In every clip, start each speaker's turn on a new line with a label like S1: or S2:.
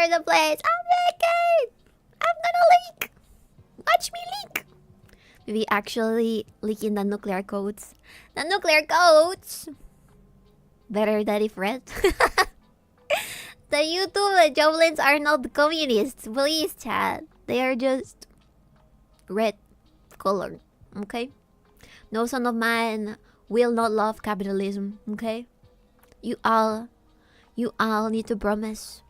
S1: over the place. I'm leaking. I'm gonna leak. Watch me leak. Maybe actually leaking the nuclear codes. The nuclear codes. Better than if red. The YouTube Joblins are not communists. Please, chat. They are just red color. Okay? No son of mine will not love capitalism. Okay? You all need to promise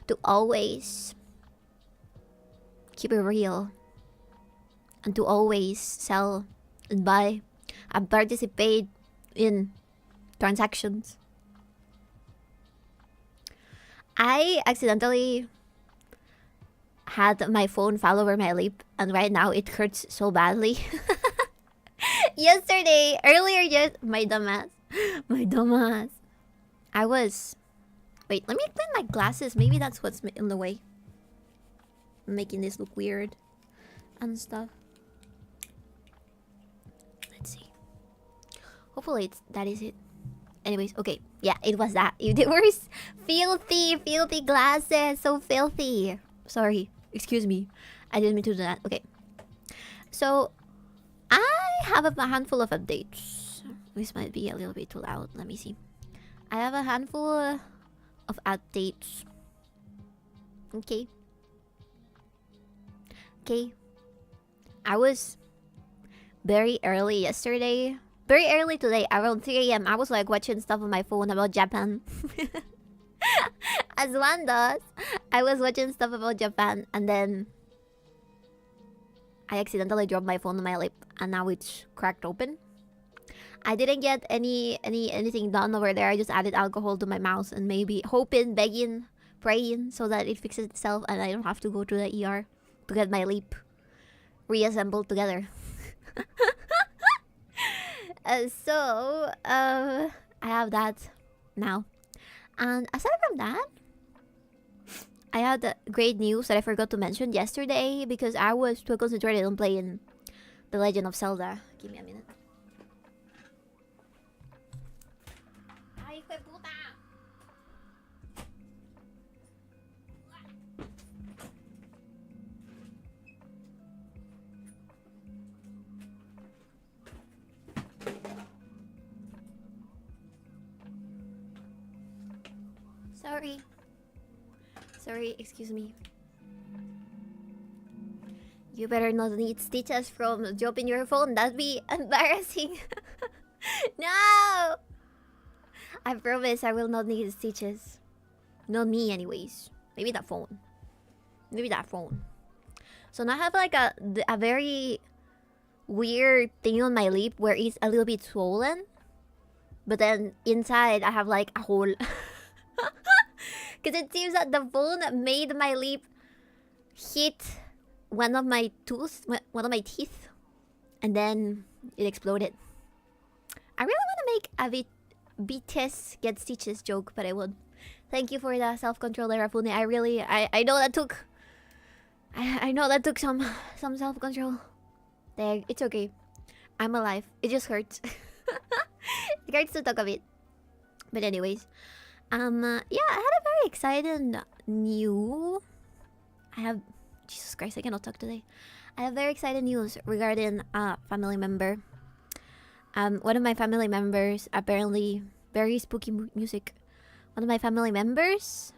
S1: to always keep it real and to always sell and buy and participate in transactions. I accidentally had my phone fall over my lip and right now it hurts so badly. Earlier, just my dumbass. Wait, let me clean my glasses. Maybe that's what's in the way. Making this look weird and stuff. Let's see. Hopefully that is it. Anyways, okay. Yeah, it was that. It was filthy glasses. So filthy. Sorry. Excuse me. I didn't mean to do that. Okay. So, I have a handful of updates. This might be a little bit too loud. Let me see. I have a handful of updates. Okay. Okay. I was very early yesterday. Very early today, around 3 AM, I was like watching stuff on my phone about Japan. As one does. I was watching stuff about Japan and then I accidentally dropped my phone on my lip and now it's cracked open. I didn't get anything done over there. I just added alcohol to my mouth and maybe hoping, begging, praying so that it fixes itself and I don't have to go to the ER to get my lip reassembled together. I have that now. And aside from that, I had great news that I forgot to mention yesterday because I was too concentrated on playing The Legend of Zelda. Give me a minute. Ay, hijo de puta. Sorry, excuse me. You better not need stitches from dropping your phone. That'd be embarrassing. No! I promise I will not need stitches. Not me anyways. Maybe that phone. So now I have like a very weird thing on my lip where it's a little bit swollen. But then inside I have like a hole. Because it seems that the phone made my lip hit one of my teeth. And then it exploded. I really want to make a BTS get stitches joke, but I won't. Thank you for the self-control, Rafune. I know that took... I know that took some self-control. There, it's okay. I'm alive. It just hurts. It hurts to talk of it. But anyways. Yeah, I had a very exciting news. Jesus Christ, I cannot talk today. I have very exciting news regarding a family member. One of my family members, apparently, very spooky music. One of my family members,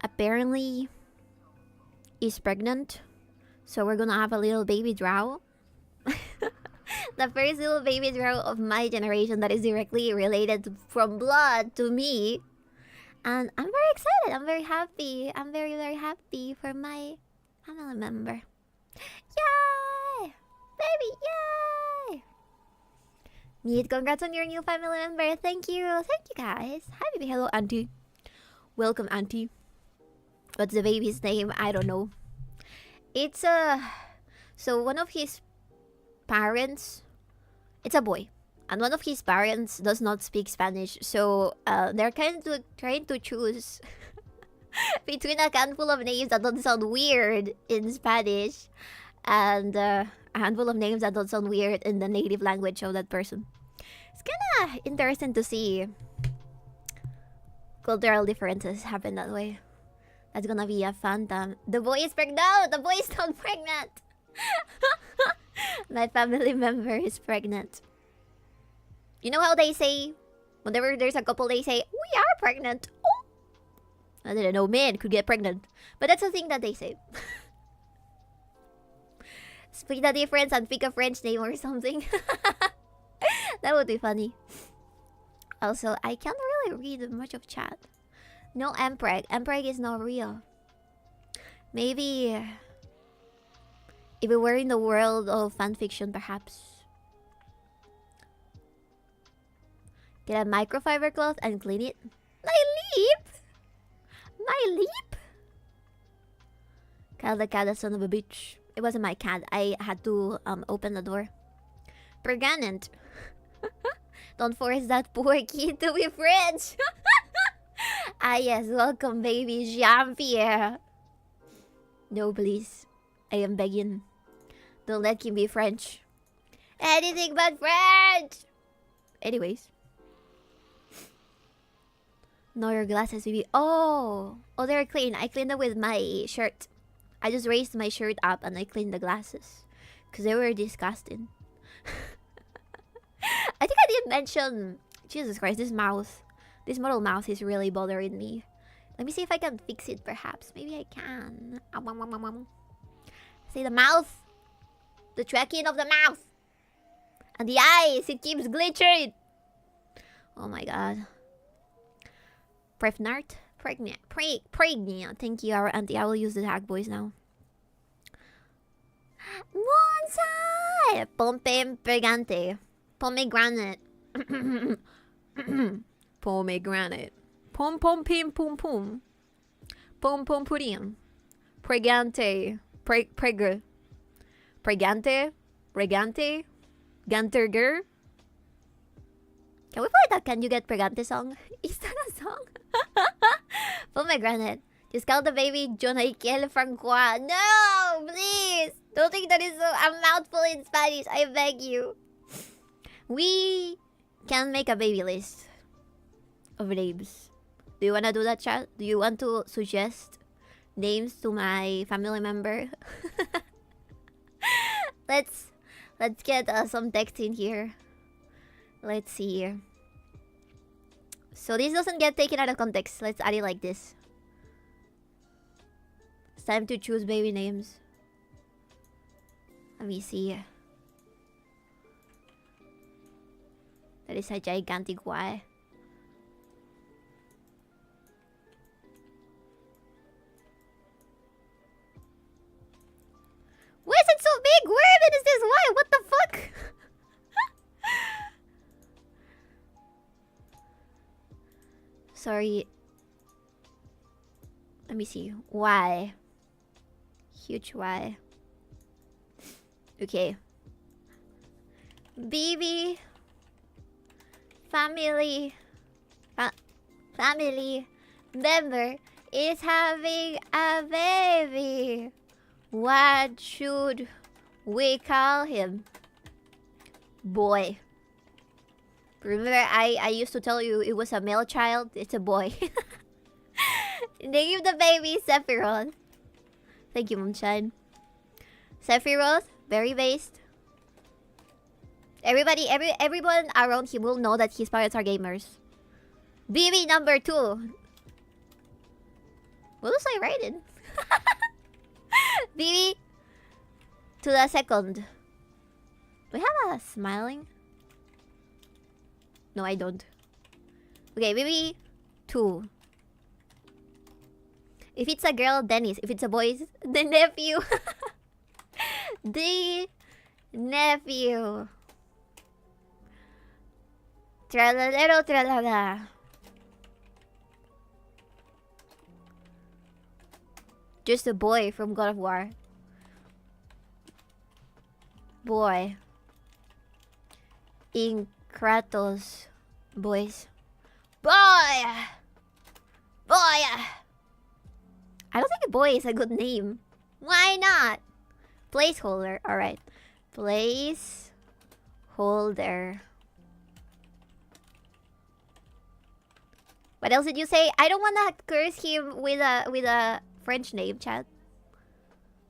S1: apparently, is pregnant. So we're gonna have a little baby drow. The first little baby drow of my generation that is directly related from blood to me. And I'm very excited. I'm very happy. I'm very, very happy for my family member. Yay! Baby, yay! Need congrats on your new family member. Thank you. Thank you, guys. Hi, baby. Hello, auntie. Welcome, auntie. What's the baby's name? I don't know. It's so one of his parents, it's a boy, and one of his parents does not speak Spanish, so they're trying to choose between a handful of names that don't sound weird in Spanish and a handful of names that don't sound weird in the native language of that person. It's kind of interesting to see Cultural differences happen that way. That's gonna be a phantom. The boy is pregnant. No, the boy is not pregnant. My family member is pregnant. You know how they say, whenever there's a couple, they say, we are pregnant. Oh. I didn't know men could get pregnant. But that's the thing that they say. Speak the difference and pick a French name or something. That would be funny. Also, I can't really read much of chat. No 𝕊𝕦𝕤𝕚. 𝕊𝕦𝕤𝕚 is not real. Maybe if we were in the world of fanfiction, perhaps. Get a microfiber cloth and clean it. My lip! My lip! Cat the cat, the son of a bitch. It wasn't my cat. I had to open the door. Pregnant. Don't force that poor kid to be French. Ah yes, welcome baby Jean-Pierre. No please, I am begging. Don't let him be French. Anything but French. Anyways. No, your glasses baby. Oh, they're clean. I cleaned them with my shirt. I just raised my shirt up and I cleaned the glasses because they were disgusting. I think I did mention, Jesus Christ, this mouse. This model mouse is really bothering me. Let me see if I can fix it, perhaps. Maybe I can. See the mouth? The tracking of the mouth. And the eyes, it keeps glitching. Oh my god. Pregnant? Pregnant. Thank you, our auntie. I will use the tag boys now. One side! Pomegranate. Pomegranate. Pomegranate. Pom pom pim pum pum. Pom pom pudim. Pregante. Pregante. Regante. Ganterger. Can we play that Can You Get Pregante song? Is that a song? Pomegranate. Just call the baby 𝕓𝕦𝕤𝕚𝕚 Francois. No, please. Don't think that is a mouthful in Spanish. I beg you. We can make a baby list of names. Do you want to do that, chat? Do you want to suggest names to my family member? Let's get some text in here. Let's see. So this doesn't get taken out of context. Let's add it like this. It's time to choose baby names. Let me see. That is a gigantic Y. Why is it so big? Where even is this Y? What the fuck? Sorry. Let me see. Y. Huge Y. Okay. Baby. Family member is having a baby. What should we call him? Boy. Remember, I used to tell you it was a male child. It's a boy. Name the baby Sephiroth. Thank you, Moonshine. Sephiroth, very based. Everyone around him will know that his parents are gamers. Baby number 2. What was I writing? Baby to the second. Do we have a smiling? No, I don't. Okay, baby 2. If it's a girl, Dennis. If it's a boy, the nephew. The nephew. Tralalero tralala. Just a boy from God of War. Boy. In Kratos. Boys. Boy! Boy! I don't think a boy is a good name. Why not? Placeholder. Alright. Placeholder. What else did you say? I don't wanna curse him with a French name, chat.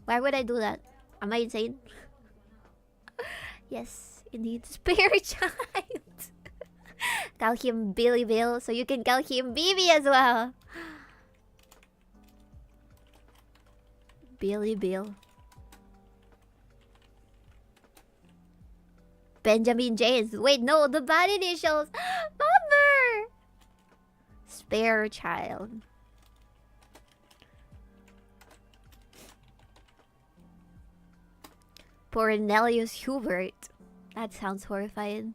S1: Why would I do that? Am I insane? Yes, indeed. Spare child. Call him Billy Bill, so you can call him BB as well. Billy Bill. Benjamin James. Wait, no, the bad initials. Bummer. Spare child. Cornelius Hubert. That sounds horrifying.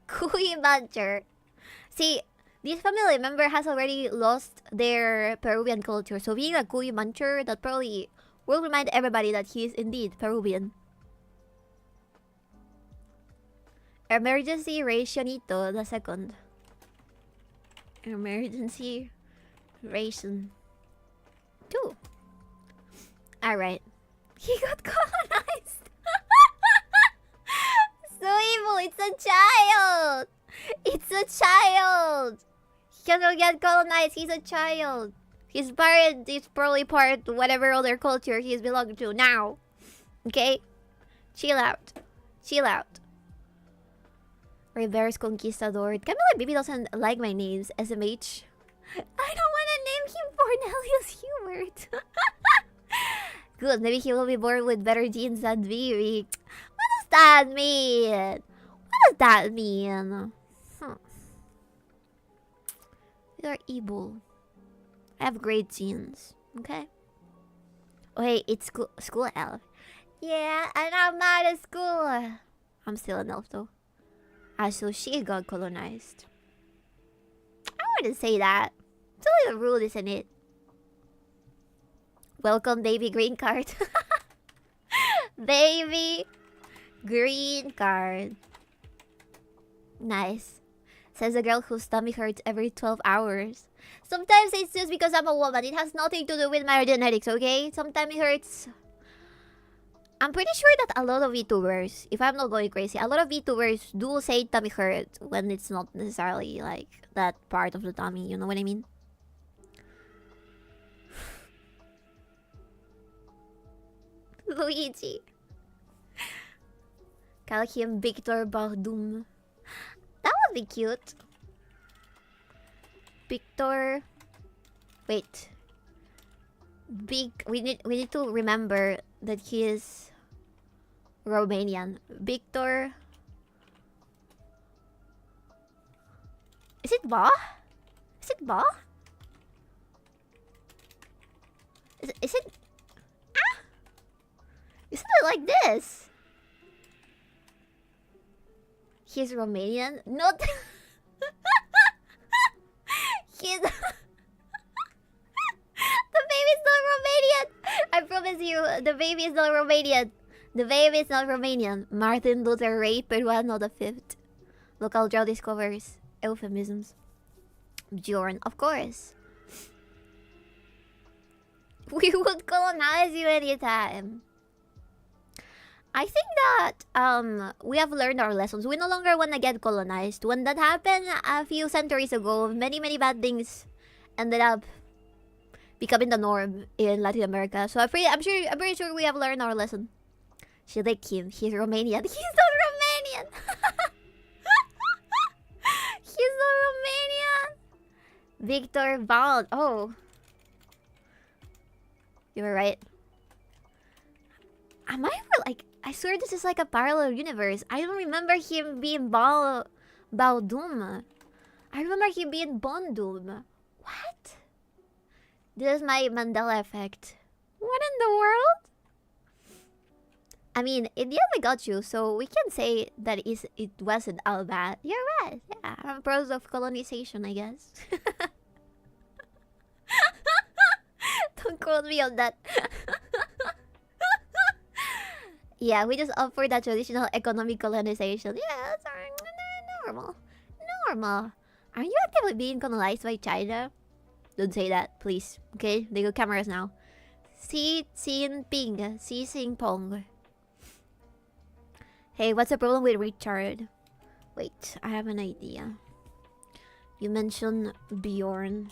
S1: Cooey Muncher. See, this family member has already lost their Peruvian culture, so being a Cooey Muncher, that probably will remind everybody that he is indeed Peruvian. Emergency Rationito the second. Emergency Ration 2. Alright. He got colonized. So evil, it's a child! It's a child! He cannot get colonized, he's a child. His parent is probably part whatever other culture he's belonging to now. Okay? Chill out. Chill out. Reverse Conquistador. Camila Bibi doesn't like my names, SMH. I don't want to name him Cornelius Hubert. Good, maybe he will be born with better genes than Bibi. What does that mean? What does that mean? You're evil. I have great genes, okay? Oh hey, it's school elf. Yeah, and I'm not a school. I'm still an elf though. So she got colonized. I wouldn't say that. It's a little rude, isn't it? Welcome, baby green card. Baby green card. Nice. Says a girl whose stomach hurts every 12 hours. Sometimes it's just because I'm a woman. It has nothing to do with my genetics, okay? Sometimes it hurts. I'm pretty sure that a lot of VTubers, if I'm not going crazy, a lot of VTubers do say tummy hurt when it's not necessarily like that part of the tummy, you know what I mean? Luigi. Call him Victor Bardum. That would be cute. Victor. Wait. We need to remember that he is Romanian. Victor. Is it Ba? Is it Ba? Is it? Ah! Isn't it like this? He's Romanian? Not. He's. The baby's not Romanian! I promise you, the baby is not Romanian. The baby is not Romanian. Martin Luther Ray Peruano the Fifth. Local Draw discovers euphemisms. Bjorn, of course. We would colonize you anytime. I think that we have learned our lessons. We no longer want to get colonized. When that happened a few centuries ago, many bad things ended up becoming the norm in Latin America. So I'm pretty sure we have learned our lesson. She like him. He's Romanian. He's not Romanian. He's not Romanian. Victor Bald. Oh, you were right. Am I ever like? I swear this is like a parallel universe. I don't remember him being Baudum. I remember him being Bondum. What? This is my Mandela effect. What in the world? I mean, in the end we got you, so we can say that it wasn't all bad. You're right. Yeah, I'm pros of colonization, I guess. Don't quote me on that. Yeah, we just opt for that traditional economic colonization. Yeah, that's normal. Normal. Are you actively being colonized by China? Don't say that, please. Okay, they got cameras now. Xi Jinping. Xi Jinping. Hey, what's the problem with Richard? Wait, I have an idea. You mentioned Bjorn.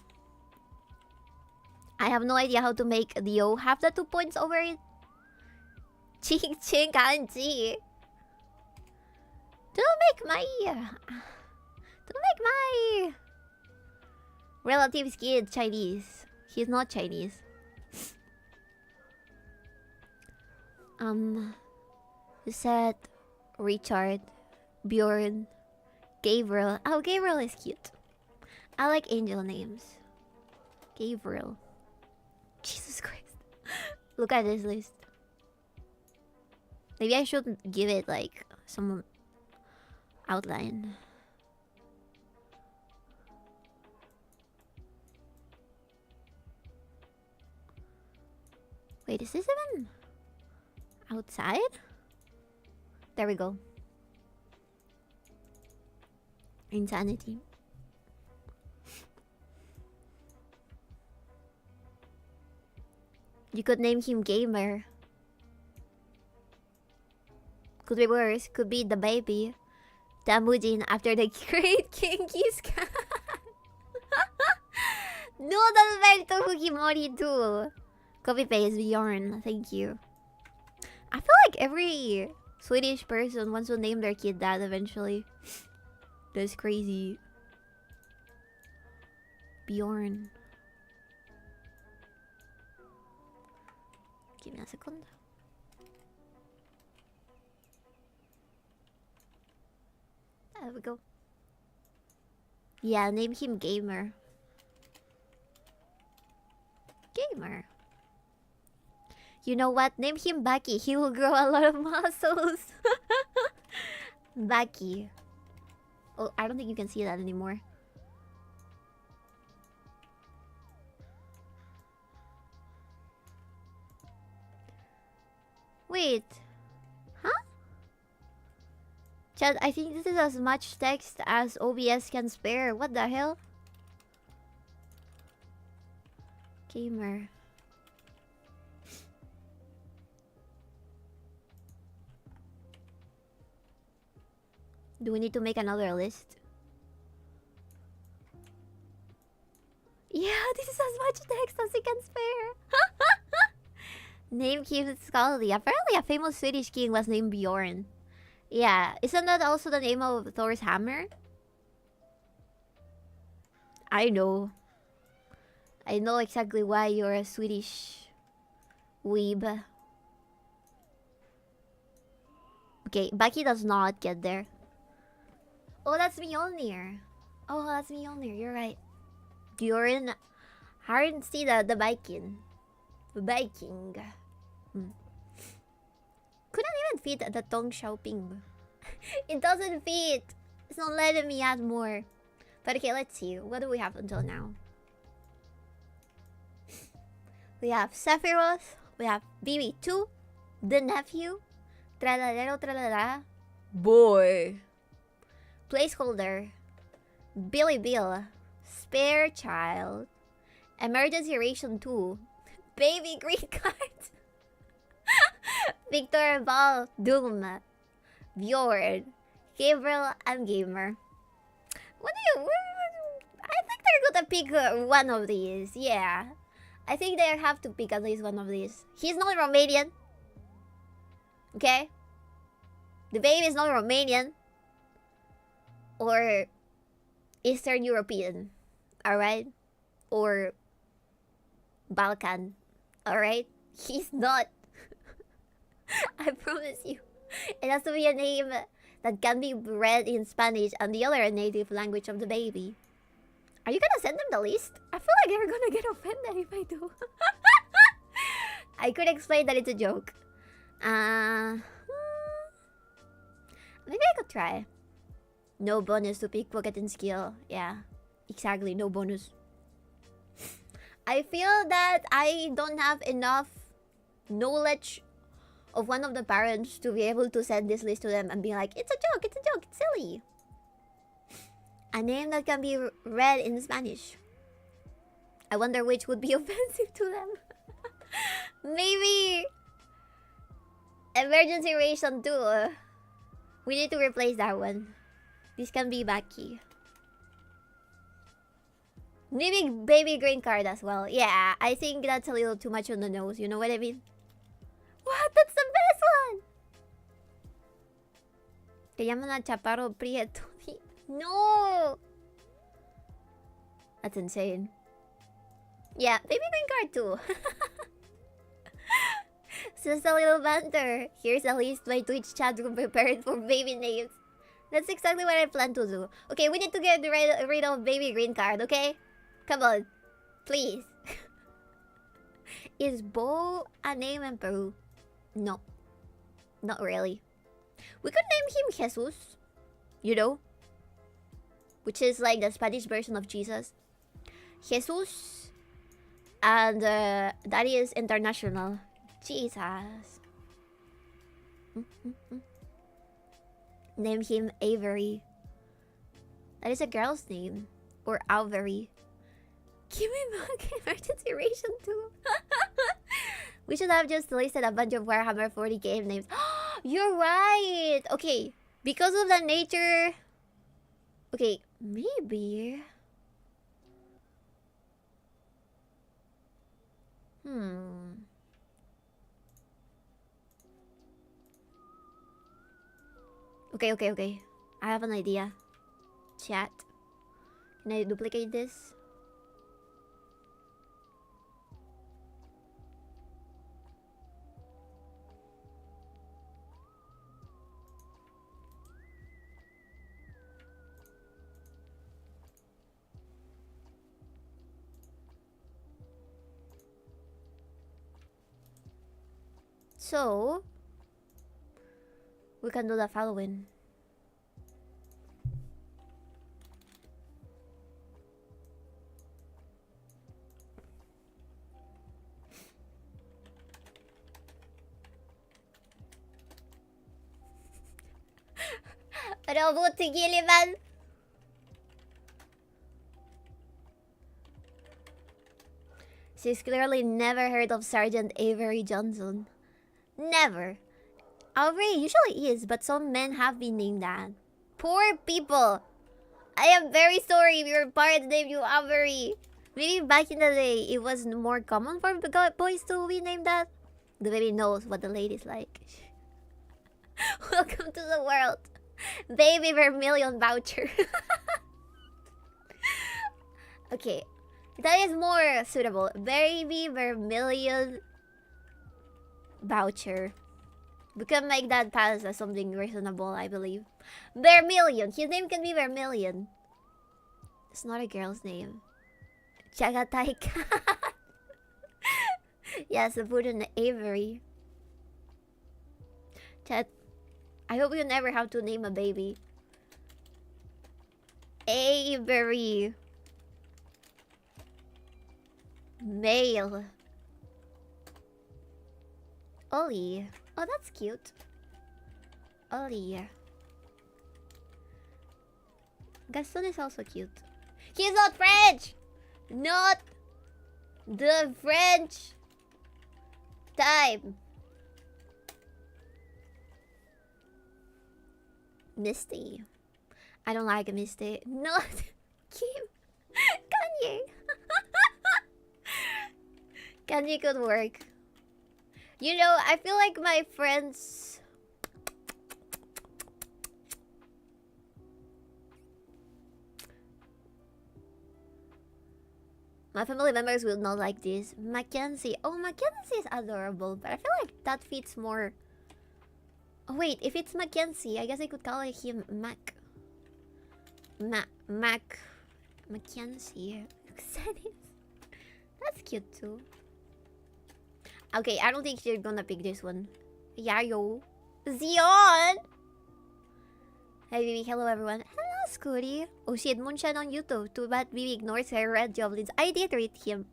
S1: I have no idea how to make the O have the 2 points over it. Ching ching kanji. Don't make my relative's kid Chinese. He's not Chinese. You said Richard, Bjorn, Gabriel. Oh, Gabriel is cute. I like angel names. Gabriel. Jesus Christ. Look at this list. Maybe I should give it like some outline. Wait, is this even outside? There we go. Insanity. You could name him Gamer. Could be worse. Could be the baby. Damujin after the great Genghis Khan. Noodle Vector Fukimori too. Copy paste Bjorn. Thank you. I feel like every Swedish person wants to name their kid that eventually. That's crazy. Bjorn. Give me a second. There we go. Yeah, name him Gamer. Gamer. You know what? Name him Baki. He will grow a lot of muscles. Baki. Oh, I don't think you can see that anymore. Wait. Huh? Chad, I think this is as much text as OBS can spare. What the hell? Gamer. Do we need to make another list? Yeah, this is as much text as it can spare. Name him Skaldi. Apparently a famous Swedish king was named Bjorn. Yeah, isn't that also the name of Thor's hammer? I know. I know exactly why you're a Swedish weeb. Okay, Baki does not get there. Oh, that's Mjolnir. Oh, that's Mjolnir. You're right. Bjorn. Hard see the Viking. The Viking. Couldn't even fit the Tong Xiaoping. It doesn't fit. It's not letting me add more. But okay, let's see. What do we have until now? We have Sephiroth. We have BB2. The nephew. Tralalero tralala. Boy. Placeholder. Billy Bill. Spare child. Emergency ration 2. Baby green card. Victor Val Doom. Bjorn. Gabriel and Gamer. What do you... I think they're gonna pick one of these. Yeah. I think they have to pick at least one of these. He's not Romanian. Okay? The baby is not Romanian. Or Eastern European. Alright? Or Balkan. Alright? He's not. I promise you. It has to be a name that can be read in Spanish and the other native language of the baby. Are you gonna send them the list? I feel like they're gonna get offended if I do. I could explain that it's a joke. Maybe I could try. No bonus to pickpocketing skill. Yeah, exactly. No bonus. I feel that I don't have enough knowledge of one of the parents to be able to send this list to them and be like, it's a joke, it's silly. A name that can be read in Spanish. I wonder which would be offensive to them. Maybe Emergency Ration 2. We need to replace that one. This can be Baki. Maybe baby green card as well. Yeah, I think that's a little too much on the nose. You know what I mean? What? That's the best one! Te llaman a Chaparro Prieto. No! That's insane. Yeah, baby green card too. Just a little banter. Here's at least my Twitch chat room prepared for baby names. That's exactly what I plan to do. Okay, we need to get rid of baby green card, okay? Come on. Please. Is Bo a name in Peru? No. Not really. We could name him Jesus. You know? Which is like the Spanish version of Jesus. Jesus. And that is international. Jesus. Name him Avery. That is a girl's name. Or Avery. Give me back emergency ration too. We should have just listed a bunch of Warhammer 40 game names. You're right. Okay. Because of the nature. Okay. Maybe. Okay. I have an idea. Chat. Can I duplicate this? So, we can do the following. Robot Gilliman. She's clearly never heard of Sergeant Avery Johnson. Never. Avery usually is, but some men have been named that. Poor people. I am very sorry if your parents named you Avery. Maybe back in the day, it was more common for boys to be named that. The baby knows what the lady's like. Welcome to the world. Baby Vermilion voucher. Okay. That is more suitable. Baby Vermilion voucher. We can make that pass as something reasonable, I believe. Vermilion. His name can be Vermilion. It's not a girl's name. Chagatai cat. Yes, I put in Avery. Chat. I hope you never have to name a baby. Avery. Male. Ollie. Oh, that's cute. Ollie. Gaston is also cute. He's not French! Not the French type. Misty. I don't like Misty. Not Kim. Kanye. Kanye could work. You know, I feel like my friends... My family members will not like this. Mackenzie. Oh, Mackenzie is adorable, but I feel like that fits more... Oh, wait, if it's Mackenzie, I guess I could call him Mac. Mackenzie. That's cute too. Okay, I don't think you're gonna pick this one. Yayo. Zion! Hey, Vivi. Hello, everyone. Hello, Scooty. Oh, shit. Moonshine on YouTube. Too bad Vivi ignores her red goblins. I did read him.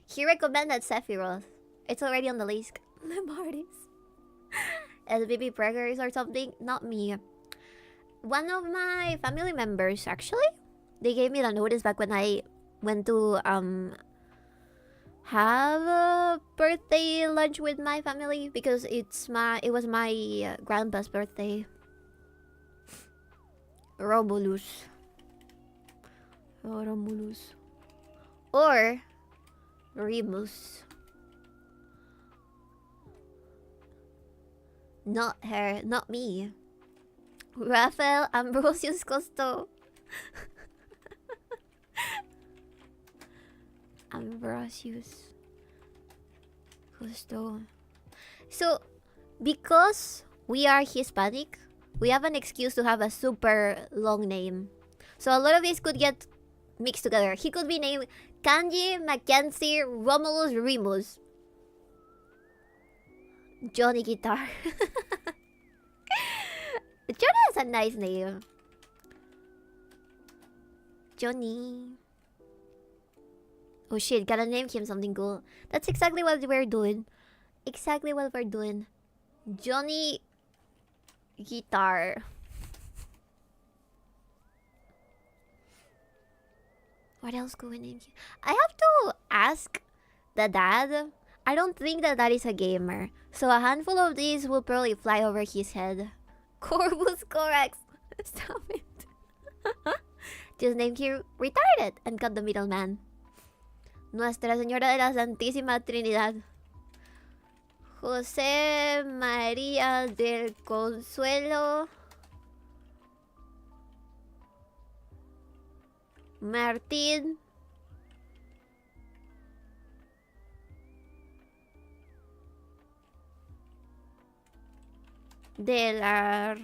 S1: He recommended Sephiroth. It's already on the list. Lemardis. And Vivi Preggers or something. Not me. One of my family members, actually, they gave me the notice back when I went to, have a birthday lunch with my family because it was my grandpa's birthday. Romulus. Oh, Romulus. Or Remus. Not her, not me. Rafael Ambrosius Costo. Ambrosius Costo. So, because we are Hispanic, we have an excuse to have a super long name. So a lot of these could get mixed together. He could be named Kanji Mackenzie Romulus Remus. Johnny Guitar. Johnny has a nice name. Johnny. Oh shit, gotta name him something cool. That's exactly what we're doing. Exactly what we're doing. Johnny Guitar. What else could we name him? I have to ask the dad. I don't think that dad is a gamer. So a handful of these will probably fly over his head. Corvus Corax. Stop it. Just name him retarded and cut the middleman. Nuestra Señora de la Santísima Trinidad. José María del Consuelo Martín de la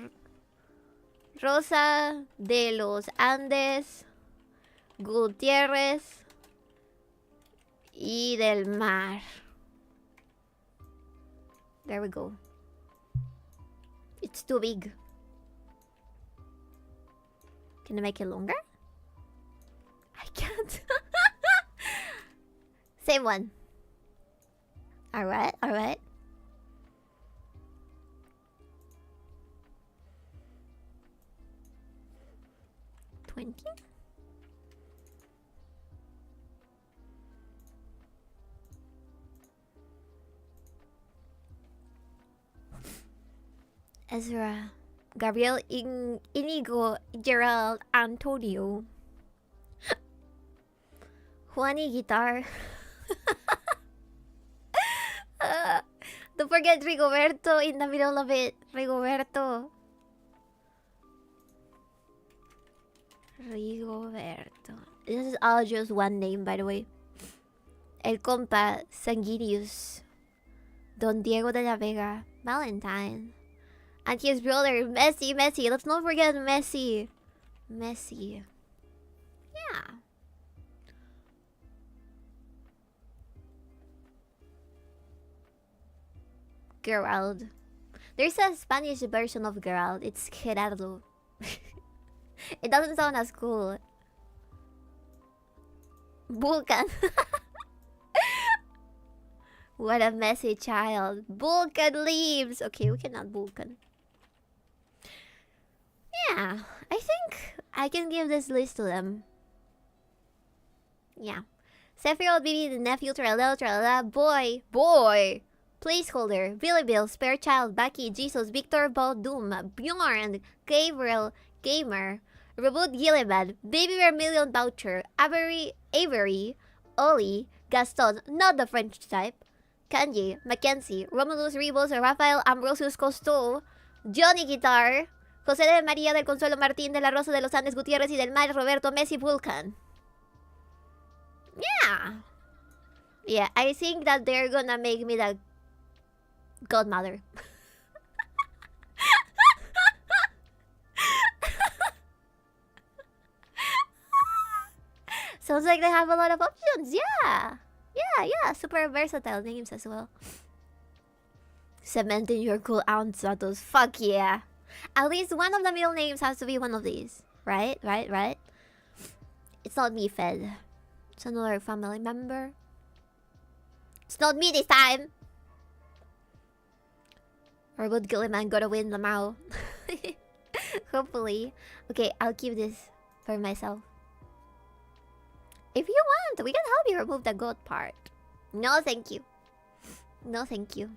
S1: Rosa de los Andes Gutiérrez y del Mar. There we go. It's too big. Can I make it longer? I can't. Same one. Alright, alright. $20? Ezra, Gabriel, Inigo, Gerald, Antonio, Juani Guitar. Don't forget Rigoberto in the middle of it. Rigoberto. This is all just one name, by the way. El compa Sanguinius, Don Diego de la Vega, Valentine. And his brother, Messi. Let's not forget Messi. Yeah. Gerald. There's a Spanish version of Gerald. It's Gerardo. It doesn't sound as cool. Vulcan. What a messy child. Vulcan leaves. Okay, we cannot Vulcan. Yeah, I think I can give this list to them. Yeah. Sephiroth, Bibi, the nephew, tralala, boy, placeholder, Billy Bill, spare child, Baki, Jesus, Victor, Bo, Doom, Bjorn, Gabriel, Gamer, Reboot, Gilliman, Baby Vermilion, Boucher, Avery, Ollie, Gaston, not the French type, Kanji, Mackenzie, Romulus, Rebus, Rafael, Ambrosius, Costo, Johnny Guitar, José de María del Consuelo Martín de la Rosa de los Andes Gutiérrez y del Mar Roberto Messi Vulcan. Yeah, I think that they're gonna make me the godmother. Sounds like they have a lot of options. Yeah, super versatile names as well. Cementing your cool ancestors. Fuck yeah. At least one of the middle names has to be one of these. Right? It's not me, Fed. It's another family member. It's not me this time. Or would Gilliman gotta win the Mao? Hopefully. Okay, I'll keep this for myself. If you want, we can help you remove the goat part. No, thank you. No, thank you.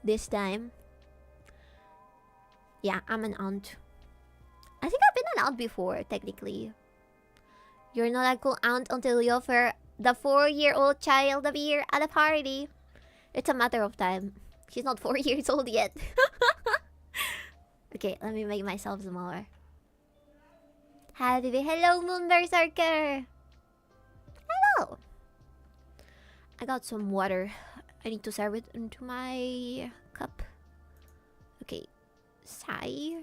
S1: This time. Yeah, I'm an aunt. I think I've been an aunt before, technically. You're not a cool aunt until you offer the 4-year-old child a beer at a party. It's a matter of time. She's not 4 years old yet. Okay, let me make myself smaller. Hello, Moon Berserker! Hello! I got some water. I need to serve it into my cup. Okay. Sigh.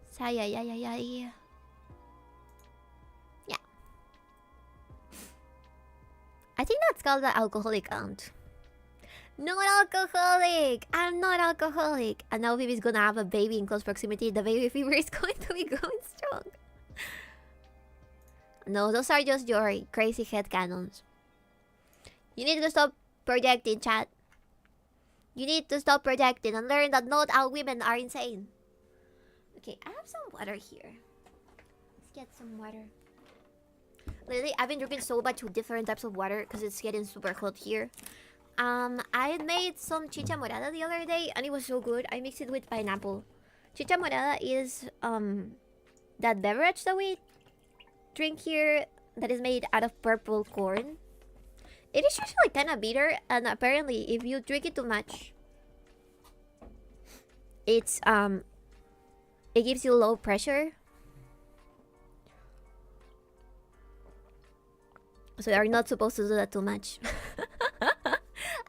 S1: Sigh, yeah. I think that's called the alcoholic aunt. Not alcoholic! I'm not alcoholic! And now Phoebe's gonna have a baby in close proximity. The baby fever is going to be going strong. No, those are just your crazy headcanons. You need to stop projecting, chat. You need to stop projecting and learn that not all women are insane. Okay, I have some water here. Let's get some water. Lately, I've been drinking so much different types of water because it's getting super hot here. I made some chicha morada the other day and it was so good. I mixed it with pineapple. Chicha morada is that beverage that we drink here that is made out of purple corn. It is usually kind of bitter, and apparently if you drink it too much, it's it gives you low pressure. So you're not supposed to do that too much.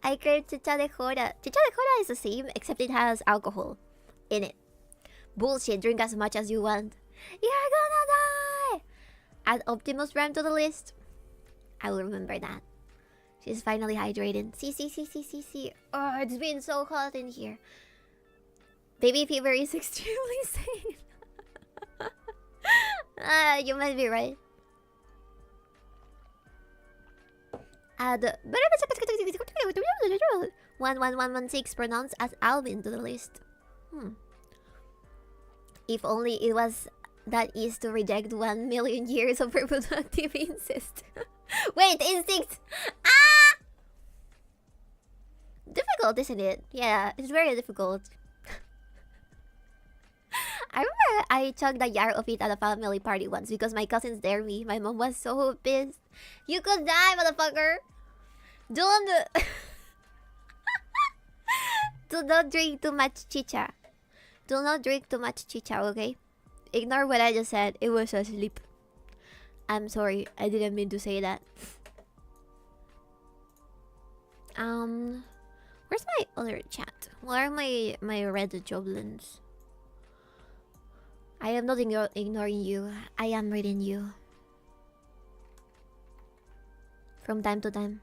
S1: I crave chicha de jora. Chicha de jora is the same, except it has alcohol in it. Bullshit, drink as much as you want. You're gonna die! Add Optimus Prime to the list. I will remember that. She's finally hydrated. See. Oh, it's been so hot in here. Baby fever is extremely sane. You might be right. Add 11116 pronounced as Alvin to the list. If only it was that easy to reject 1 million years of reproductive incest. Wait, instinct! Ah! Difficult, isn't it? Yeah, it's very difficult. I remember I chugged a jar of it at a family party once because my cousins dared me. My mom was so pissed. You could die, motherfucker! Don't... Do not drink too much chicha. Do not drink too much chicha, okay? Ignore what I just said. It was asleep. I'm sorry. I didn't mean to say that. Where's my other chat? Where are my red goblins? I am not ignoring you. I am reading you. From time to time.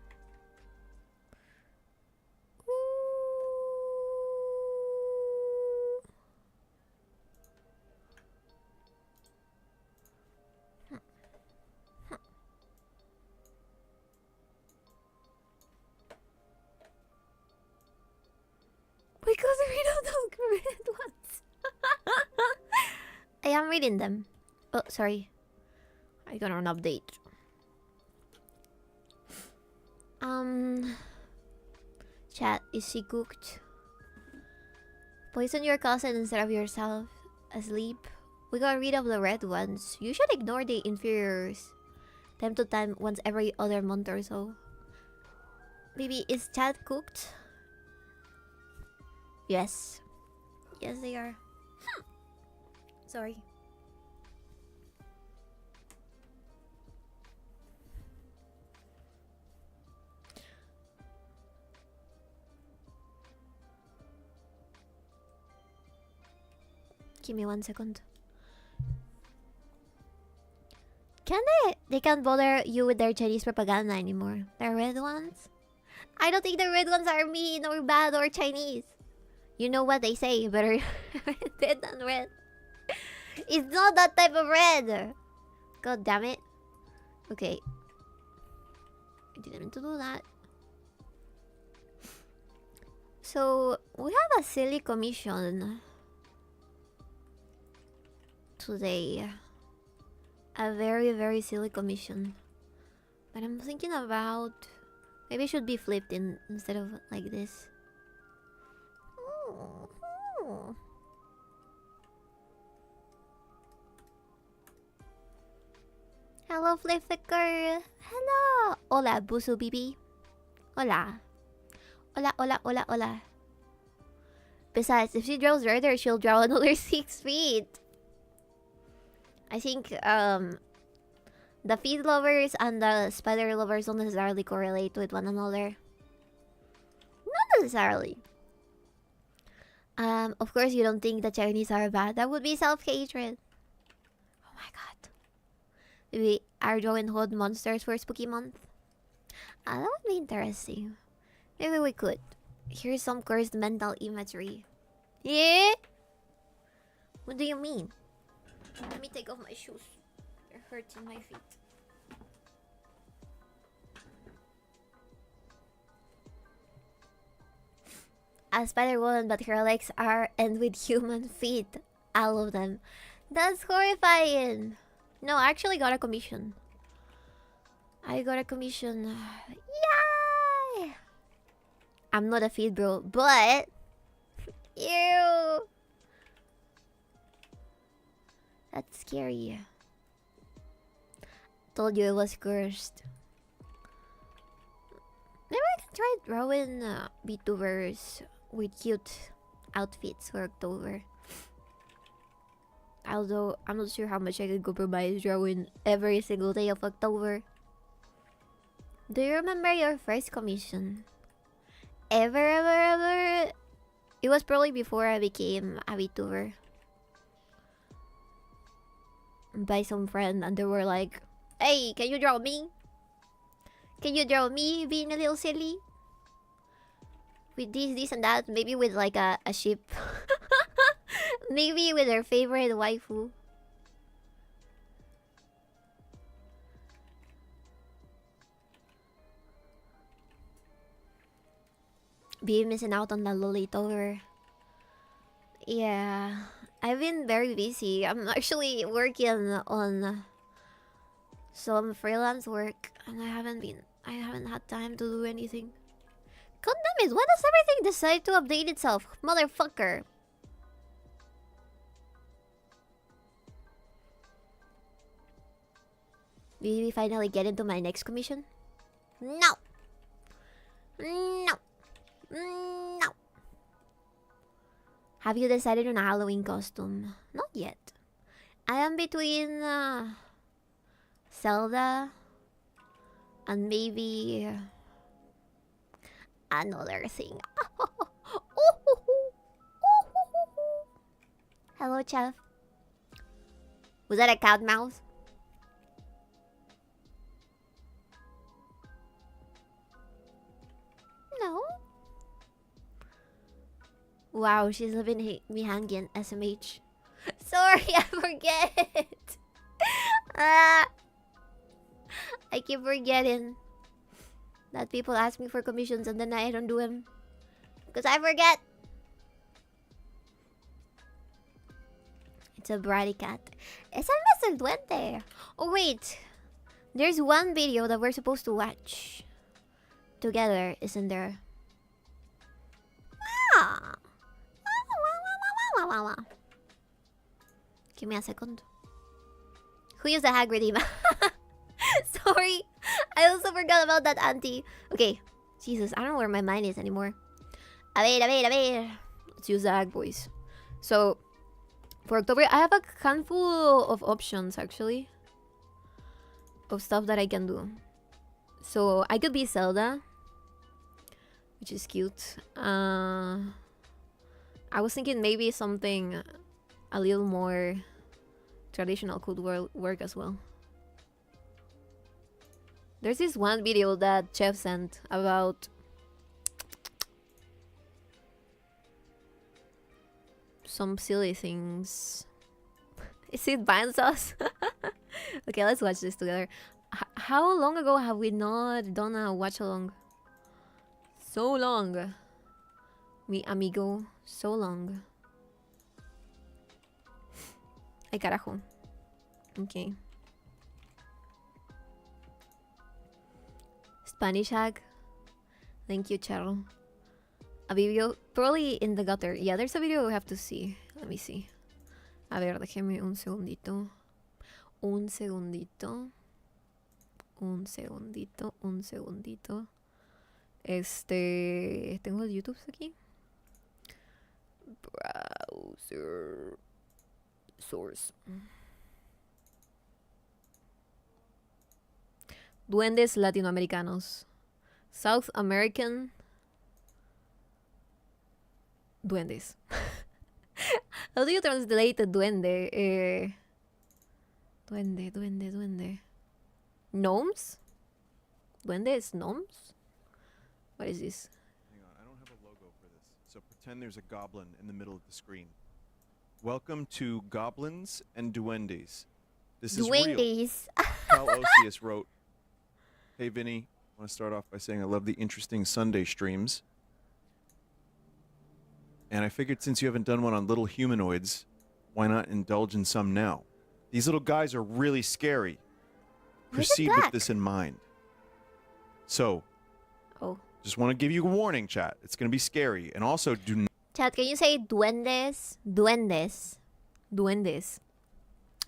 S1: Because we don't know red ones. I am reading them. Oh, sorry. I got an update. Chat, is she cooked? Poison your cousin instead of yourself. Asleep. We got rid of the red ones. You should ignore the inferiors. Time to time, once every other month or so. Baby, is chat cooked? Yes. Yes, they are. Sorry. Give me 1 second. Can they? They can't bother you with their Chinese propaganda anymore. The red ones? I don't think the red ones are mean or bad or Chinese. You know what they say, better red than red. It's not that type of red. God damn it. Okay. I didn't mean to do that. So, we have a silly commission today. A very, very silly commission. But I'm thinking about... Maybe it should be flipped instead of like this. Hello, Flicker. Hello. Hola, Busu Bibi. Hola. Hola, hola, hola, hola. Besides, if she draws Rider, she'll draw another 6 feet. I think, the feet lovers and the spider lovers don't necessarily correlate with one another. Not necessarily. Of course, you don't think the Chinese are bad. That would be self-hatred. Oh my god. We are drawing hood monsters for Spooky Month. That would be interesting. Maybe we could. Here's some cursed mental imagery. Yeah? What do you mean? Let me take off my shoes. They're hurting my feet. A spider woman, but her legs are end with human feet. All of them. That's horrifying. No, I actually got a commission. I got a commission. Yay! I'm not a feed bro, but... Ew! That's scary. Told you it was cursed. Maybe I can try drawing VTubers with cute outfits for October. Although, I'm not sure how much I could compromise drawing every single day of October. Do you remember your first commission? Ever? It was probably before I became a VTuber. By some friend, and they were like, hey, can you draw me? Can you draw me being a little silly? With this, and that. Maybe with like a ship. Maybe with their favorite waifu. Be missing out on the Lolitover. Yeah, I've been very busy. I'm actually working on some freelance work, and I haven't had time to do anything. God damn it, why does everything decide to update itself? Motherfucker. Will we finally get into my next commission? No! No! No! Have you decided on a Halloween costume? Not yet. I am between Zelda and maybe another thing. Hello, Chef. Was that a cat mouse? No. Wow, she's leaving me hanging. SMH. Sorry, I forget. I keep forgetting that people ask me for commissions and then I don't do them because I forget. It's a bratty cat. Es el mes del duende. Oh wait, there's one video that we're supposed to watch together, isn't there? Ah. Give me a second. Who used the Hagrid email? Sorry, I also forgot about that auntie. Okay, Jesus, I don't know where my mind is anymore. A ver. Let's use the Hag voice. So, for October, I have a handful of options, actually. Of stuff that I can do. So, I could be Zelda, which is cute. I was thinking maybe something a little more traditional could work as well. There's this one video that Chef sent about some silly things. Is it binds us? Okay, let's watch this together. How long ago have we not done a watch along? So long. Mi amigo, so long. Ay carajo. Okay. Spanish Hag. Thank you, Cheryl. A video probably in the gutter. Yeah, there's a video we have to see. Let me see. A ver, déjeme un segundito. Un segundito. Un segundito. Tengo el YouTube aquí. Browser source. Duendes latinoamericanos. South American duendes. How do you translate duende? Duende. Gnomes? Duende is gnomes? What is this?
S2: Hang on, I don't have a logo for this. So pretend there's a goblin in the middle of the screen. Welcome to Goblins and Duendes. This is real.
S1: Duendes.
S2: 𝕠𝕡𝕟 wrote, "Hey Vinny, I want to start off by saying I love the interesting Sunday streams. And I figured since you haven't done one on little humanoids, why not indulge in some now? These little guys are really scary. Proceed with this in mind. So, just want to give you a warning, chat. It's going to be scary. And also, do not...
S1: Chat, can you say duendes? Duendes.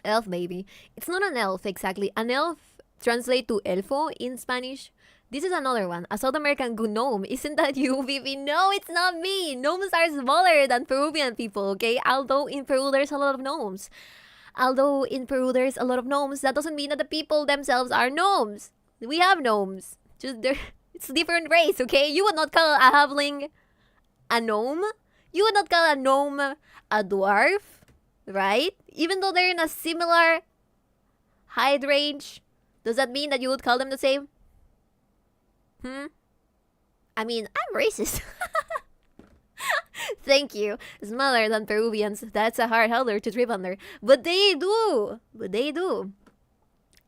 S1: Elf, baby. It's not an elf, exactly. An elf translate to elfo in Spanish. This is another one. A South American gnome. Isn't that you, Vivi? No, it's not me. Gnomes are smaller than Peruvian people, okay? Although in Peru there's a lot of gnomes. That doesn't mean that the people themselves are gnomes. We have gnomes. It's a different race, okay? You would not call a halfling a gnome. You would not call a gnome a dwarf, right? Even though they're in a similar height range, does that mean that you would call them the same? I mean, I'm racist. Thank you. Smaller than Peruvians. That's a hard holder to trip under. But they do.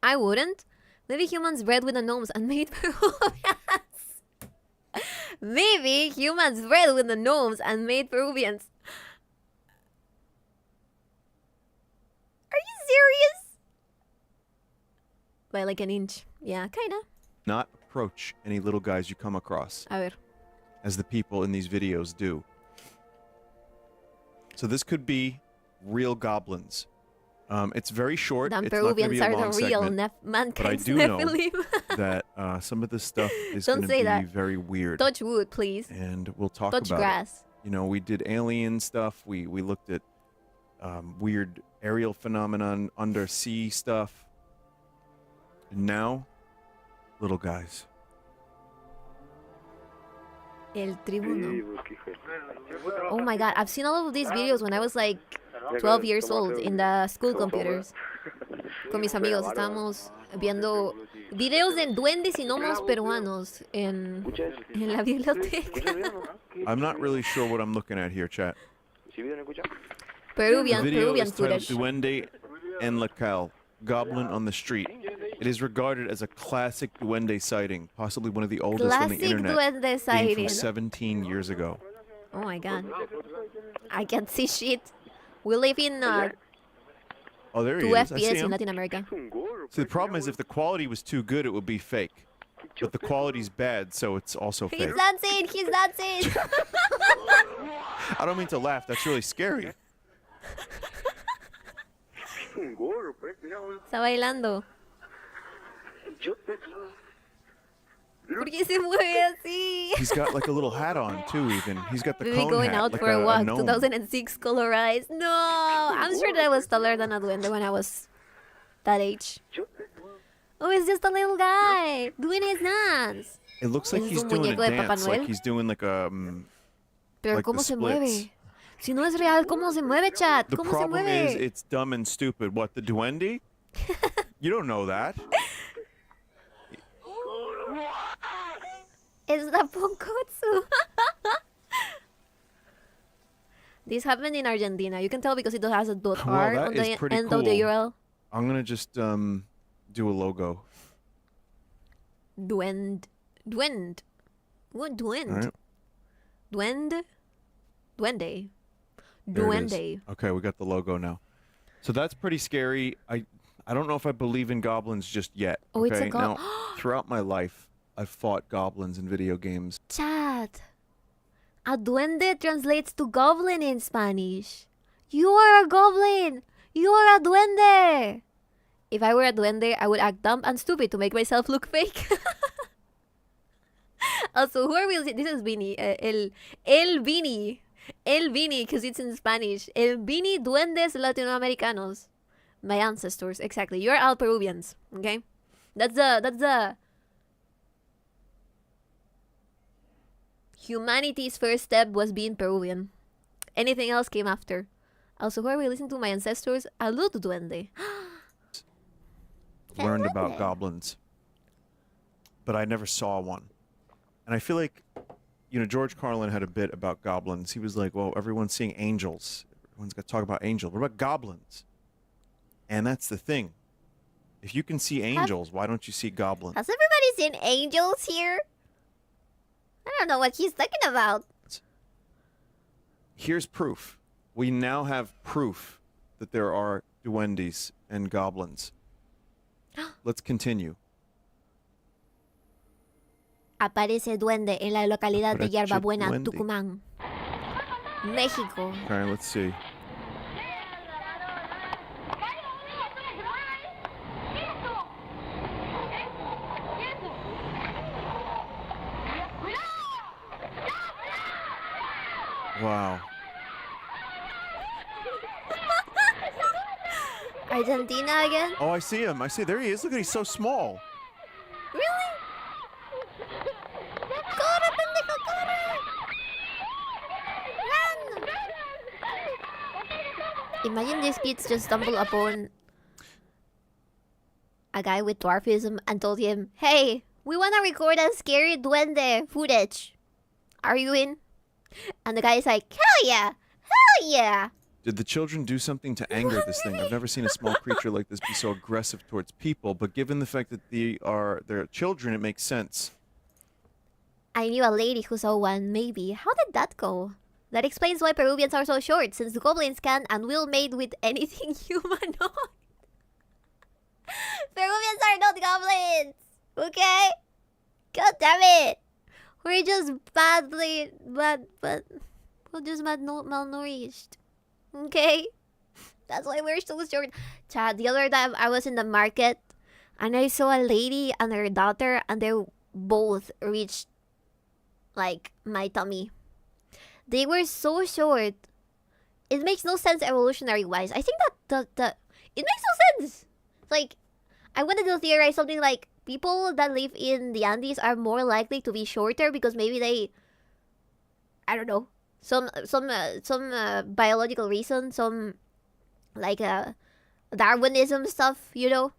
S1: I wouldn't. Maybe humans bred with the gnomes and made Peruvians. Maybe humans bred with the gnomes and made Peruvians. Are you serious? By like an inch. Yeah, kinda.
S2: not approach any little guys you come across.
S1: A ver.
S2: As the people in these videos do. So this could be real goblins. It's very short.
S1: Damn,
S2: it's not going to be a long segment, but I do know that some of this stuff is going to be very weird.
S1: Touch wood, please.
S2: And we'll talk
S1: Touch
S2: about
S1: grass.
S2: it. You know, we did alien stuff. We looked at weird aerial phenomenon, undersea stuff. And now, little guys.
S1: El tribuno. Oh my god, I've seen all of these videos when I was like 12 years old in the school computers. Con mis amigos estábamos viendo videos de duendes y gnomos peruanos en la biblioteca.
S2: I'm not really sure what I'm looking at here, chat.
S1: Peruvian
S2: footage.
S1: footage.
S2: 𝕠𝕡𝕟, Goblin on the Street. It is regarded as a classic duende sighting, possibly one of the oldest on the internet, being from 17 years ago.
S1: Oh my god. I can't see shit. We live in
S2: Oh, there
S1: 2
S2: he is. I see
S1: FPS in
S2: him.
S1: Latin America.
S2: See, the problem is if the quality was too good, it would be fake. But the quality's bad, so it's also fake.
S1: He's dancing! He's dancing!
S2: I don't mean to laugh. That's really scary.
S1: Está bailando. ¿Por qué se mueve así?
S2: He's got like a little hat on too. Even he's got the
S1: Maybe
S2: cone
S1: going
S2: hat,
S1: out
S2: like
S1: for a walk.
S2: gnome.
S1: 2006 colorized. No, I'm sure that I was taller than a duende when I was that age. Oh, it's just a little guy doing his dance.
S2: It looks like
S1: ¿Es
S2: he's
S1: un
S2: doing a
S1: muñeco de Papá
S2: dance, like
S1: Noel?
S2: he's doing like a.
S1: Pero
S2: like
S1: cómo
S2: the
S1: se
S2: splits.
S1: mueve. Si no es real, ¿cómo se mueve, chat?
S2: The
S1: ¿Cómo se
S2: problem
S1: mueve?
S2: is it's dumb and stupid. What, the duende? You don't know that.
S1: Es la Ponkotsu. This happened in Argentina. You can tell because it has a dot
S2: Well,
S1: R
S2: that
S1: on
S2: is
S1: the
S2: pretty
S1: end of the
S2: cool.
S1: URL.
S2: I'm gonna just do a logo.
S1: Duende. What duende?
S2: All right.
S1: Duende.
S2: There it is.
S1: Duende.
S2: Okay, we got the logo now. So that's pretty scary. I don't know if I believe in goblins just yet.
S1: Oh,
S2: okay?
S1: it's a
S2: Now, throughout my life, I've fought goblins in video games.
S1: Chat. A duende translates to goblin in Spanish. You are a goblin. You are a duende. If I were a duende, I would act dumb and stupid to make myself look fake. Also, who are we? This is Vini. El Vini. El Vini, because it's in Spanish. El Vini Duendes Latinoamericanos. My ancestors, exactly. You're all Peruvians, okay? That's the humanity's first step was being Peruvian. Anything else came after. Also, who are we listening to? My ancestors. Alud Duende.
S2: Learned about goblins, but I never saw one. And I feel like, you know, George Carlin had a bit about goblins. He was like, well, everyone's seeing angels. Everyone's got to talk about angels. What about goblins? And that's the thing. If you can see angels, why don't you see goblins?
S1: Has everybody seen angels here? I don't know what he's talking about.
S2: Here's proof. We now have proof that there are duendes and goblins. Let's continue.
S1: Aparece duende en la localidad de
S2: Aparece
S1: Yerbabuena,
S2: duende.
S1: Tucumán, México.
S2: All right, let's see. Wow.
S1: Argentina again?
S2: Oh, I see him. I see. There he is. Look at, he's so small.
S1: Really? Corre, pendejo, corre! Run! Imagine these kids just stumble upon a guy with dwarfism and told him, hey, we want to record a scary duende footage. Are you in? And the guy is like, hell yeah! Hell yeah!
S2: Did the children do something to anger this thing? I've never seen a small creature like this be so aggressive towards people, but given the fact that they're children, it makes sense.
S1: I knew a lady who saw one, maybe. How did that go? That explains why Peruvians are so short, since the goblins can and will mate with anything humanoid. Peruvians are not goblins! Okay? God damn it! We're just malnourished. Okay? That's why we're so short. Chad, the other time I was in the market and I saw a lady and her daughter and they both reached like my tummy. They were so short. It makes no sense evolutionary wise. I think that it makes no sense. Like, I wanted to theorize something like people that live in the Andes are more likely to be shorter because maybe they, I don't know, some biological reason, some like Darwinism stuff, you know.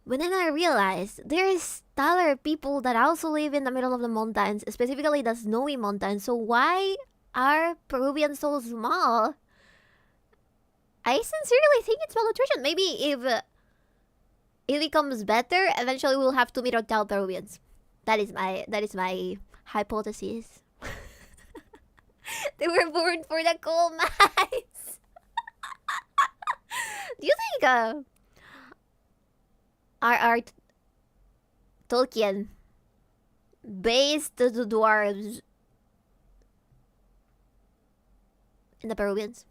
S1: But then I realized there's other people that also live in the middle of the mountains, specifically the snowy mountains. So why are Peruvians so small? I sincerely think it's malnutrition. Maybe if it becomes better, eventually we'll have to meet our Peruvians. That is my hypothesis. They were born for the coal mines. Do you think our Tolkien based the dwarves in the Peruvians?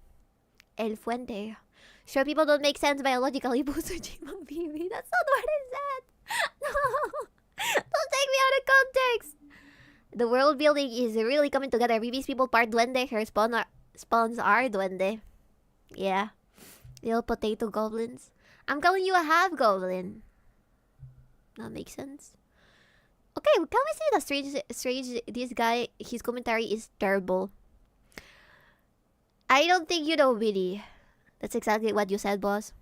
S1: El Fuente. Sure, people don't make sense biologically. That's not what it said. No. Don't take me out of context. The world building is really coming together. Vivi's people part duende. Her spawns are duende. Yeah. Little potato goblins. I'm calling you a half goblin. That makes sense. Okay, can we say the strange this guy, his commentary is terrible. I don't think you know Billy. That's exactly what you said, boss.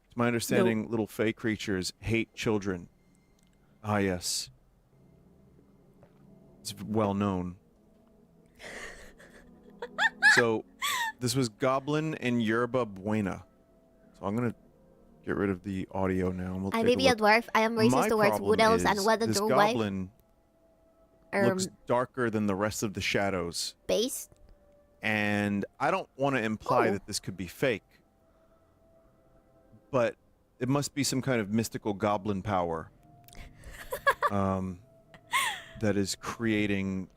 S2: It's my understanding little fey creatures hate children. Ah, yes. It's well known. So, this was Goblin in Yerba Buena. So I'm going to get rid of the audio now. And we'll
S1: I may be a dwarf. I am racist towards wood elves and what the
S2: this
S1: dwarf
S2: goblin looks darker than the rest of the shadows.
S1: Base?
S2: And I don't want to imply that this could be fake. But it must be some kind of mystical goblin power. That is creating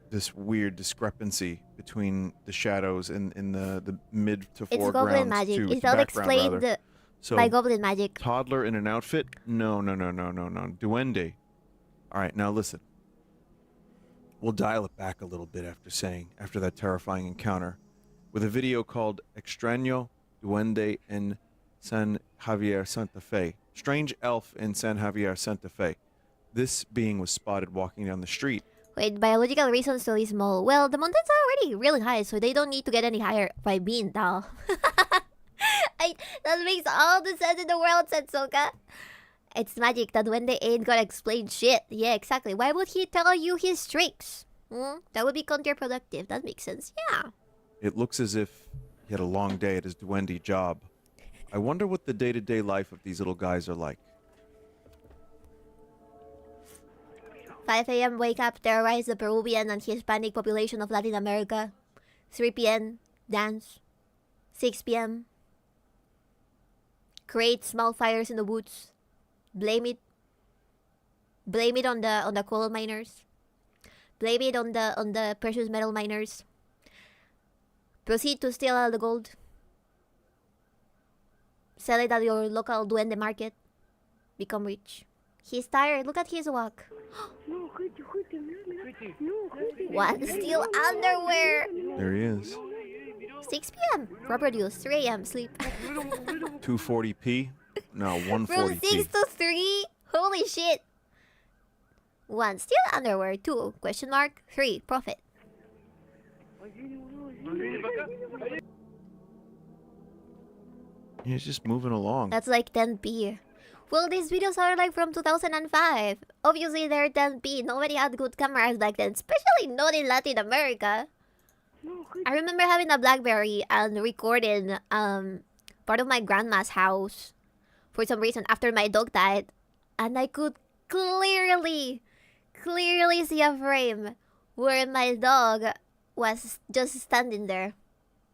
S2: this weird discrepancy between the shadows in the mid to
S1: It's
S2: foreground
S1: goblin magic.
S2: to
S1: It's all
S2: background,
S1: explained
S2: rather. So,
S1: by goblin magic.
S2: toddler in an outfit? No. Duende. All right, now listen. We'll dial it back a little bit after that terrifying encounter, with a video called Extraño Duende en San Javier, Santa Fe. Strange elf in San Javier, Santa Fe. This being was spotted walking down the street.
S1: Wait, biological reasons to this small. Well, the mountains are already really high, so they don't need to get any higher by being tall. That makes all the sense in the world, Setsuka. It's magic. That when they ain't gonna explain shit. Yeah, exactly. Why would he tell you his tricks? That would be counterproductive. That makes sense. Yeah.
S2: It looks as if he had a long day at his duende job. I wonder what the day-to-day life of these little guys are like.
S1: 5 a.m. wake up, terrorize the Peruvian and Hispanic population of Latin America. 3 p.m. dance. 6 p.m. create small fires in the woods. Blame it on the coal miners. Blame it on the precious metal miners. Proceed to steal all the gold. Sell it at your local duende market. Become rich. He's tired. Look at his walk. What? Steal underwear.
S2: There he is.
S1: 6 p.m. Reproduce. 3 a.m. Sleep.
S2: 240p? No, 140p.
S1: From 6 to 3? Holy shit. 1. Steal underwear. 2. Question mark. 3. Profit.
S2: He's just moving along.
S1: That's like 10p. Well, these videos are like from 2005. Obviously, they're 10p. Nobody had good cameras back then, especially not in Latin America. I remember having a BlackBerry and recording part of my grandma's house for some reason after my dog died, and I could clearly see a frame where my dog was just standing there.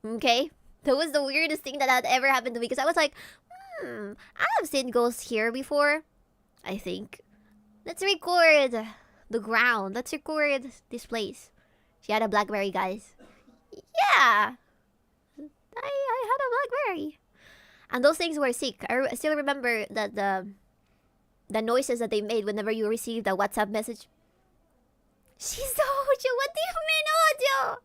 S1: Okay? That was the weirdest thing that had ever happened to me, because I was like, I have seen ghosts here before, I think. Let's record the ground. Let's record this place. She had a BlackBerry, guys. Yeah! I had a BlackBerry. And those things were sick. I still remember that the noises that they made whenever you received a WhatsApp message. She's the Ojo. What do you mean, Ojo?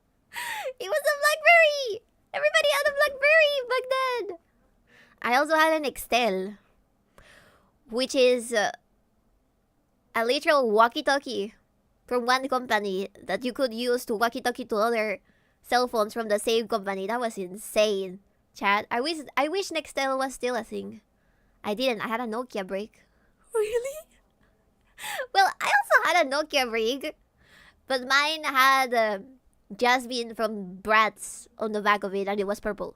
S1: It was a BlackBerry. Everybody had a BlackBerry back then. I also had an Nextel, which is a literal walkie-talkie from one company that you could use to walkie-talkie to other cell phones from the same company. That was insane, chat. I wish Nextel was still a thing. I didn't. I had a Nokia brick. Really? Well, I also had a Nokia brick, but mine had Jasmine from Bratz on the back of it, and it was purple.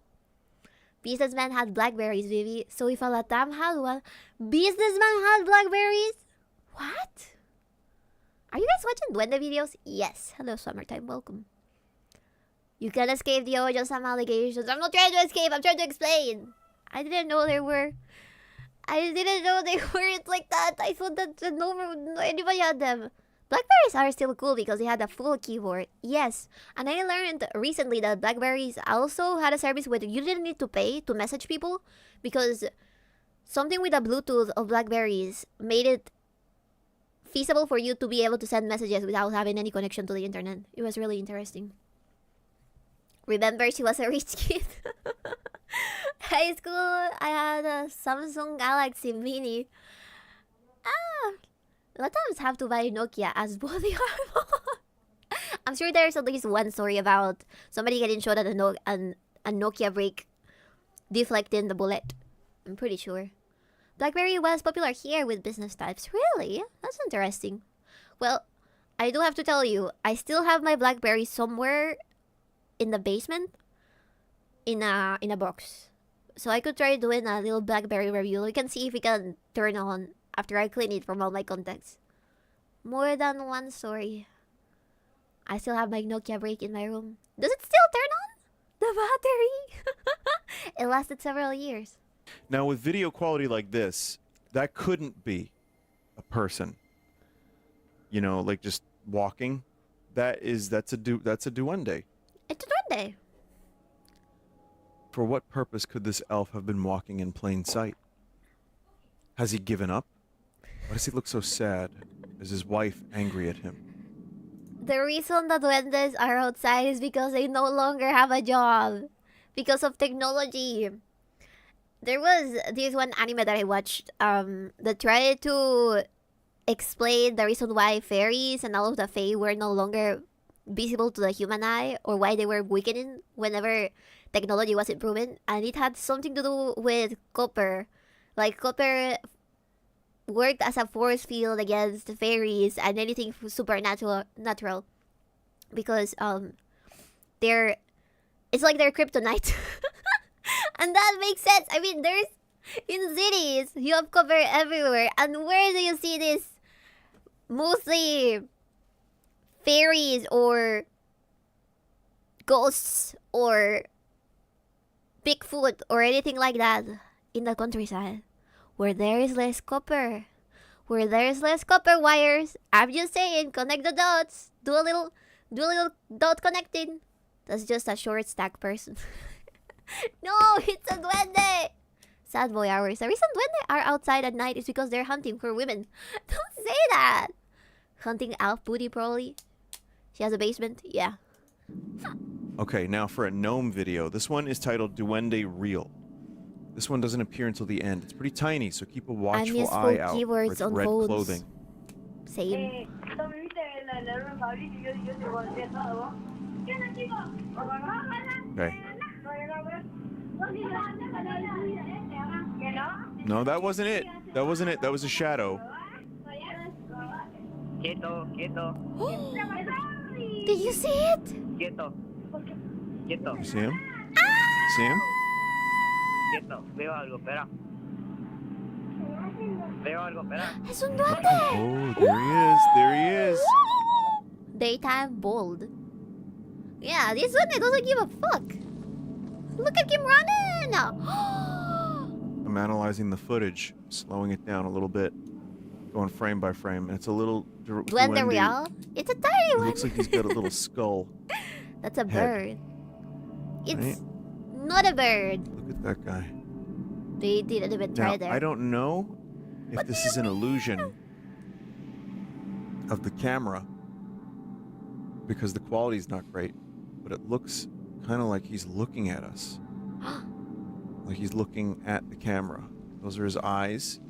S1: Businessman had Blackberries, baby. So if a Latam had one, Businessman had Blackberries? What? Are you guys watching Duende videos? Yes. Hello, Summertime. Welcome. You can escape the Ojo-sama allegations. I'm not trying to escape. I'm trying to explain. I didn't know they were... It's like that. I thought that anybody had them. Blackberries are still cool because they had a full keyboard. Yes. And I learned recently that Blackberries also had a service where you didn't need to pay to message people, because something with the Bluetooth of Blackberries made it feasible for you to be able to send messages without having any connection to the internet. It was really interesting. Remember, she was a rich kid. High school, I had a Samsung Galaxy Mini. Latams have to buy Nokia as body armor. I'm sure there's at least one story about somebody getting shot at a Nokia brick deflecting the bullet. I'm pretty sure. BlackBerry was popular here with business types. Really? That's interesting. Well, I do have to tell you, I still have my BlackBerry somewhere in the basement in a box. So I could try doing a little BlackBerry review. We can see if we can turn on after I clean it from all my contacts. More than one story. I still have my Nokia brick in my room. Does it still turn on? The battery? It lasted several years.
S2: Now, with video quality like this, that couldn't be a person. You know, like just walking. That's a duende.
S1: It's a duende.
S2: For what purpose could this elf have been walking in plain sight? Has he given up? Why does he look so sad? Is his wife angry at him?
S1: The reason the duendes are outside is because they no longer have a job. Because of technology. There was this one anime that I watched that tried to explain the reason why fairies and all of the fae were no longer visible to the human eye, or why they were weakening whenever technology was improving, and it had something to do with copper. Like, copper worked as a force field against fairies and anything supernatural, because it's like their kryptonite. And that makes sense. I mean, there's in cities you have copper everywhere, and where do you see this? Mostly fairies or ghosts or Bigfoot or anything like that in the countryside, where there is less copper, where there is less copper wires. I'm just saying, connect the dots. Do a little dot connecting. That's just a short stack person. No, it's a duende. Sad boy hours. The reason duende are outside at night is because they're hunting for women. Don't say that. Hunting elf booty, probably. She has a basement. Yeah.
S2: Okay, now for a gnome video. This one is titled Duende Real. This one doesn't appear until the end. It's pretty tiny, so keep a watchful eye out for its red clothing.
S1: Same.
S2: Okay. No, that wasn't it. That wasn't it. That was a shadow.
S3: Quieto, quieto.
S1: Did you see it?
S3: Quieto. Quieto.
S2: You see him?
S1: Ah!
S2: See him?
S3: Quieto. Veo algo, espera. Veo algo, espera.
S1: Es un duende.
S2: Oh, there he is. There he is.
S1: Daytime bold. Yeah, this one doesn't give a fuck. Look at him running.
S2: I'm analyzing the footage, slowing it down a little bit, going frame by frame, and it's a little
S1: Duende Real? It's a tiny
S2: It
S1: one.
S2: looks like he's got a little skull.
S1: That's a
S2: head.
S1: bird. It's
S2: Right?
S1: not a bird.
S2: Look at that guy.
S1: They didn't even try
S2: Now,
S1: there.
S2: I don't know if
S1: What
S2: this
S1: do
S2: is
S1: you
S2: an
S1: mean?
S2: illusion of the camera, because the quality's not great, but it looks kind of like he's looking at us. Like he's looking at the camera. Those are his eyes.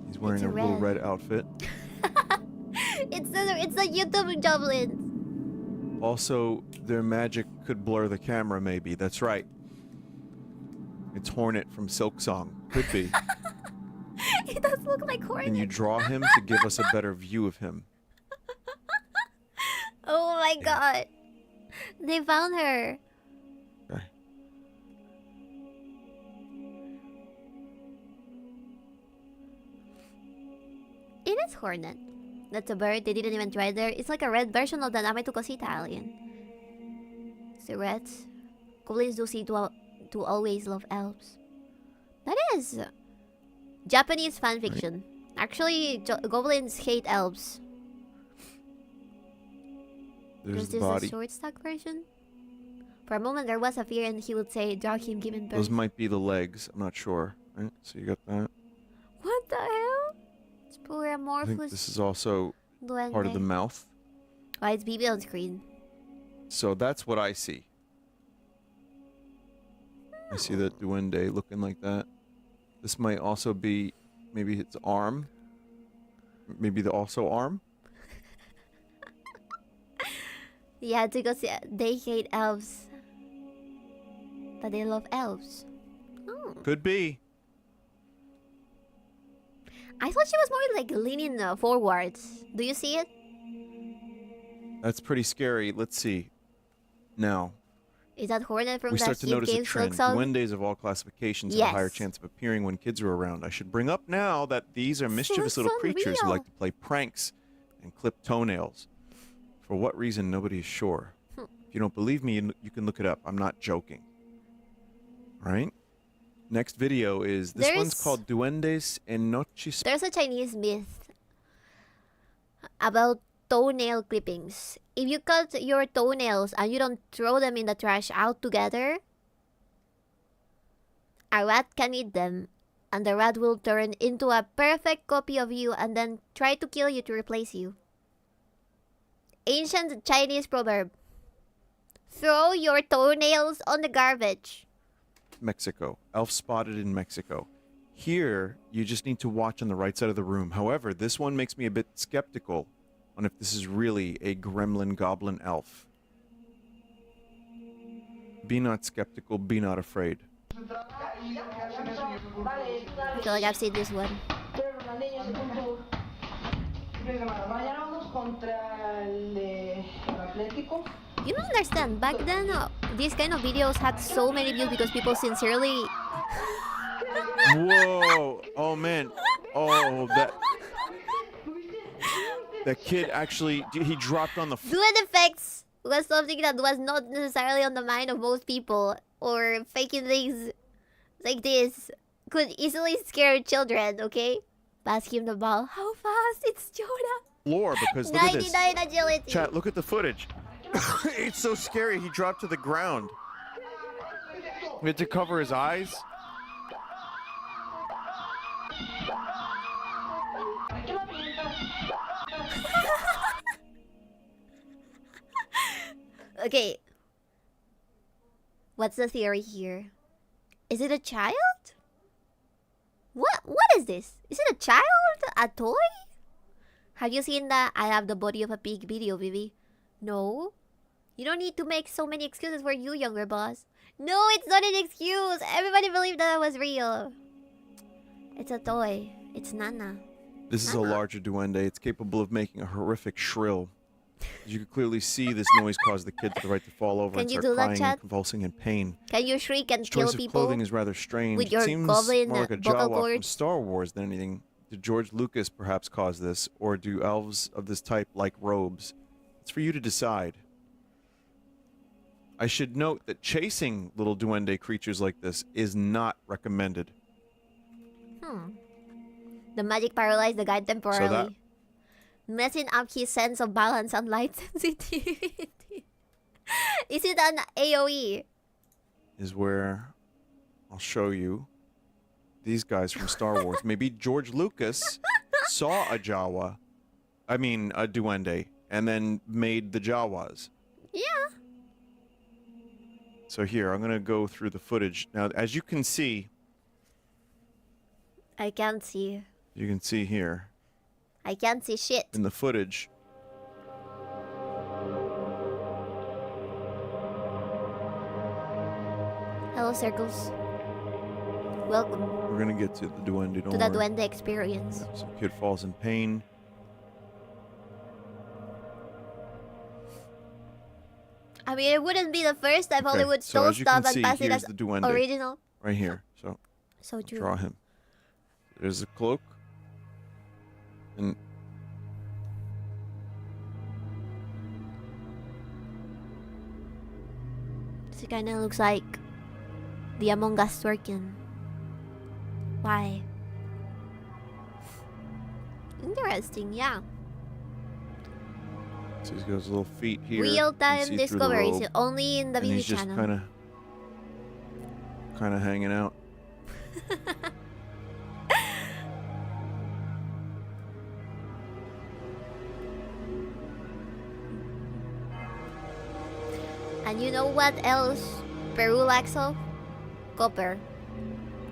S2: He's wearing
S1: It's
S2: a little
S1: red.
S2: red outfit.
S1: It's the YouTube goblins.
S2: Also, their magic could blur the camera, maybe. That's right. It's Hornet from Silk Song. Could be.
S1: It does look like Hornet.
S2: And you draw him to give us a better view of him.
S1: Oh my god. They found her.
S2: Okay.
S1: It is Hornet. That's a bird. They didn't even try there. It's like a red version of the Name tu Cosita alien. Cigarettes. Goblins do seem to always love elves. That is Japanese fanfiction. Actually, goblins hate elves.
S2: There's
S1: Is
S2: the
S1: this
S2: body.
S1: a short stack version? For a moment there was a fear and he would say, "Drag him, give him birth."
S2: Those might be the legs. I'm not sure. Right? So you got that.
S1: What the hell? It's poor
S2: I think
S1: amorphous
S2: this is also part of the
S1: duende.
S2: mouth.
S1: Why it's BB on screen?
S2: So that's what I see. I see that duende looking like that. This might also be maybe its arm. Maybe the also arm.
S1: Yeah, because they hate elves. But they love elves. Oh.
S2: Could be.
S1: I thought she was more like leaning forwards. Do you see it?
S2: That's pretty scary. Let's see. Now,
S1: Is that Hornet from
S2: we
S1: that
S2: start to
S1: Steve
S2: notice a
S1: Cave
S2: trend.
S1: Silk Song?
S2: Duendes of all classifications have a higher
S1: Yes.
S2: chance of appearing when kids are around. I should bring up now that these are mischievous
S1: looks
S2: little creatures who
S1: unreal.
S2: like to play pranks and clip toenails. For what reason, nobody is sure. If you don't believe me, you can look it up. I'm not joking. Right? Next video is, this one's
S1: There's-
S2: called Duendes en Noches.
S1: There's a Chinese myth about toenail clippings. If you cut your toenails and you don't throw them in the trash out together, a rat can eat them, and the rat will turn into a perfect copy of you and then try to kill you to replace you. Ancient Chinese proverb. Throw your toenails on the garbage.
S2: Mexico. Elf spotted in Mexico. Here, you just need to watch on the right side of the room. However, this one makes me a bit skeptical on if this is really a gremlin goblin elf. Be not skeptical, be not afraid.
S1: I feel like I've seen this one. You don't understand. Back then, these kind of videos had so many views because people sincerely...
S2: Whoa! Oh man! Oh, that kid actually, he dropped on the floor.
S1: Duet effects was something that was not necessarily on the mind of most people, or faking things like this could easily scare children, okay? Pass him the ball. How fast? It's Jonah.
S2: Floor, because look at this.
S1: 99 agility.
S2: Chat, look at the footage. It's so scary. He dropped to the ground. We had to cover his eyes.
S1: Okay. What's the theory here? Is it a child? What is this? Is it a child? A toy? Have you seen the I have the body of a pig video, Vivi? No? You don't need to make so many excuses for you, younger boss. No, it's not an excuse. Everybody believed that was real. It's a toy. It's Nana.
S2: This is a larger duende. It's capable of making a horrific shrill. As you can clearly see, this noise caused the kid to the right to fall over and start crying and convulsing in pain.
S1: Can you shriek and
S2: His
S1: kill
S2: choice
S1: people?
S2: of clothing is rather strange.
S1: With your
S2: it seems
S1: goblin
S2: more like a
S1: vocal
S2: Jawa from
S1: cords?
S2: Star Wars than anything. Did George Lucas perhaps cause this, or do elves of this type like robes? It's for you to decide. I should note that chasing little duende creatures like this is not recommended.
S1: The magic paralyzed the guy temporarily.
S2: So that...
S1: Messing up his sense of balance and light sensitivity. Is it an AoE?
S2: Is where I'll show you these guys from Star Wars. Maybe George Lucas saw a duende, and then made the Jawas.
S1: Yeah.
S2: So here, I'm going to go through the footage. Now, as you can see...
S1: I can't see.
S2: You can see here.
S1: I can't see shit.
S2: In the footage.
S1: Hello, Circles. Welcome.
S2: We're going to get to the duende.
S1: To the duende experience.
S2: Some kid falls in pain.
S1: I mean, it wouldn't be the first time Hollywood
S2: so
S1: stole
S2: as you
S1: stuff
S2: can
S1: and
S2: see,
S1: passed it
S2: here's
S1: as
S2: the duende.
S1: original.
S2: Right here. So
S1: true.
S2: Draw him. There's the cloak. And
S1: This kind of looks like the Among Us twerking. Why? Interesting, yeah.
S2: so he's got his little feet here.
S1: Real-time discoveries, only in the
S2: and
S1: video
S2: he's just
S1: channel.
S2: kind of hanging out.
S1: And you know what else Peru lacks of? Copper.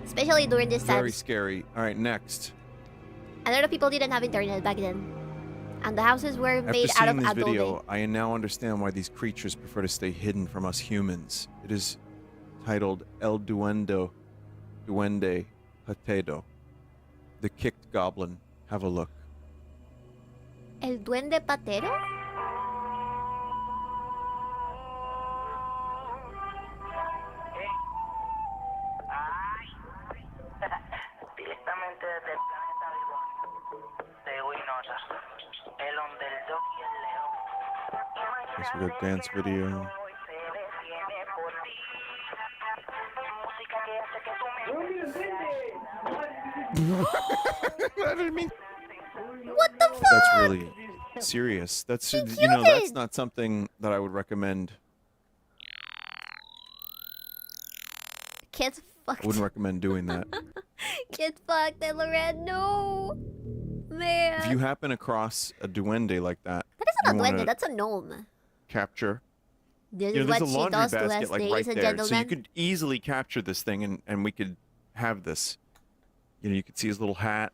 S1: Especially during this time.
S2: Very scary. All right, next.
S1: A lot of people didn't have internet back then. And the houses were made
S2: After
S1: out of
S2: seeing this
S1: adobe.
S2: video, I now understand why these creatures prefer to stay hidden from us humans. It is titled El Duende Patero. The kicked goblin. Have a look.
S1: El Duende Patero?
S3: Directamente desde el planeta vivo de Winosa, el underdog y el león.
S2: This is a dance video. I didn't mean.
S1: What the fuck?
S2: That's really serious. That's
S1: She
S2: you know,
S1: killed
S2: that's
S1: it!
S2: not something that I would recommend.
S1: Get fucked.
S2: I wouldn't recommend doing that.
S1: Get fucked, Loren. No! Man.
S2: If you happen across a duende like that,
S1: That is not a
S2: you wanna
S1: duende, that's a gnome.
S2: capture.
S1: This
S2: You
S1: is
S2: know, there's
S1: what
S2: a
S1: she
S2: laundry
S1: does to
S2: basket
S1: us,
S2: like right
S1: ladies and
S2: there, so you
S1: gentlemen.
S2: could easily capture this thing, and we could have this. You know, you could see his little hat.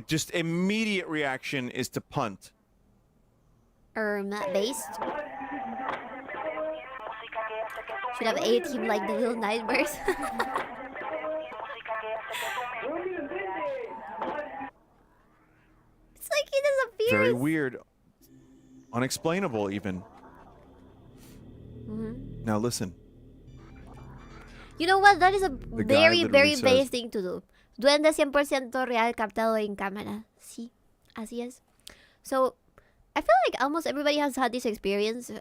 S2: Just immediate reaction is to punt.
S1: Based. Should have ate him like the little nightmares. It's like he disappears.
S2: Very weird. Unexplainable, even. Now listen.
S1: You know what? That is a
S2: guy
S1: very,
S2: literally
S1: very
S2: says-
S1: base thing to do. Duende 100% real captado en cámara. Sí, así es. So, I feel like almost everybody has had this experience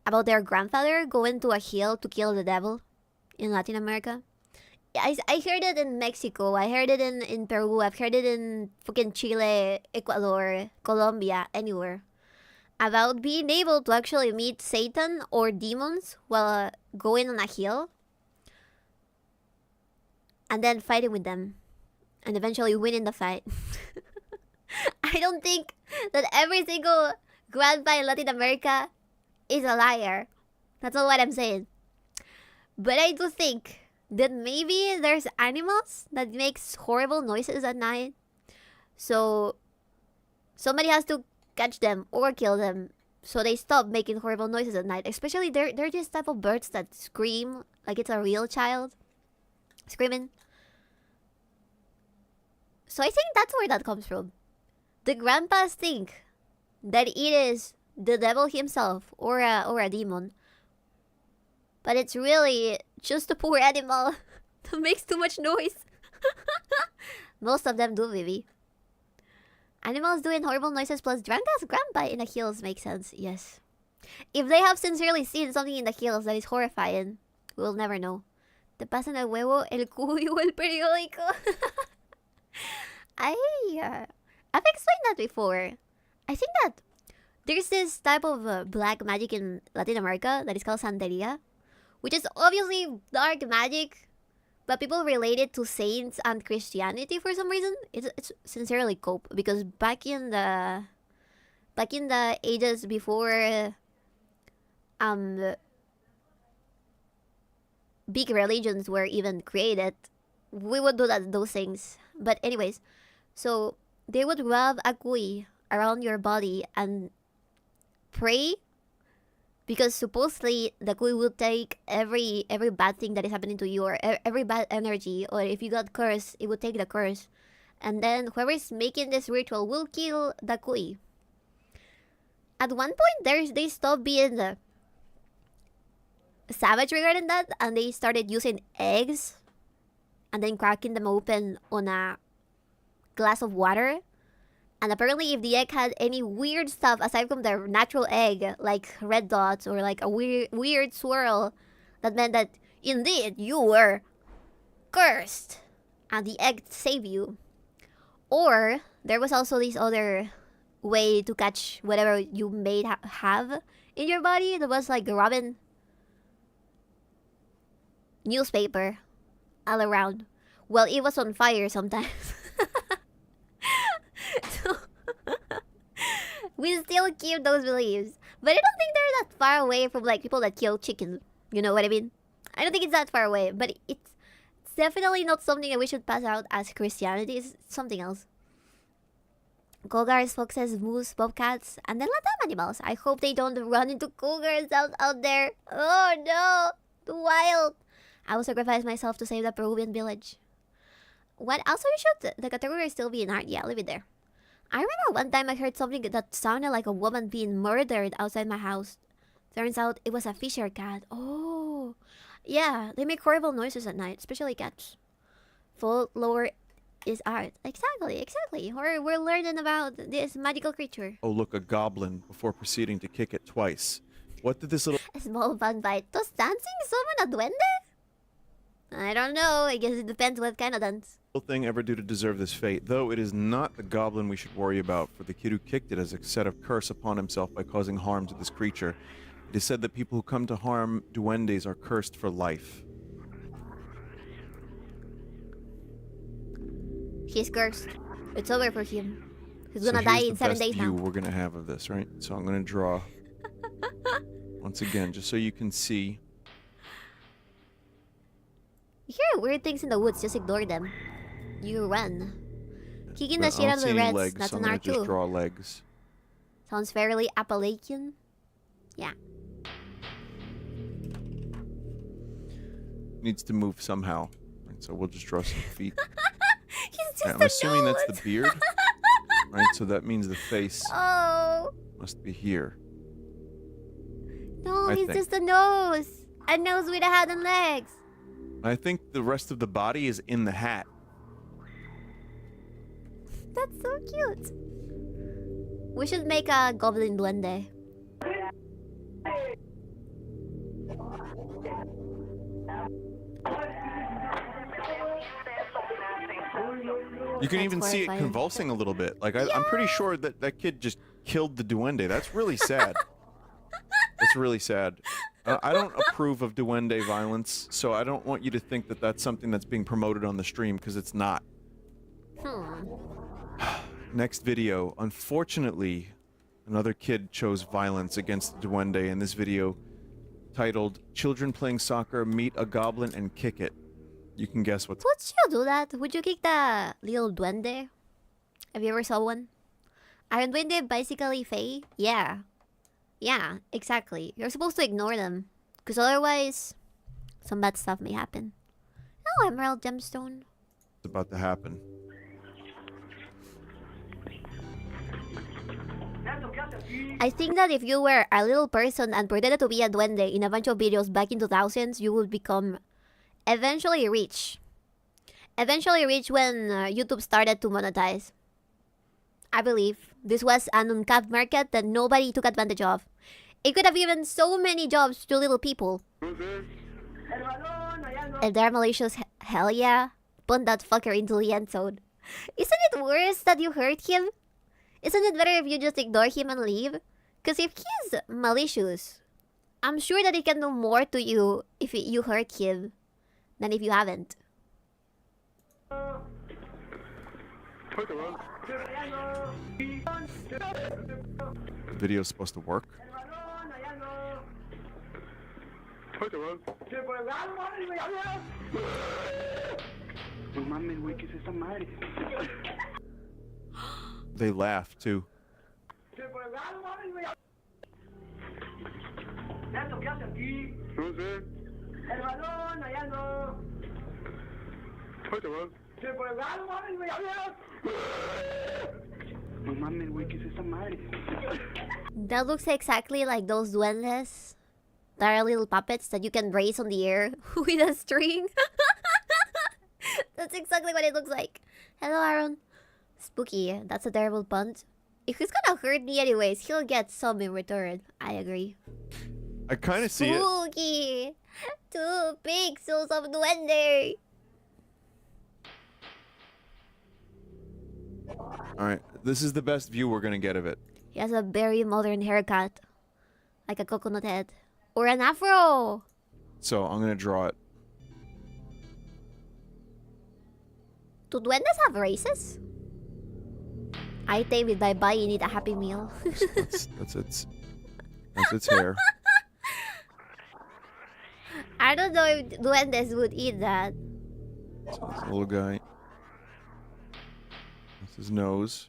S1: about their grandfather going to a hill to kill the devil in Latin America. I heard it in Mexico. I heard it in Peru. I've heard it in fucking Chile, Ecuador, Colombia, anywhere. About being able to actually meet Satan or demons while going on a hill. And then fighting with them. And eventually winning the fight. I don't think that every single grandpa in Latin America is a liar. That's not what I'm saying. But I do think that maybe there's animals that makes horrible noises at night. So somebody has to catch them or kill them so they stop making horrible noises at night. Especially they're this type of birds that scream like it's a real child screaming. So I think that's where that comes from. The grandpas think that it is the devil himself or a demon. But it's really just a poor animal that makes too much noise. Most of them do, Vivi. Animals doing horrible noises plus Dranga's grandpa in the hills makes sense, yes. If they have sincerely seen something in the hills that is horrifying, we'll never know. Te pasan el huevo, el cuyo, el periódico. I've explained that before. I think that there's this type of black magic in Latin America that is called Santeria, which is obviously dark magic, but people relate it to saints and Christianity for some reason. It's sincerely cope because back in the ages before big religions were even created, we would do those things. But anyways, so they would rub a cuy around your body and pray, because supposedly the cuy will take every bad thing that is happening to you, or every bad energy, or if you got cursed, it would take the curse, and then whoever is making this ritual will kill the cuy. At one point, they stopped being savage regarding that, and they started using eggs and then cracking them open on a glass of water. And apparently if the egg had any weird stuff aside from the natural egg, like red dots or like a weird swirl, that meant that indeed you were cursed and the egg saved you. Or there was also this other way to catch whatever you may have in your body that was like rubbing newspaper all around. Well, it was on fire sometimes. So we still keep those beliefs, but I don't think they're that far away from like people that kill chickens. You know what I mean? I don't think it's that far away, but it's definitely not something that we should pass out as Christianity. It's something else. Cougars, foxes, moose, bobcats, and then Latam animals. I hope they don't run into cougars out there. Oh no, too wild. I will sacrifice myself to save the Peruvian village. What? Also, you should the category still be in art. Yeah, leave it there. I remember one time I heard something that sounded like a woman being murdered outside my house. Turns out it was a fisher cat. Oh, yeah, they make horrible noises at night, especially cats. Folklore is art. Exactly. We're learning about this magical creature.
S2: Oh, look, a goblin, before proceeding to kick it twice. What did this little...
S1: A small fun bite. Does dancing summon a duende? I don't know. I guess it depends what kind of dance.
S2: thing ever do to deserve this fate, though it is not the goblin we should worry about, for the kid who kicked it has a set of curse upon himself by causing harm to this creature. It is said that people who come to harm duendes are cursed for life.
S1: He's cursed. It's over for him. He's gonna die in 7 days now.
S2: We're gonna have of this, right? So I'm gonna draw once again, just so you can see.
S1: You hear weird things in the woods, just ignore them. You run. Kicking the shit out of the reds,
S2: legs,
S1: that's
S2: so
S1: an
S2: I'm
S1: art
S2: gonna just
S1: too.
S2: draw legs.
S1: Sounds fairly Appalachian. Yeah.
S2: Needs to move somehow. Right, so we'll just draw some feet.
S1: He's just
S2: I'm assuming that's the beard. Right, so that means the face
S1: Oh.
S2: must be here.
S1: No,
S2: I
S1: he's
S2: think.
S1: just a nose. A nose with a head and legs.
S2: I think the rest of the body is in the hat.
S1: That's so cute. We should make a goblin duende.
S2: You can
S1: That's
S2: even see it
S1: horrifying.
S2: convulsing a little bit. Like, I'm pretty sure that that kid just killed the duende. That's really sad. That's really sad. I don't approve of duende violence, so I don't want you to think that that's something that's being promoted on the stream, because it's not. Next video. Unfortunately, another kid chose violence against the duende in this video titled "Children Playing Soccer Meet a Goblin and Kick It." You can guess what's...
S1: Would you do that? Would you kick the little duende? Have you ever saw one? Are duende basically fae? Yeah. Yeah, exactly. You're supposed to ignore them. Because otherwise, some bad stuff may happen. Oh, emerald gemstone.
S2: about to happen.
S1: I think that if you were a little person and pretended to be a duende in a bunch of videos back in 2000s, you would become eventually rich. Eventually rich when YouTube started to monetize. I believe this was an uncapped market that nobody took advantage of. It could have given so many jobs to little people. 𝕓𝕦𝕤𝕚𝕚, hell yeah. Put that fucker into the end zone. Isn't it worse that you hurt him? Isn't it better if you just ignore him and leave? Because if he's malicious, I'm sure that he can do more to you if you hurt him than if you haven't.
S2: The video's supposed to work. They laugh too.
S1: That looks exactly like those duendes that are little puppets that you can raise on the air with a string. That's exactly what it looks like. Hello, Aaron. Spooky. That's a terrible pun. If he's gonna hurt me anyways, he'll get some in return. I agree.
S2: I kind of see it.
S1: Spooky. 2 pixels of duende.
S2: Alright, this is the best view we're gonna get of it.
S1: He has a very modern haircut. Like a coconut head. Or an afro.
S2: So I'm gonna draw it.
S1: Do duendes have races? I take it by buying it a Happy Meal.
S2: That's its hair.
S1: I don't know if duendes would eat that.
S2: So this little guy. That's his nose.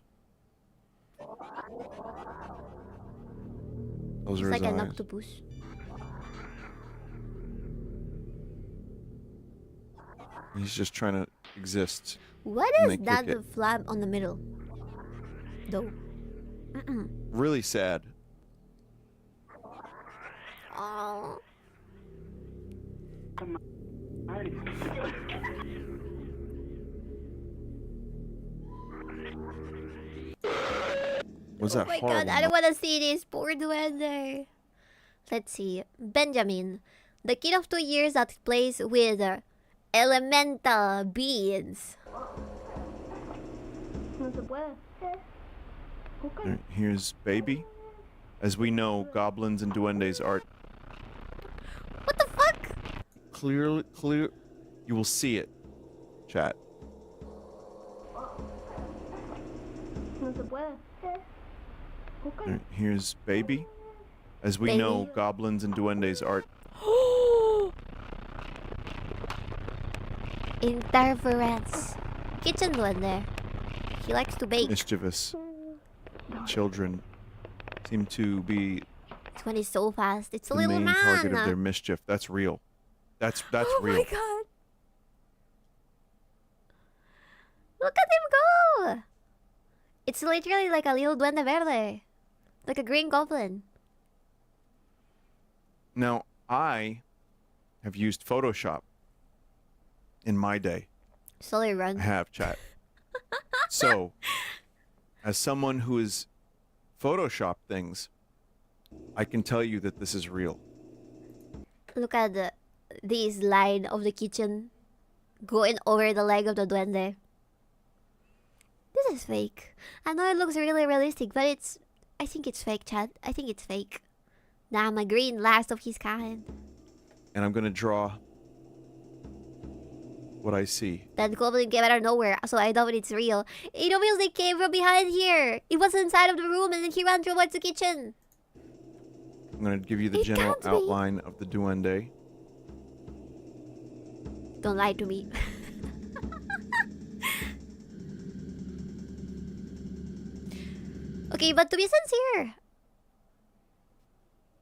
S2: Those are
S1: It's
S2: his
S1: like an
S2: eyes.
S1: octopus.
S2: He's just trying to exist.
S1: What
S2: And
S1: is
S2: they
S1: that
S2: kick it.
S1: flab on the middle? Though.
S2: Really sad.
S1: Oh.
S2: Was
S1: Oh
S2: that
S1: my
S2: horrible?
S1: god, I don't want to see this poor duende. Let's see. Benjamin, the kid of 2 years that plays with elemental beings. No se puede. Okay.
S2: Alright, here's baby. As we know, goblins and duendes are
S1: What the fuck?
S2: clear. You will see it, chat.
S1: No se puede. Okay.
S2: Alright, here's baby. As we know,
S1: Baby.
S2: goblins and duendes are
S1: Interference. Kitchen duende. He likes to bake.
S2: mischievous. Children seem to be
S1: This one is so fast. It's a
S2: the
S1: little
S2: main
S1: man.
S2: target of their mischief. That's real. That's
S1: Oh
S2: real.
S1: my god. Look at him go. It's literally like a little duende verde. Like a green goblin.
S2: Now, I have used Photoshop in my day.
S1: Slowly
S2: I
S1: run.
S2: have, chat. So, as someone who has Photoshopped things, I can tell you that this is real.
S1: Look at this line of the kitchen going over the leg of the duende. This is fake. I know it looks really realistic, but I think it's fake, Chad. I think it's fake. Nah, I'm a green last of his kind.
S2: And I'm going to draw what I see.
S1: That goblin came out of nowhere, so I doubt it's real. It obviously came from behind here. It was inside of the room and then he ran towards the kitchen.
S2: I'm going to give you the
S1: It
S2: general
S1: can't be.
S2: outline of the duende.
S1: Don't lie to me. Okay, but to be sincere,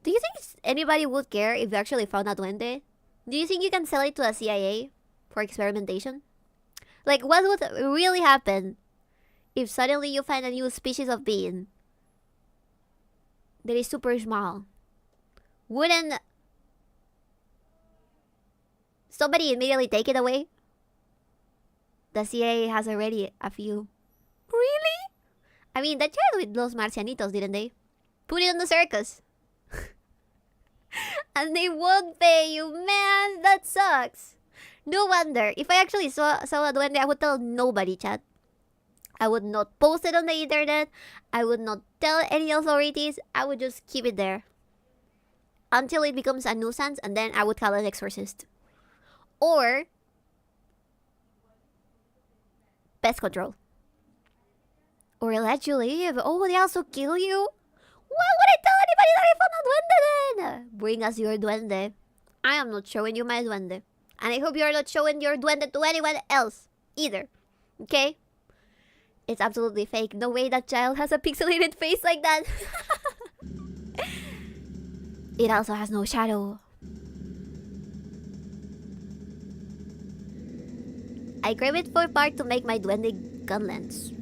S1: do you think anybody would care if you actually found a duende? Do you think you can sell it to the CIA for experimentation? Like, what would really happen if suddenly you find a new species of being that is super small? Wouldn't somebody immediately take it away? The CIA has already a few. Really? I mean, they tried with Los Marcianitos, didn't they? Put it on the circus. And they won't pay you, man. That sucks. No wonder. If I actually saw a duende, I would tell nobody, chat. I would not post it on the internet. I would not tell any authorities. I would just keep it there. Until it becomes a nuisance, and then I would call an exorcist. Or pest control. Or let you leave. Oh, they also kill you? Why would I tell anybody that I found a duende then? Bring us your duende. I am not showing you my duende. And I hope you are not showing your duende to anyone else either. Okay? It's absolutely fake. No way that child has a pixelated face like that. It also has no shadow. I crave it for part to make my duende gun lens.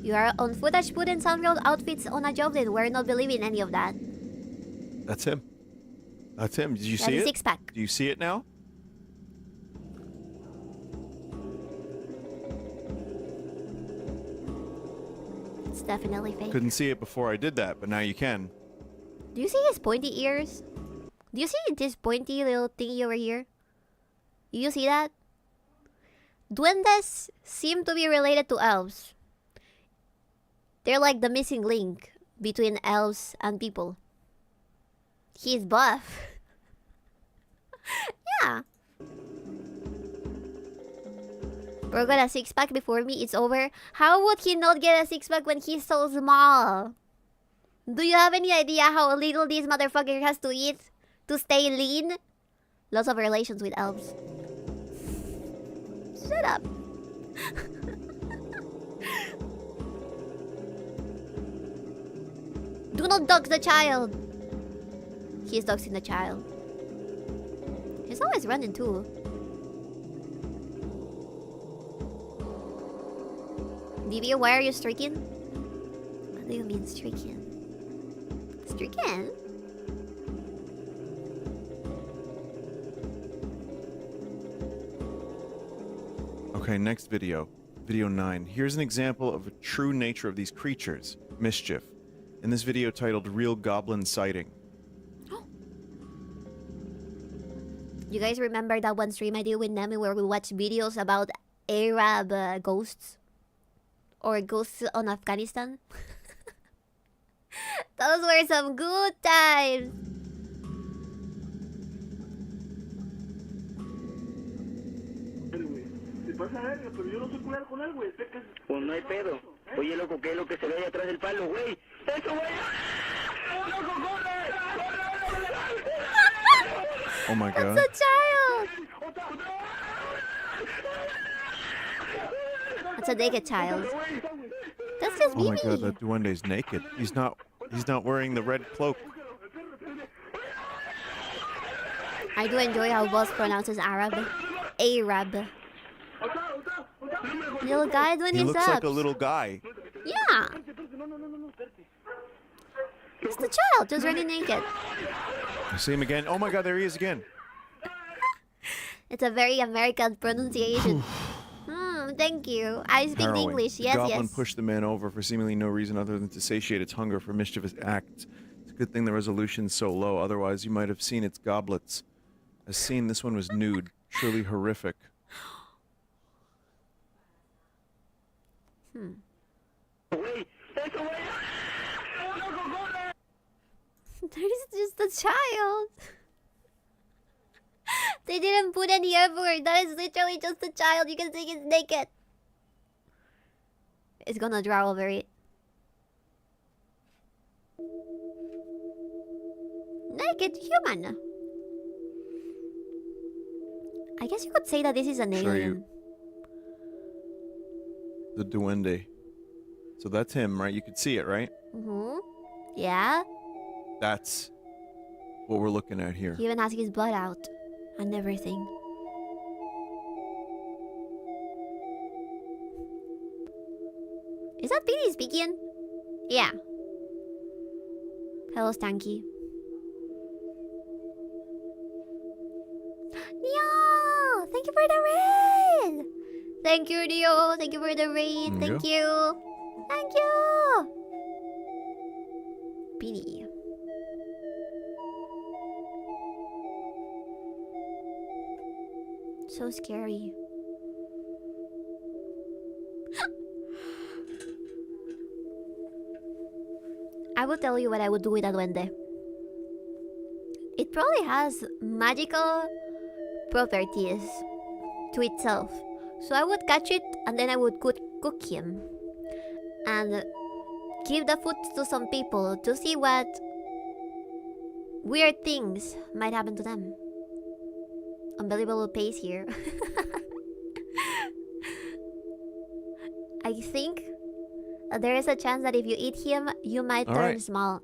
S1: You are on footage put in some real outfits on a job that we're not believing any of that.
S2: That's him. That's him. Did you
S1: That's
S2: see
S1: a
S2: it?
S1: six-pack.
S2: Do you see it now?
S1: It's definitely fake.
S2: Couldn't see it before I did that, but now you can.
S1: Do you see his pointy ears? Do you see this pointy little thingy over here? You see that? Duendes seem to be related to elves. They're like the missing link between elves and people. He's buff. Yeah. Bro got a six-pack before me, it's over. How would he not get a six-pack when he's so small? Do you have any idea how little this motherfucker has to eat to stay lean? Lots of relations with elves. Shut up. Do not dox the child. He's doxing the child. He's always running too. Divya, why are you streaking? What do you mean streaking? Streaking?
S2: Okay, next video. Video 9. Here's an example of a true nature of these creatures. Mischief. In this video titled Real Goblin Sighting.
S1: You guys remember that one stream I did with Nemi where we watched videos about Arab ghosts? Or ghosts on Afghanistan? Those were some good times.
S4: Pues no hay pedo. Oye, loco, ¿qué es lo que se ve ahí atrás del palo, güey? ¡Eso, güey! ¡Loco, corre!
S2: Oh my god.
S1: That's a child! That's a naked child. That's just
S2: Oh my
S1: Mimi.
S2: god, that duende's naked. He's not wearing the red cloak.
S1: I do enjoy how Boss pronounces Arab. Arab. Little guy doing
S2: He
S1: his
S2: looks like
S1: ups.
S2: a little guy.
S1: Yeah. It's the child, just running naked.
S2: I see him again. Oh my god, there he is again.
S1: It's a very American pronunciation. Thank you. I speak
S2: Harrowing.
S1: English.
S2: The
S1: Yes,
S2: goblin
S1: yes.
S2: pushed the man over for seemingly no reason other than to satiate its hunger for mischievous acts. It's a good thing the resolution's so low, otherwise you might have seen its goblets. As seen, this one was nude, truly horrific.
S1: That is just a child. They didn't put any effort. That is literally just a child. You can see it's naked. It's gonna draw over it. Naked human. I guess you could say that this is an
S2: Show
S1: alien.
S2: you the duende. So that's him, right? You could see it, right?
S1: Yeah.
S2: That's what we're looking at here.
S1: He even has his blood out and everything. Is that Billy speaking? Yeah. Hello, Stanky. Neo! Thank you for the raid! Thank you, Neo. Thank you for the raid.
S2: There you
S1: Thank you. Thank you. Billy. So scary. I will tell you what I would do with a duende. It probably has magical properties to itself. So I would catch it and then I would cook him. And give the food to some people to see what weird things might happen to them. Unbelievable pace here. I think there is a chance that if you eat him, you might
S2: All
S1: turn
S2: right.
S1: small.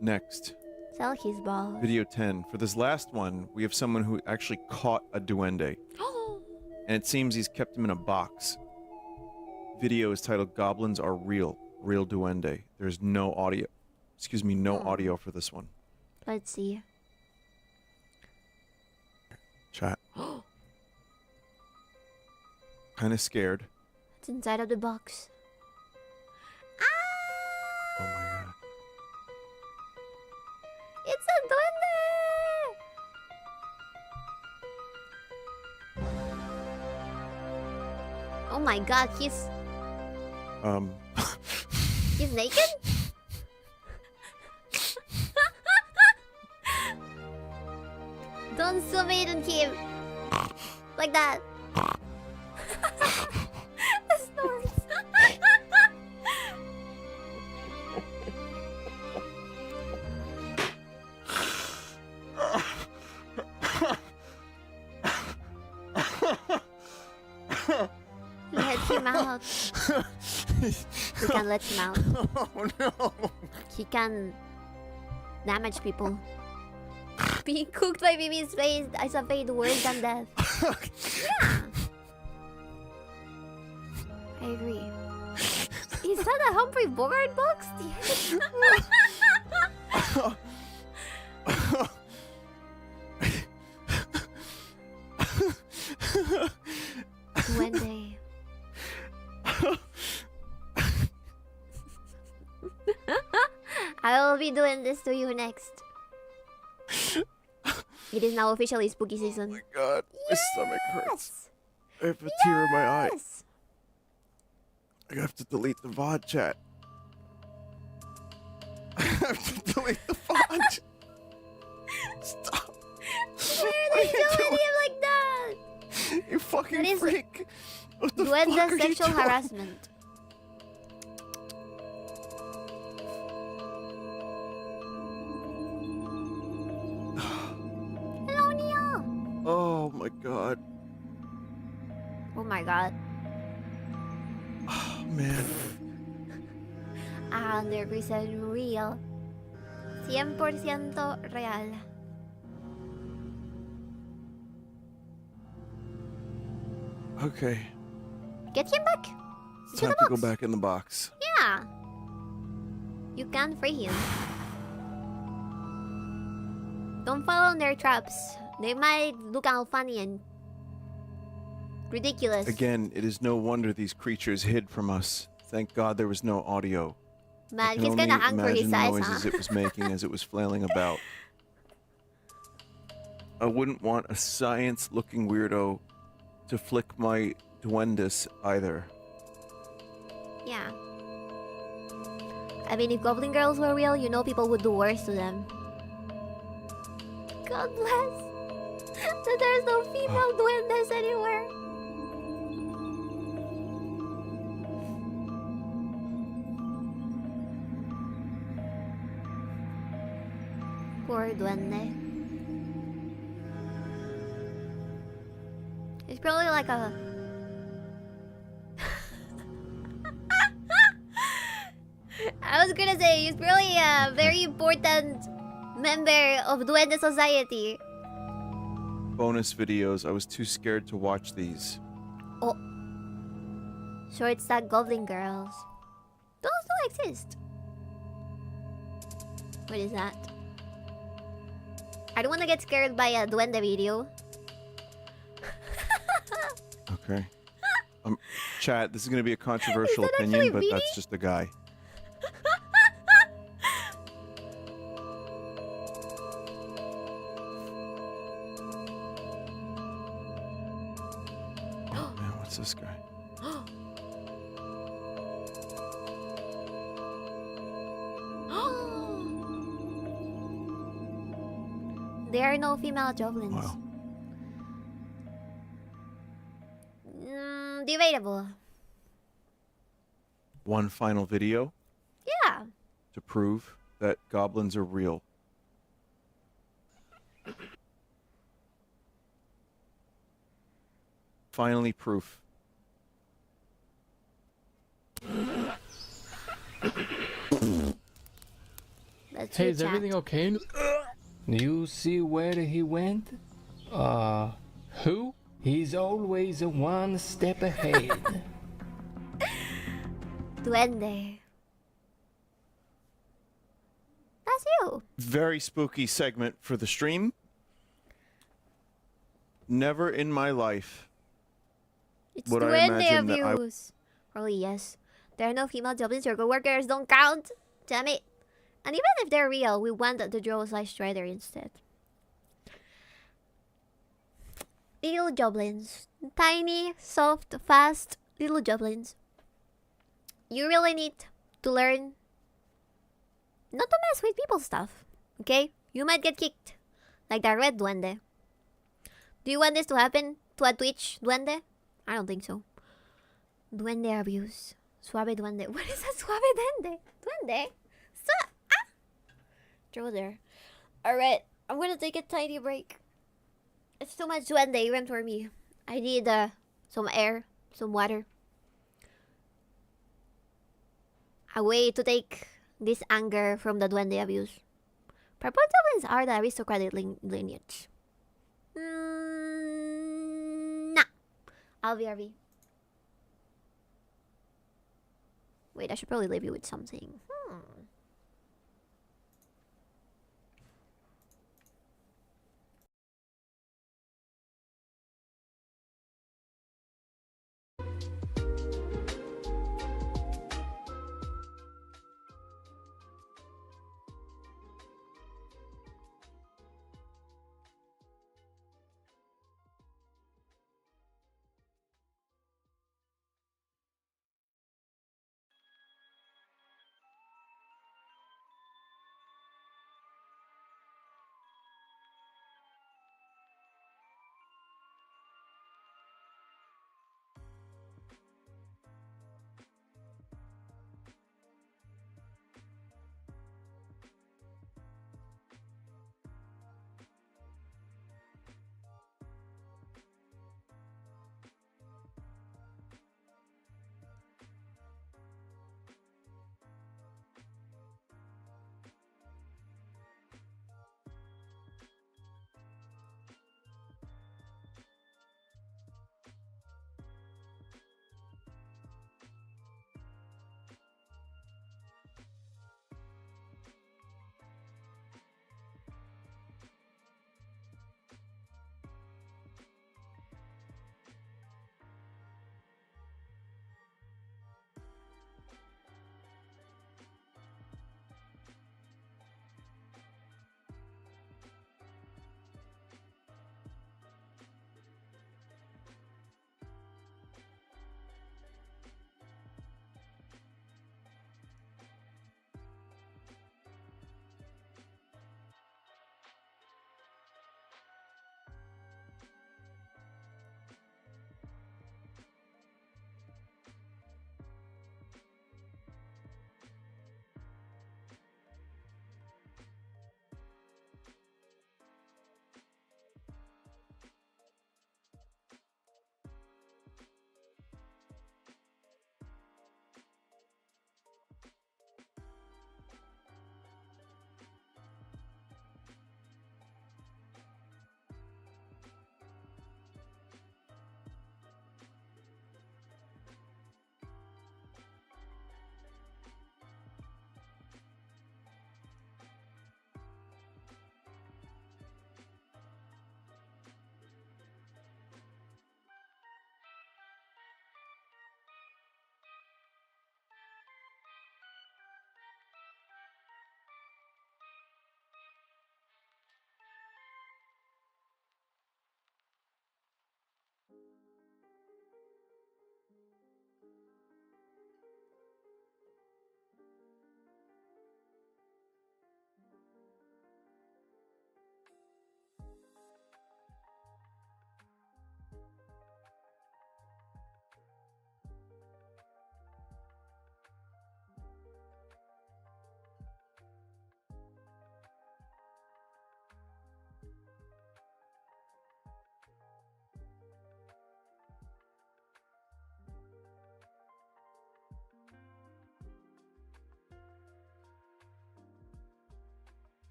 S2: Next.
S1: Sell his balls.
S2: Video 10. For this last one, we have someone who actually caught a duende. And it seems he's kept him in a box. Video is titled Goblins Are Real. Real Duende. There's no audio. Excuse me, no audio for this one.
S1: Let's see.
S2: Chat. Kind of scared.
S1: It's inside of the box.
S2: Oh my god.
S1: It's a duende! Oh my god, he's naked? Don't zoom in on him. Like that. The snorts. Let him out. We can let him out.
S2: Oh no.
S1: He can damage people. Being cooked by Mimi's face is a fate worse than death. Yeah. I agree. Is that a Humphrey Bogart box? One day. I will be doing this to you next. It is now officially spooky season.
S2: Oh my god, my stomach hurts. I have a tear in my eye.
S1: Yes.
S2: I have to delete the VOD chat. I have to delete the VOD. Stop.
S1: Why are they doing him like that?
S2: You fucking
S1: That is
S2: freak. What the fuck
S1: Duende
S2: are you
S1: sexual
S2: doing?
S1: harassment. Hello, Neo.
S2: Oh my god.
S1: Oh my god.
S2: Oh man.
S1: 100% real. 100% real.
S2: Okay.
S1: Get him back.
S2: It's
S1: To
S2: time
S1: the
S2: to go
S1: box.
S2: back in the box.
S1: Yeah. You can't free him. Don't fall in their traps. They might look all funny and ridiculous.
S2: Again, it is no wonder these creatures hid from us. Thank God there was no audio. I
S1: Man,
S2: can
S1: he's
S2: only
S1: kinda hung for his
S2: imagine the
S1: size,
S2: noises
S1: huh?
S2: it was making as it was flailing about. I wouldn't want a science-looking weirdo to flick my duendes either.
S1: Yeah. I mean, if Goblin Girls were real, you know people would do worse to them. God bless. That there's no female duendes anywhere. Poor duende. It's probably like a... I was gonna say, he's probably a very important member of Duende Society.
S2: Bonus videos. I was too scared to watch these.
S1: Oh. So it's that Goblin Girls. Those do exist. What is that? I don't want to get scared by a Duende video.
S2: Okay. Chat, this is going to be a controversial
S1: Is that
S2: opinion,
S1: actually
S2: but
S1: Beanie?
S2: that's just the guy. Oh man, what's this guy?
S1: There are no female goblins.
S2: Wow.
S1: Debatable.
S2: One final video
S1: Yeah.
S2: to prove that goblins are real. Finally, proof.
S1: Let's
S5: Hey,
S1: see
S5: is
S1: chat.
S5: everything okay? Do you see where he went? Who? He's always one step ahead.
S1: Duende. That's you.
S2: Very spooky segment for the stream. Never in my life
S1: It's
S2: would I
S1: Duende
S2: imagine that I...
S1: abuse. Probably yes. There are no female goblins. Your co-workers don't count. Damn it. And even if they're real, we want the Drow/Strider Strider instead. Little goblins. Tiny, soft, fast little goblins. You really need to learn not to mess with people's stuff. Okay? You might get kicked. Like the red duende. Do you want this to happen to a Twitch duende? I don't think so. Duende abuse. Suave duende. What is a suave duende? Duende? Throw there. Alright. I'm gonna take a tiny break. It's too much duende even for me. I need some air, some water. A way to take this anger from the duende abuse. Purple goblins are the aristocratic lineage. Nah. I'll be RV. Wait, I should probably leave you with something.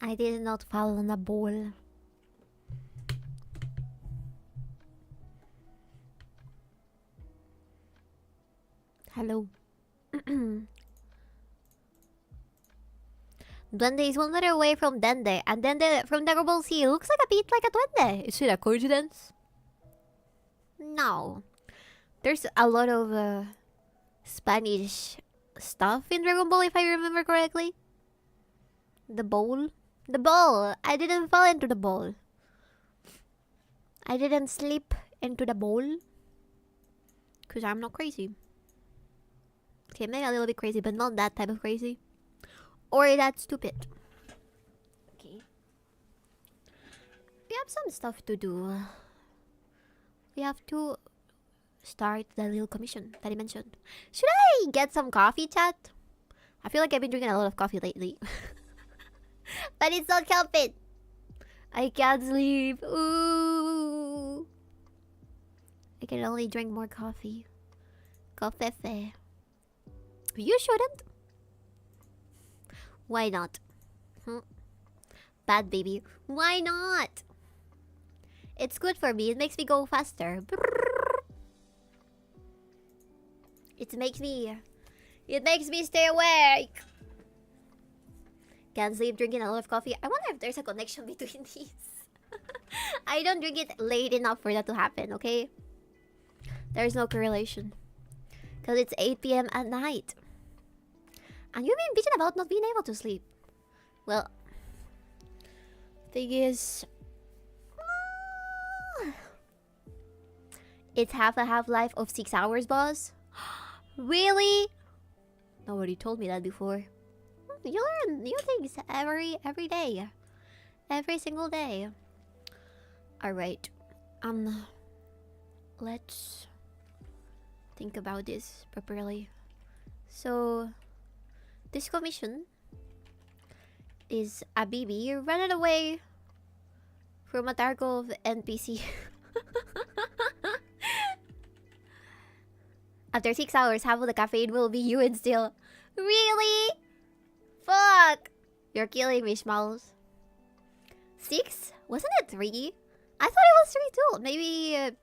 S1: I did not fall on a ball. Hello. Duende is 1 letter away from Dende, and Dende from Dragon Ball Z looks like a bit like a duende. Is it a coincidence? No. There's a lot of Spanish stuff in Dragon Ball, if I remember correctly. The bowl? The ball! I didn't fall into the bowl. I didn't slip into the bowl. Because I'm not crazy. Okay, maybe a little bit crazy, but not that type of crazy. Or that stupid. Okay. We have some stuff to do. We have to start the little commission that I mentioned. Should I get some coffee, chat? I feel like I've been drinking a lot of coffee lately. But it's not helping. I can't sleep. Ooh. I can only drink more coffee. Coffee. You shouldn't. Why not? Bad baby. Why not? It's good for me. It makes me go faster. It makes me stay awake. Can't sleep drinking a lot of coffee. I wonder if there's a connection between these. I don't drink it late enough for that to happen, okay? There's no correlation. Because it's 8 p.m. at night. And you've been bitching about not being able to sleep. Well, thing is, it's half a half-life of 6 hours, boss. Really? Nobody told me that before. You learn new things every day. Every single day. Alright. Let's think about this properly. So, this commission is a BB running away from a Tarkov NPC. After 6 hours, half of the caffeine will be you and still. Really? Fuck! You're killing me, Schmalls. 6? Wasn't it 3? I thought it was 3 too. Maybe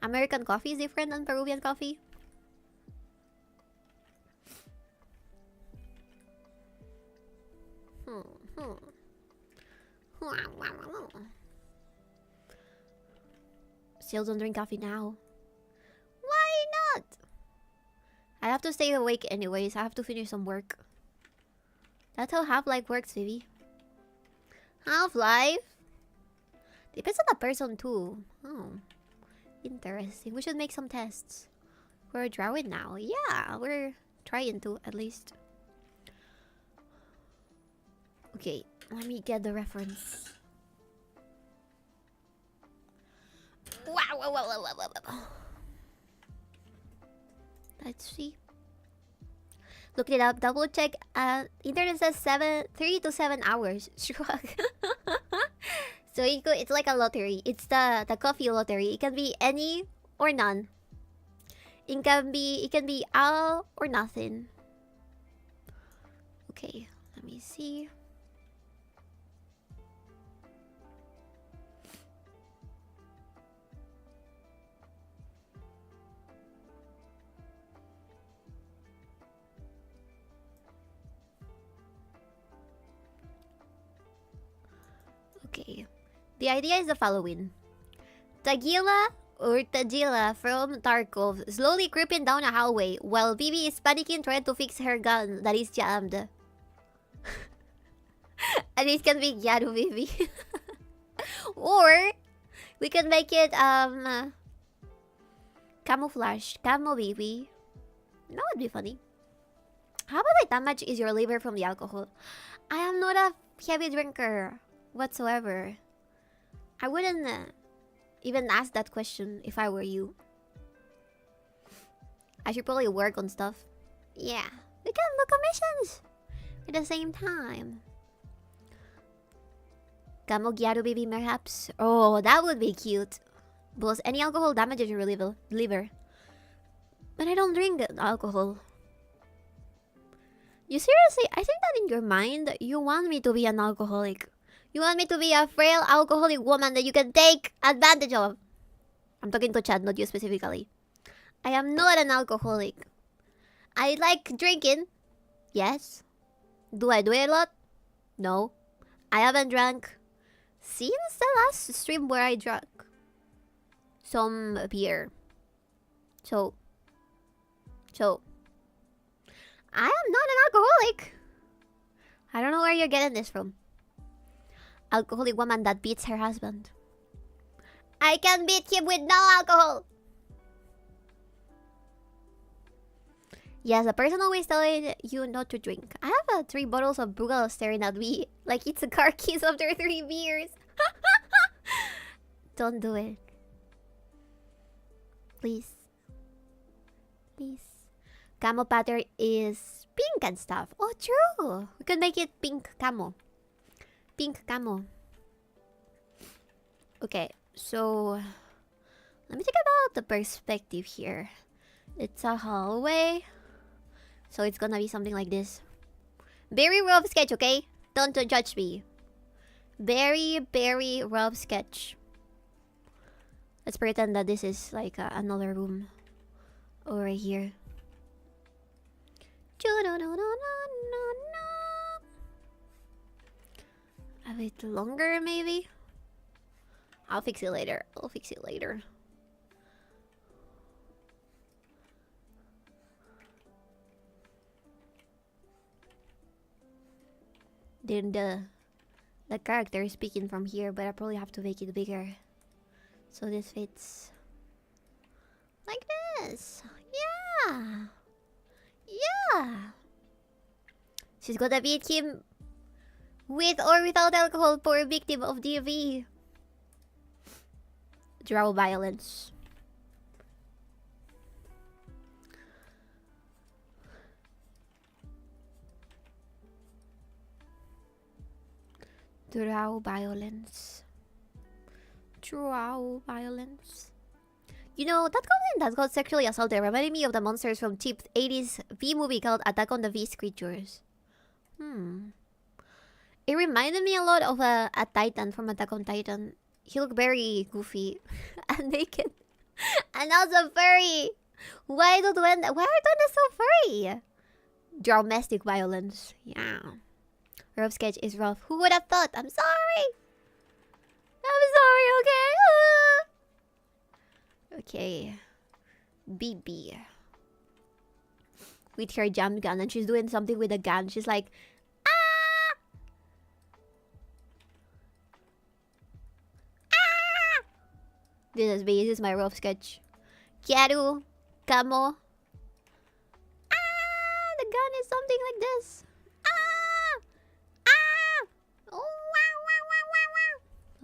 S1: American coffee is different than Peruvian coffee. Still don't drink coffee now. Why not? I have to stay awake anyways. I have to finish some work. That's how Half-Life works, Vivi. Half-Life? Depends on the person too. Oh. Interesting. We should make some tests. We're drawing now. Yeah, we're trying to at least. Okay, let me get the reference. Wow. Let's see. Look it up. Double check. Internet says 3 to 7 hours. Shrug. So it's like a lottery. It's the coffee lottery. It can be any or none. It can be all or nothing. Okay, let me see. Okay. The idea is the following. Tagila or Tagila from Tarkov slowly creeping down a hallway while Vivi is panicking trying to fix her gun that is jammed. And it can be Gyaru Vivi. Or we can make it camouflage. Camo Vivi. That would be funny. How about how much is your liver from the alcohol? I am not a heavy drinker whatsoever. I wouldn't even ask that question if I were you. I should probably work on stuff. Yeah, we can do commissions at the same time. Camo Gyaru Baby perhaps? Oh, that would be cute. Because any alcohol damages your liver. But I don't drink alcohol. You seriously, I think that in your mind, you want me to be an alcoholic. You want me to be a frail alcoholic woman that you can take advantage of? I'm talking to Chad, not you specifically. I am not an alcoholic. I like drinking. Yes. Do I do it a lot? No. I haven't drank since the last stream where I drank some beer. So I am not an alcoholic. I don't know where you're getting this from. Alcoholic woman that beats her husband. I can beat him with no alcohol. Yes, the person always telling you not to drink. I have 3 bottles of Brugal staring at me like it's a car keys after 3 beers. Don't do it. Please. Please. Camo pattern is pink and stuff. Oh, true. We could make it pink camo. Pink camo. Okay, so let me think about the perspective here. It's a hallway. So it's gonna be something like this. Very rough sketch, okay? Don't judge me. Very, very rough sketch. Let's pretend that this is like another room over here. A bit longer, maybe? I'll fix it later. I'll fix it later. Then the character is speaking from here, but I probably have to make it bigger. So this fits like this. Yeah. Yeah. She's gonna beat him with or without alcohol, poor victim of DV. Draw violence. Draw violence. Draw violence. You know, that goblin that got sexually assaulted reminded me of the monsters from cheap 80s V movie called Attack on the Beast Creatures. It reminded me a lot of a Titan from Attack on Titan. He looked very goofy and naked. And also furry. Why are duendes so furry? Domestic violence. Yeah. Rough sketch is rough. Who would have thought? I'm sorry. I'm sorry, okay? Okay. BB. With her jam gun, and she's doing something with a gun. She's like, ah! Ah! This is me. This is my rough sketch. Quiero. Camo. Ah! The gun is something like this. Ah! Ah! Oh, wow, wow, wow, wow, wow.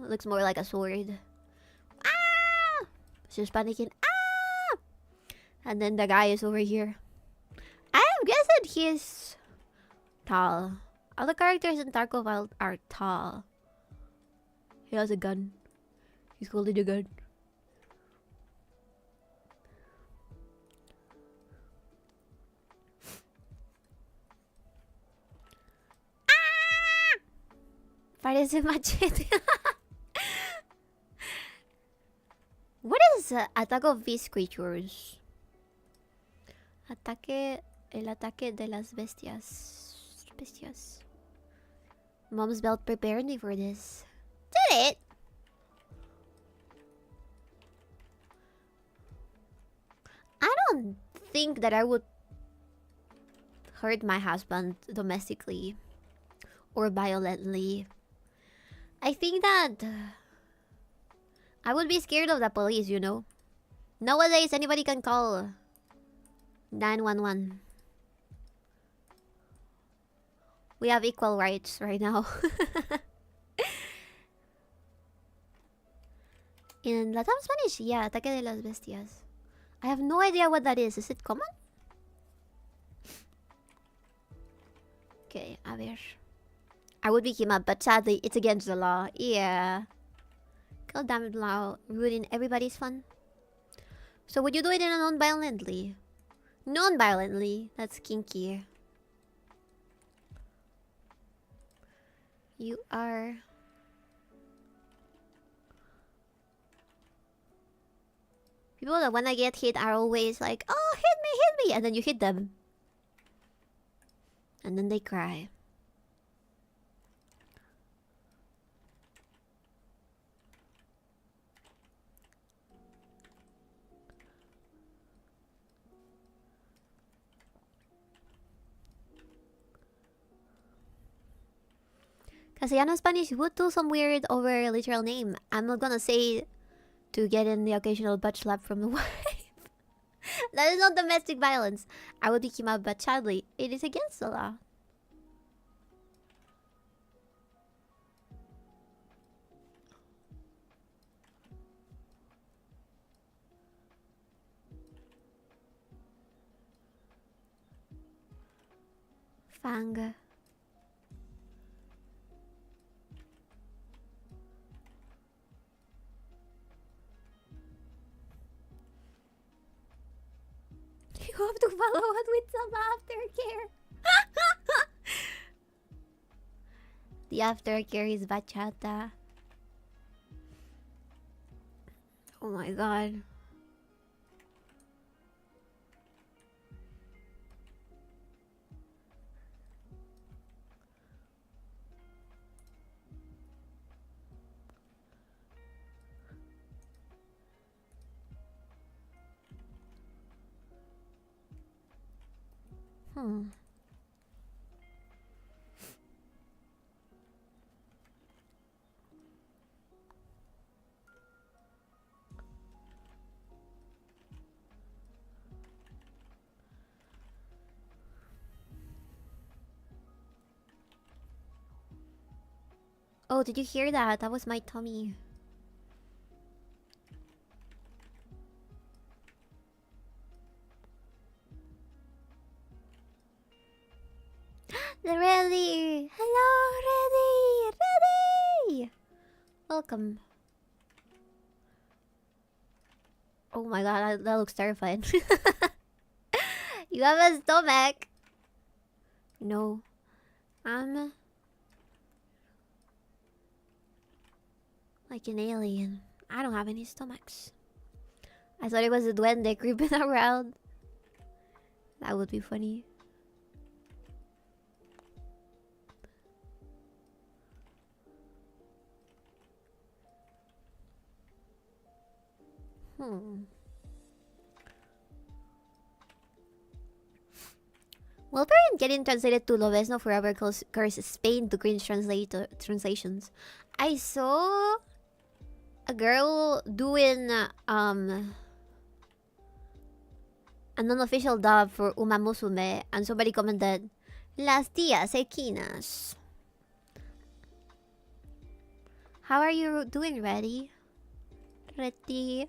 S1: It looks more like a sword. Ah! She's panicking. Ah! And then the guy is over here. I'm guessing he's tall. All the characters in Tarkov are tall. He has a gun. He's holding a gun. Ah! Parece machete. What is Attack of Beast Creatures? El ataque de las bestias. Mom's belt prepared me for this. Did it? I don't think that I would hurt my husband domestically or violently. I think that I would be scared of the police, you know. Nowadays, anybody can call 911. We have equal rights right now. In Latam Spanish, yeah, Ataque de las Bestias. I have no idea what that is. Is it common? Okay, a ver. I would pick him up, but sadly, it's against the law. Yeah. God damn it, law. Ruining everybody's fun. So would you do it in a non-violently? Non-violently. That's kinky. You are People that when I get hit are always like, oh, hit me, and then you hit them. And then they cry. Castellano Spanish would do some weird over literal name. I'm not gonna say to get in the occasional butt slap from the wife. That is not domestic violence. I would pick him up, but sadly, it is against the law. Fang. You have to follow it with some aftercare. The aftercare is bachata. Oh my god. Oh, did you hear that? That was my tummy. Ready! Hello, ready! Welcome. Oh my god, that looks terrifying. You have a stomach. No. I'm like an alien. I don't have any stomachs. I thought it was a duende creeping around. That would be funny. Wolverine getting translated to Lobezno forever curses Spain to cringe translations. I saw a girl doing an unofficial dub for Uma Musume, and somebody commented, "Las tías equinas." How are you doing, Ready? Ready?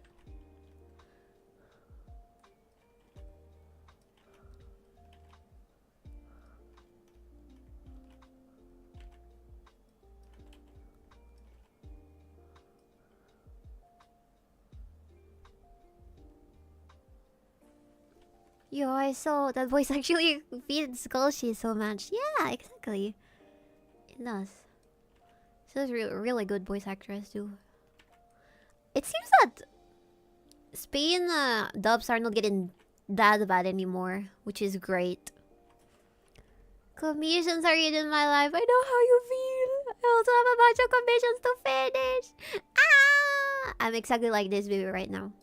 S1: Yo, I saw that voice actually feeds Golshi so much. Yeah, exactly. It does. She's a really good voice actress too. It seems that Spain dubs are not getting that bad anymore, which is great. Commissions are in my life. I know how you feel. I also have a bunch of commissions to finish. Ah! I'm exactly like this baby right now.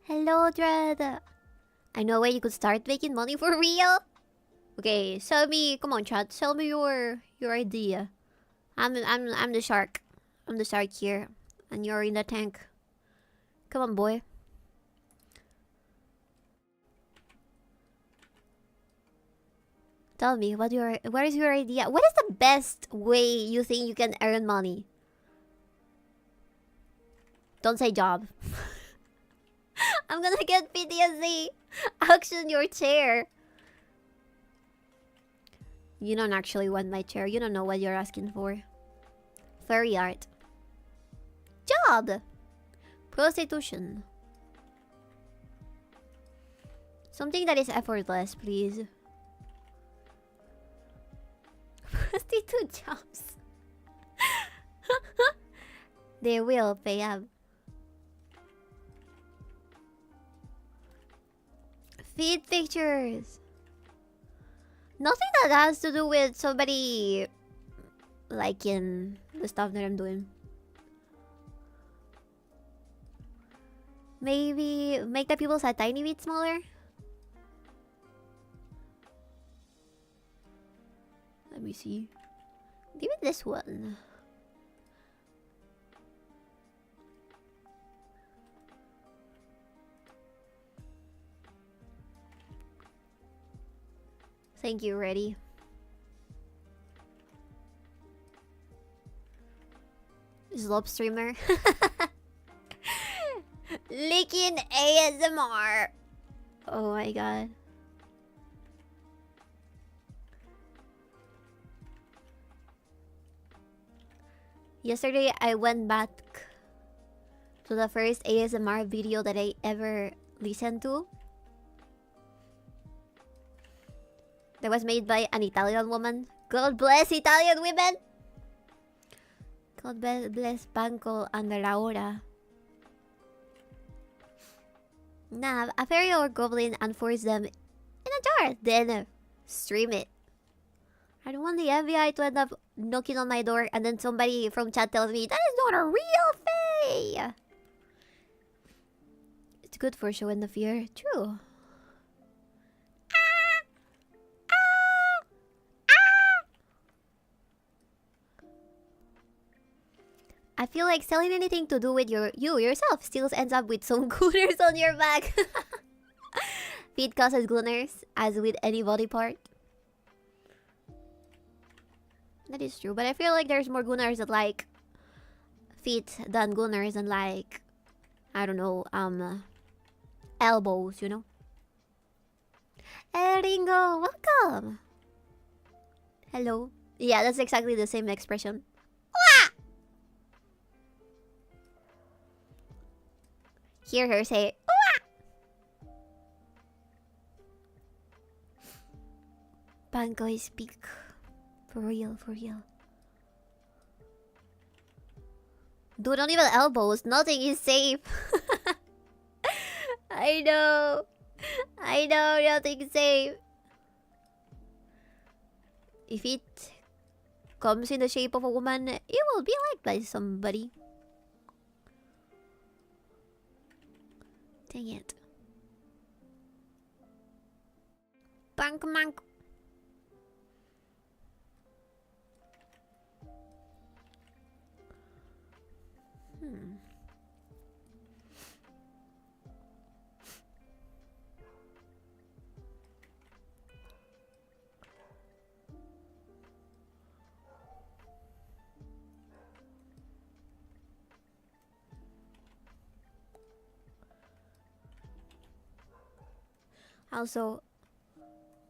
S1: Hello, Dread. I know where you could start making money for real. Okay, sell me. Come on, chat. Sell me your idea. I'm the shark. I'm the shark here, and you're in the tank. Come on, boy. Tell me what is your idea? What is the best way you think you can earn money? Don't say job. I'm gonna get PTSD. Auction your chair. You don't actually want my chair. You don't know what you're asking for. Furry art. Job. Prostitution. Something that is effortless, please. Prostitute jobs. They will pay up. Feed pictures. Nothing that has to do with somebody liking the stuff that I'm doing. Maybe make the pupils a tiny bit smaller. Let me see. Maybe this one. Thank you, ready. Slope streamer. Licking ASMR. Oh my god. Yesterday, I went back to the first ASMR video that I ever listened to. That was made by an Italian woman. God bless Italian women! God bless Banco and la hora. Nah, a fairy or goblin and force them in a jar. Then stream it. I don't want the FBI to end up knocking on my door and then somebody from chat tells me that is not a real fae. It's good for showing the fear. True. I feel like selling anything to do with you yourself still ends up with some gooners on your back. Feet causes gooners, as with any body part. That is true, but I feel like there's more gooners that like feet than gooners and like, I don't know, elbows, you know? Ringo, welcome! Hello. Yeah, that's exactly the same expression. Wah! Hear her say, Wah! Banco is big. For real, for real. Dude, don't even elbows. Nothing is safe. I know. I know, nothing's safe. If it comes in the shape of a woman, it will be liked by somebody. Dang it. Bank mank. Also,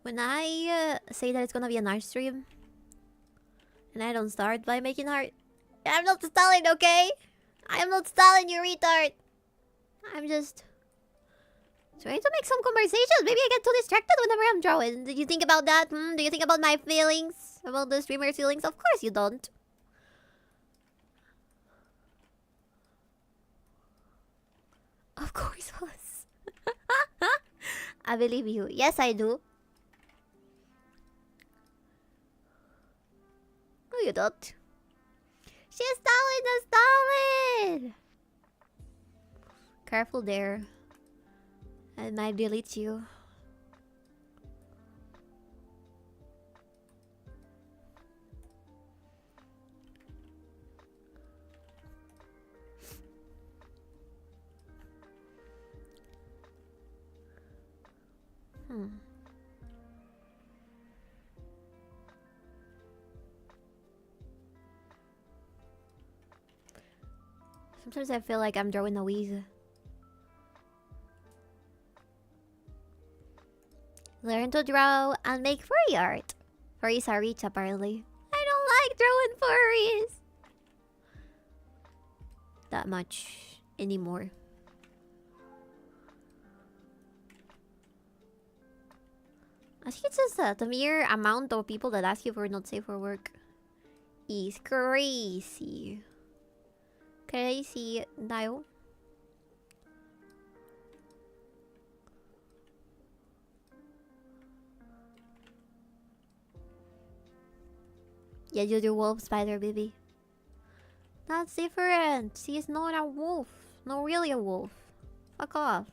S1: when I say that it's gonna be an art stream, and I don't start by making art, I'm not stalling, okay? I am not stalling, you retard. I'm just trying to make some conversations. Maybe I get too distracted whenever I'm drawing. Did you think about that? Do you think about my feelings? About the streamer's feelings? Of course you don't. Of course, was. I believe you. Yes, I do. No, you don't. She's stalling. Careful there. I might delete you. Sometimes I feel like I'm drawing a wheeze. Learn to draw and make furry art. Furries are rich, apparently. I don't like drawing furries that much anymore. I think it's just the mere amount of people that ask you for not safe for work is crazy. Crazy, Dio. Yeah, you're the wolf spider, baby. That's different. She's not a wolf. Not really a wolf. Fuck off.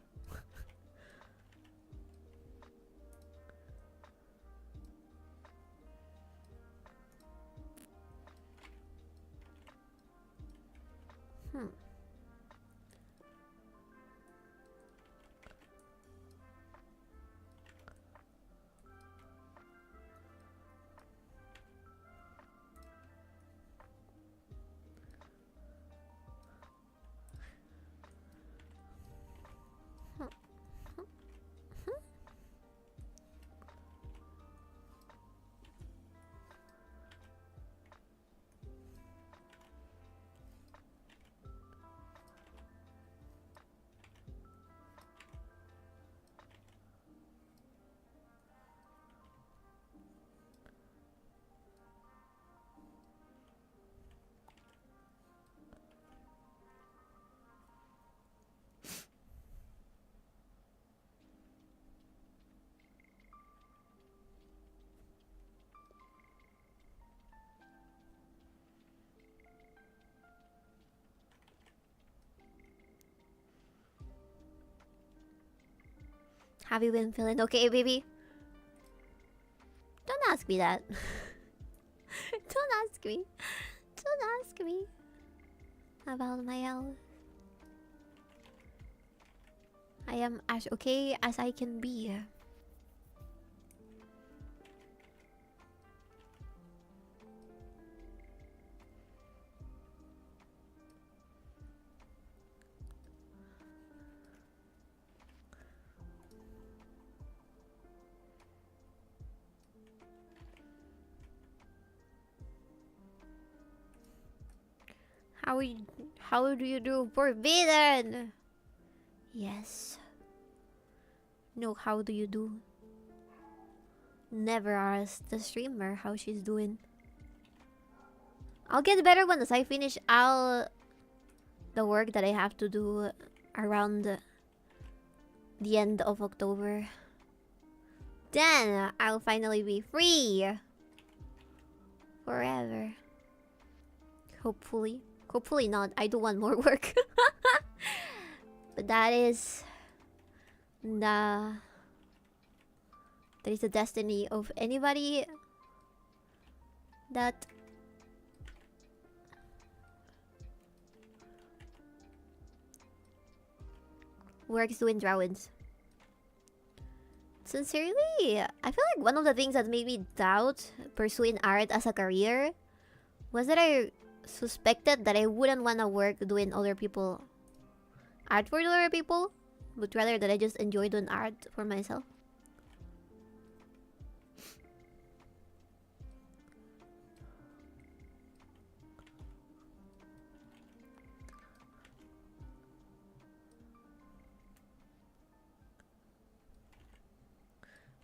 S1: Have you been feeling okay, baby? Don't ask me that. Don't ask me. Don't ask me about my health. I am as okay as I can be. How do you do forbidden? Yes. No, how do you do? Never ask the streamer how she's doing. I'll get better once I finish all the work that I have to do around the end of October. Then I'll finally be free forever. Hopefully. Hopefully not. I do want more work. But that is the destiny of anybody that works doing drawings. Sincerely, I feel like one of the things that made me doubt pursuing art as a career was that I suspected that I wouldn't want to work doing other people art for other people, but rather that I just enjoy doing art for myself.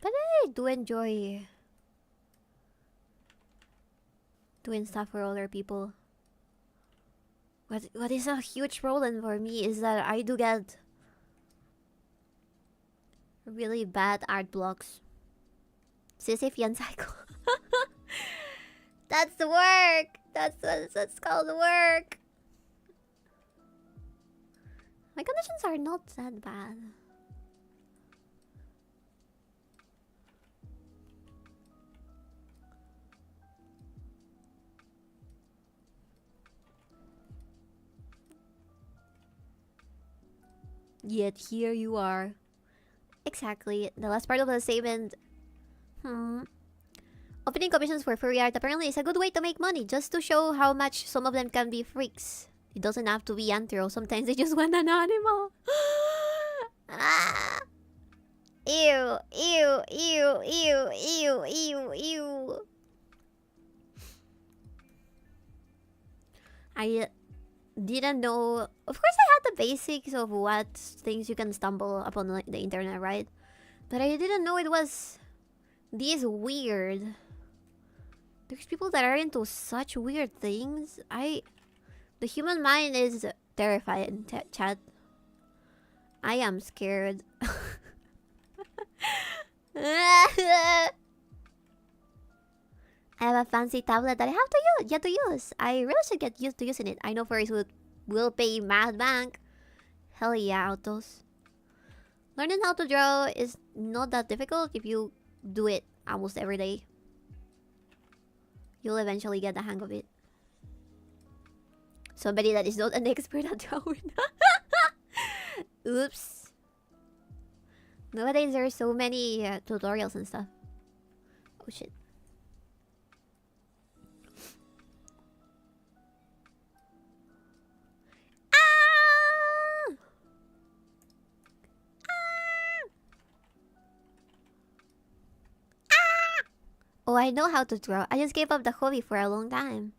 S1: But I do enjoy doing stuff for other people. What is a huge problem for me is that I do get really bad art blocks. Sisyphean cycle. That's the work. That's called the work. My conditions are not that bad. Yet here you are. Exactly. The last part of the statement. Opening commissions for furry art apparently is a good way to make money, just to show how much some of them can be freaks. It doesn't have to be anthro. Sometimes they just want an animal. Ew, ew, ew, ew, ew, ew, ew. I didn't know. Of course, I had the basics of what things you can stumble upon on the internet, right? But I didn't know it was this weird. There's people that are into such weird things. The human mind is terrifying, chat. I am scared. I have a fancy tablet that I have to use, yet to use. I really should get used to using it. I know Furries will pay mad bank. Hell yeah, autos. Learning how to draw is not that difficult if you do it almost every day. You'll eventually get the hang of it. Somebody that is not an expert at drawing. Oops. Nowadays there are so many tutorials and stuff. Oh shit. Oh, I know how to draw. I just gave up the hobby for a long time.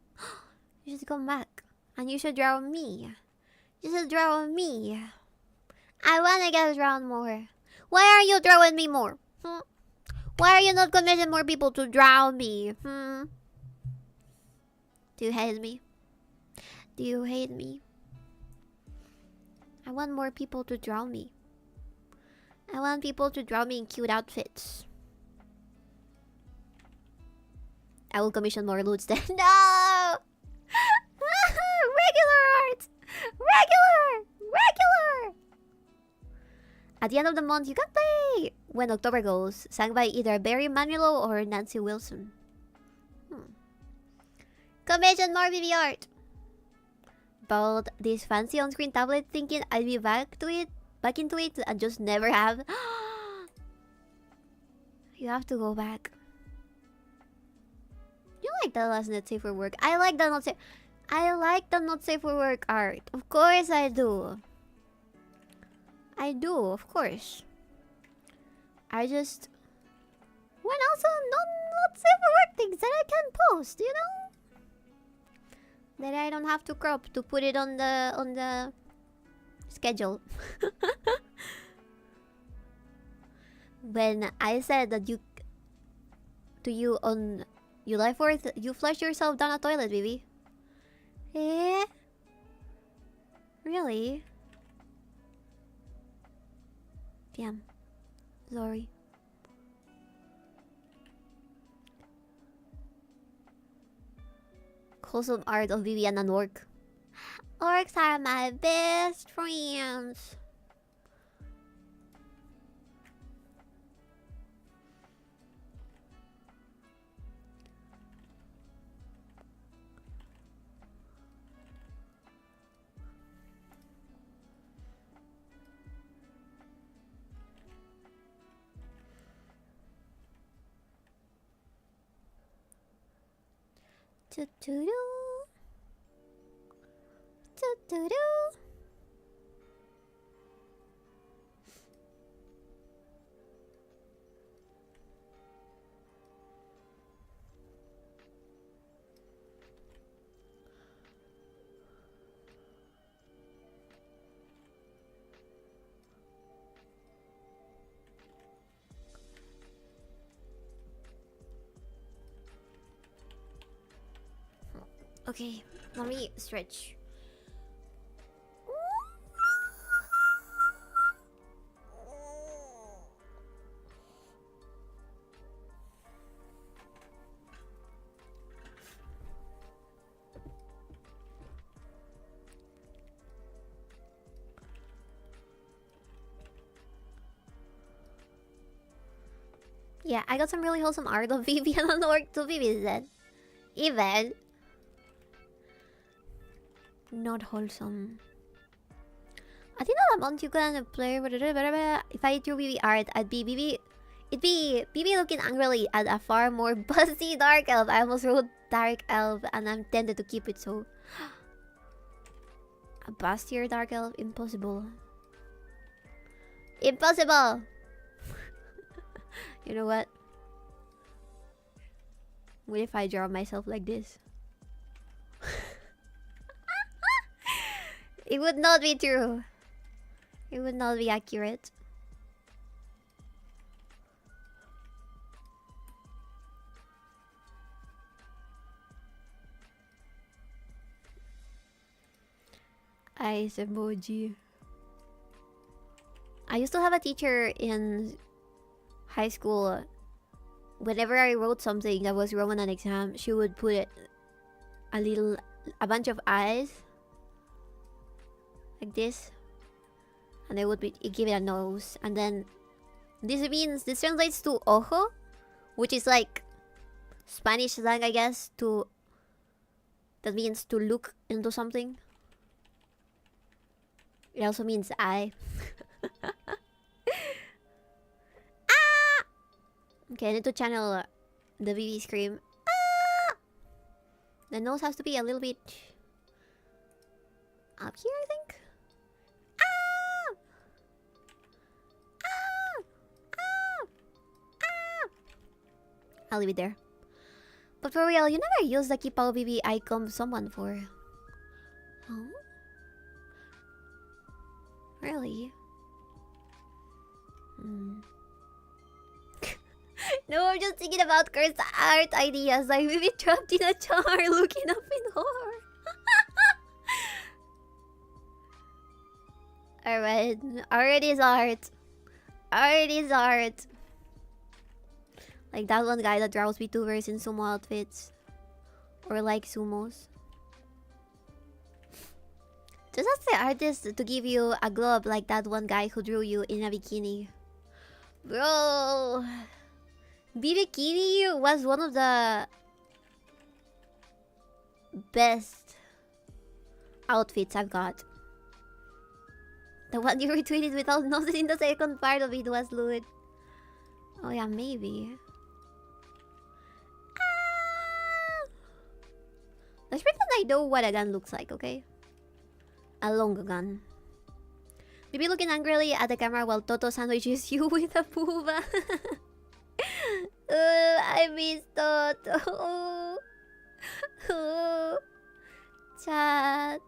S1: You should come back. And you should draw me. You should draw me. I wanna get drawn more. Why are you drawing me more? Why are you not commissioning more people to draw me? Do you hate me? Do you hate me? I want more people to draw me. I want people to draw me in cute outfits. I will commission more loots then. No! Regular art! Regular! At the end of the month, you can play When October Goes, sang by either Barry Manilow or Nancy Wilson. Commission more BB art! Bought this fancy on-screen tablet thinking I'd be back into it and just never have. You have to go back. You like the last not safe for work? I like the not safe for work art. Of course I do. I do, of course. I just want also not safe for work things that I can post, you know? That I don't have to crop to put it on the schedule. When I said that you on July 4th, you flushed yourself down a toilet, baby. Eh? Really? Damn. Sorry. Wholesome art of Vivian and Orc. Orcs are my best friends. Do-do-do. Do-do-do. Okay, let me stretch. Yeah, I got some really wholesome art of Vivian and Orc to be visited. Even not wholesome. I think that a month you can play. If I drew BB art, I'd be BB. It'd be BB looking angrily at a far more busty dark elf. I almost wrote dark elf, and I'm tempted to keep it so. A bustier dark elf? Impossible. Impossible! You know what? What if I draw myself like this? It would not be true. It would not be accurate. Eyes emoji. I used to have a teacher in high school. Whenever I wrote something that was wrong on an exam, she would put a bunch of eyes like this, and they would give it a nose, and then this translates to ojo, which is like Spanish slang, I guess, that means to look into something. It also means eye. Ah! Okay, I need to channel the BB scream. Ah! The nose has to be a little bit up here, I think. Ah! Ah! Ah! Ah! I'll leave it there. But for real, you never use the Kipao BB icon someone for. Huh? Really? No, I'm just thinking about cursed art ideas, like maybe trapped in a jar looking up in horror. Alright, art is art. Art is art. Like that one guy that draws VTubers in sumo outfits. Or like sumos. Just ask the artist to give you a glove like that one guy who drew you in a bikini. Bro, bikini was one of the best outfits I've got. The one you retweeted without noticing the second part of it was lewd. Oh yeah, maybe. Ah! Let's pretend I know what a gun looks like, okay? A long gun. Maybe looking angrily at the camera while Toto sandwiches you with a pooba. I miss Toto. Chat.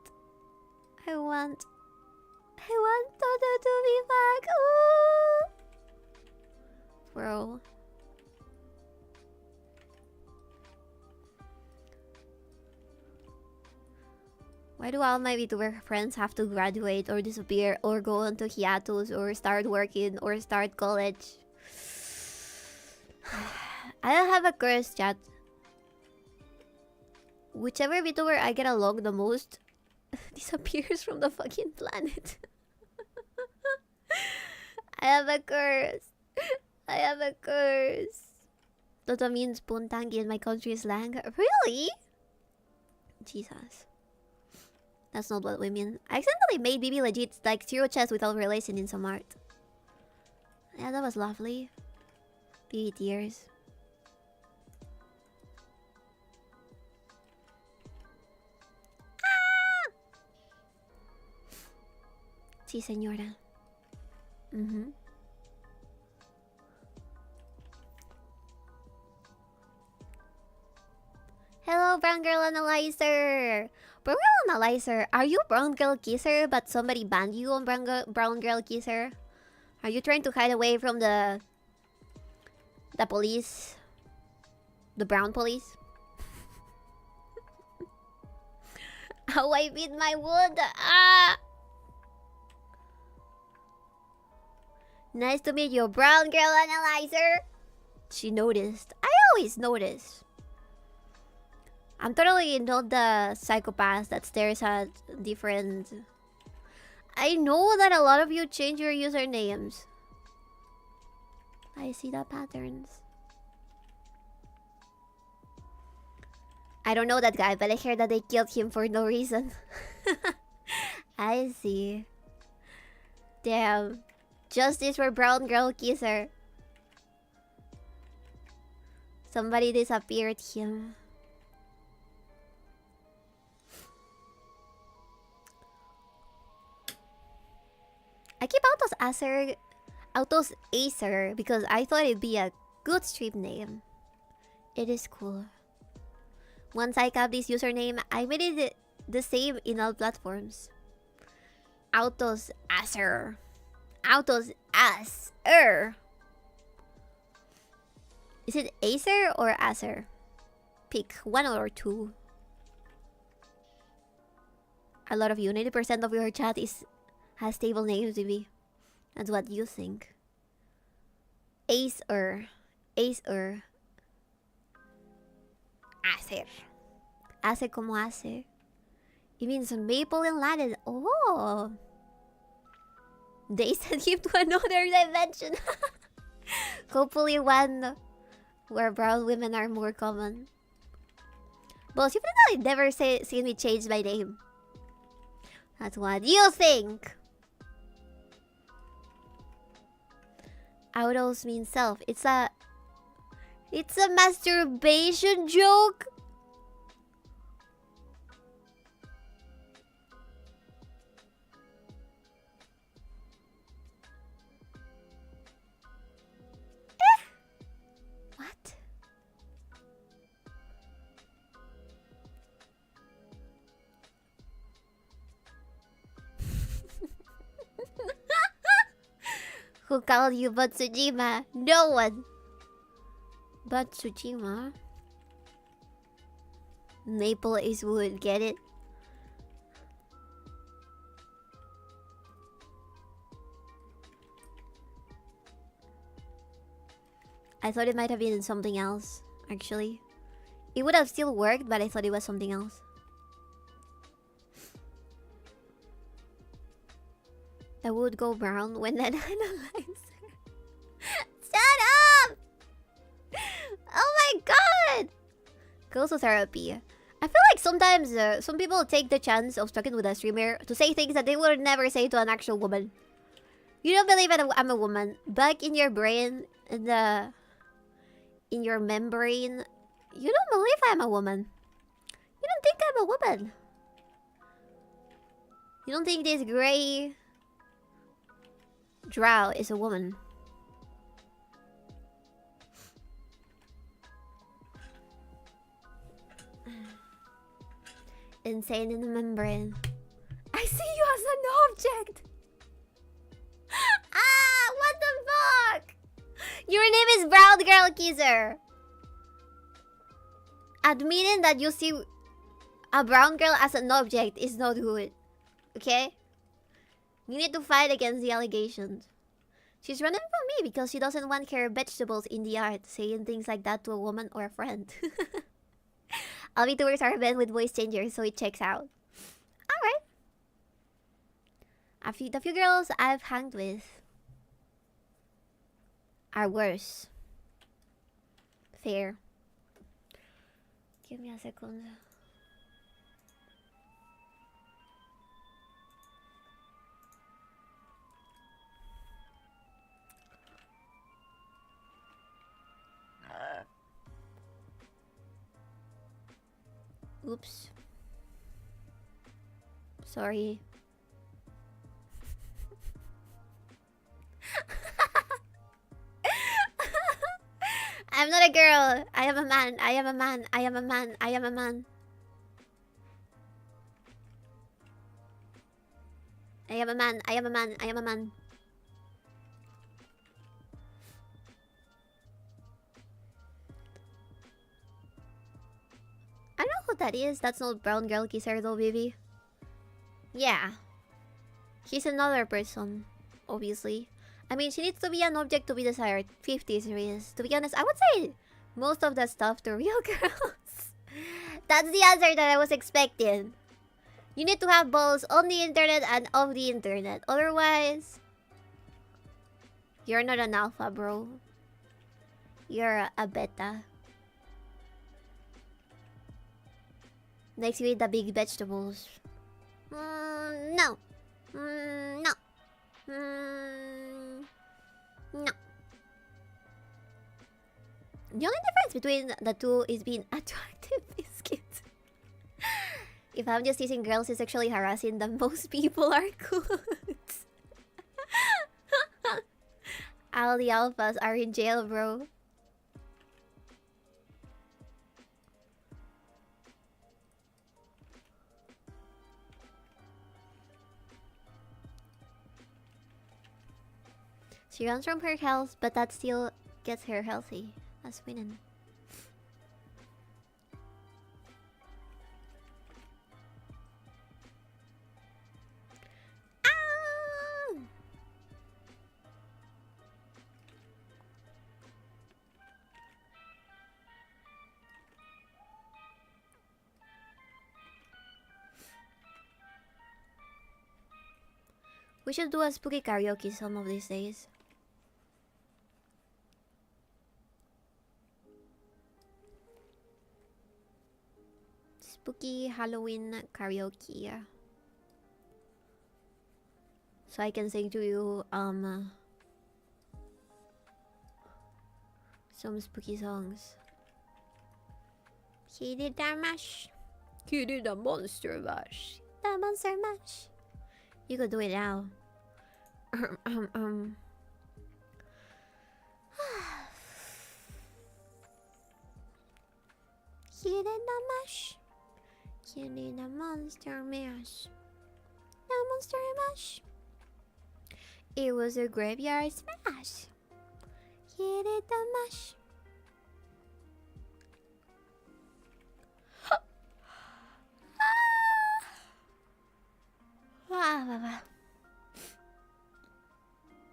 S1: I want Toto to be back. Bro. Why do all my VTuber friends have to graduate or disappear or go on to hiatus or start working or start college? I don't have a curse, chat. Whichever VTuber I get along the most disappears from the fucking planet. I have a curse. I have a curse. Toto means puntangi in my country's slang. Really? Jesus. That's not what we mean. I accidentally made BB legit like zero chest without realizing in some art. Yeah, that was lovely. BB tears. Ah! Sí, señora. Hello, brown girl analyzer. Brown girl analyzer, are you brown girl kisser but somebody banned you on brown girl kisser? Are you trying to hide away from the police? The brown police? How I beat my wood. Ah! Nice to meet you, brown girl analyzer. She noticed. I always notice. I'm totally not the psychopath that stares at different... I know that a lot of you change your usernames. I see the patterns. I don't know that guy, but I heard that they killed him for no reason. I see. Damn. Justice for brown girl kisser. Somebody disappeared him. I keep Autos Acer because I thought it'd be a Good stream name. It is cool. Once I got this username, I made it the same in all platforms. Autos Acer. Autos Acer. Is it Acer or Acer? Pick one or two. A lot of you, 90% of your chat has stable names, baby. That's what you think. Acer. Acer. Acer. Ace como hace. It means maple in Latin. Oh. They sent him to another dimension. Hopefully one where brown women are more common. But you've never seen me change my name. That's what you think. Autos means self. It's a masturbation joke. What? Who called you Batsujima? No one. Batsujima? Maple is wood, get it? I thought it might have been something else, actually. It would have still worked, but I thought it was something else. The wood go brown when that analyzer. Shut up! Oh my god! Goes to therapy. I feel like sometimes some people take the chance of talking with a streamer to say things that they would never say to an actual woman. You don't believe I'm a woman. Back in your brain, in your membrane, you don't believe I'm a woman. You don't think I'm a woman. You don't think this gray drow is a woman. Insane in the membrane. I see you as an object. Ah, what the fuck? Your name is Brown Girl Kisser. Admitting that you see a brown girl as an object is not good. Okay? You need to fight against the allegations. She's running from me because she doesn't want her vegetables in the yard, saying things like that to a woman or a friend. All VTubers are banned with voice changers, so it checks out. Alright. The few girls I've hanged with are worse. Fair. Give me a second. Oops. Sorry. I'm not a girl. I am a man. I am a man. I am a man. I am a man. I am a man. I am a man. I am a man. I don't know who that is. That's not Brown Girl Kisser though, baby. Yeah. He's another person, obviously. I mean, she needs to be an object to be desired. 50 series. To be honest, I would say most of the stuff to real girls. That's the answer that I was expecting. You need to have balls on the internet and off the internet. Otherwise, you're not an alpha, bro. You're a beta. Next, you eat the big vegetables. No. No. No. The only difference between the two is being attractive biscuits. If I'm just teasing girls is sexually harassing, then most people are good. All the alphas are in jail, bro. She runs from her health, but that still gets her healthy. That's winning. Ah! We should do a spooky karaoke some of these days. Spooky Halloween karaoke. So I can sing to you some spooky songs. He did the mash. He did the monster mash. The monster mash. You could do it now. He did the mash. He did the monster mash. The monster mash. It was a graveyard smash. He did the mash.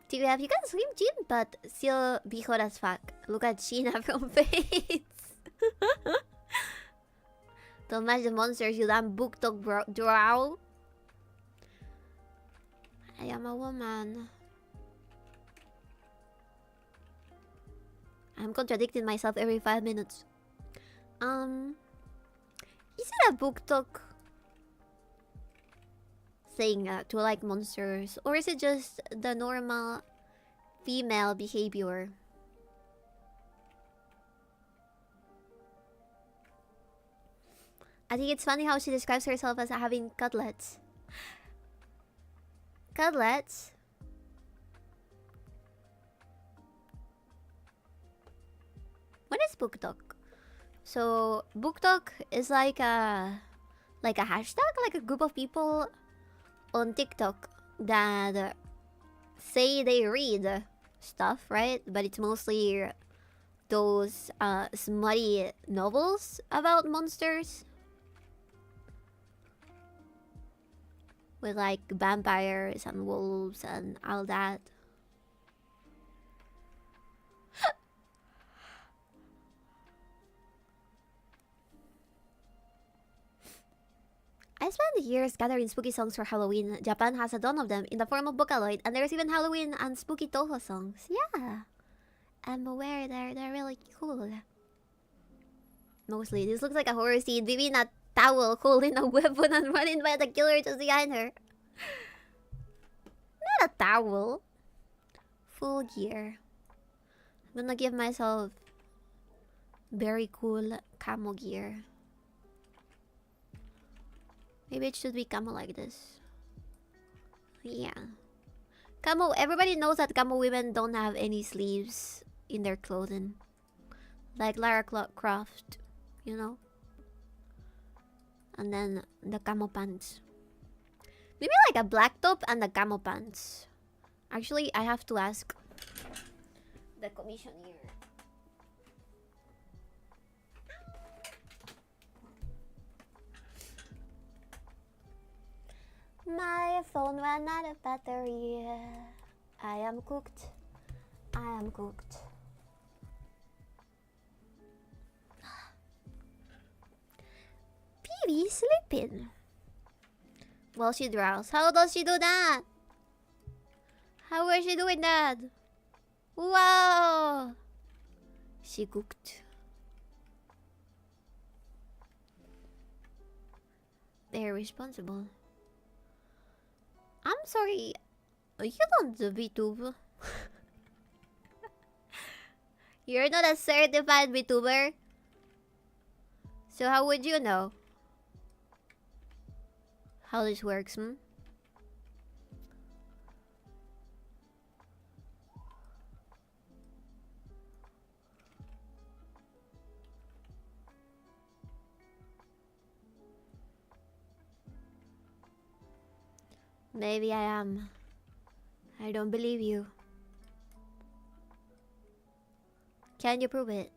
S1: TF, you can swim Jin, but still be hot as fuck. Look at Sheena from Fates. Don't match the monsters, you damn book dog drow. I am a woman. I'm contradicting myself every 5 minutes. Is it a book talk thing to like monsters, or is it just the normal female behavior? I think it's funny how she describes herself as having cutlets. Cutlets? What is book talk? So book talk is like a hashtag, like a group of people on TikTok that say they read stuff, right? But it's mostly those smutty novels about monsters with like vampires and wolves and all that. I spent years gathering spooky songs for Halloween. Japan has a ton of them in the form of Vocaloid, and there's even Halloween and spooky Toho songs. Yeah, I'm aware they're really cool. Mostly, this looks like a horror scene. Vivi in a towel holding a weapon and running by the killer just behind her. Not a towel. Full gear. I'm gonna give myself very cool camo gear. Maybe it should be camo like this. Yeah. Camo, everybody knows that camo women don't have any sleeves in their clothing. Like Lara Croft, you know? And then the camo pants. Maybe like a black top and the camo pants. Actually, I have to ask the commissioner. My phone ran out of battery. I am cooked. I am cooked. Baby sleeping. Well, she drowns. How does she do that? How is she doing that? Wow! She cooked. They're responsible. I'm sorry, you don't do VTube. You're not a certified VTuber. So how would you know how this works, hmm? Maybe I am. I don't believe you. Can you prove it?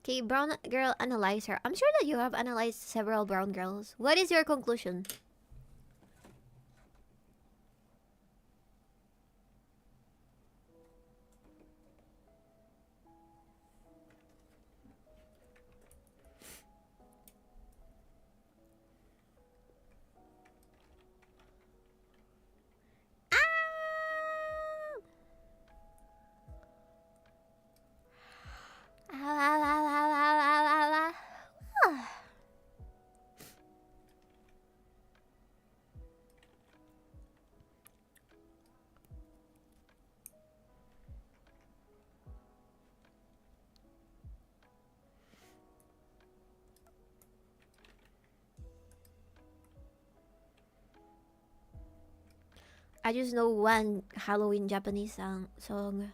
S1: Okay, brown girl analyzer. I'm sure that you have analyzed several brown girls. What is your conclusion? I just know one Halloween Japanese song.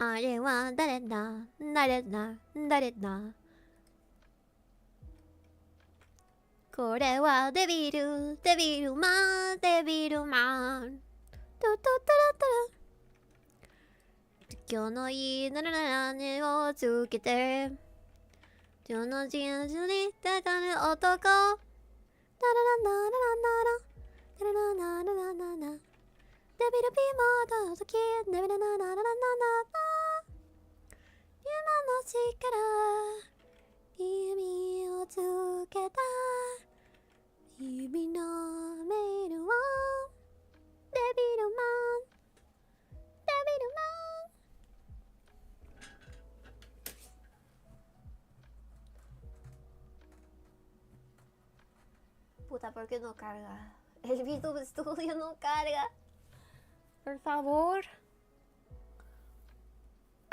S1: あれは誰だ誰だ誰だこれはデビルデビルマンデビルマントトトトト今日のいいならなにをつけて今日の人種にたかる男ダララララララララララララララデビルピーモード時デビルナナナナナナ今の力意味をつけた日々のメールをデビルマンデビルマン Puta, ¿por qué no carga? El Visual Studio no carga. Por favor.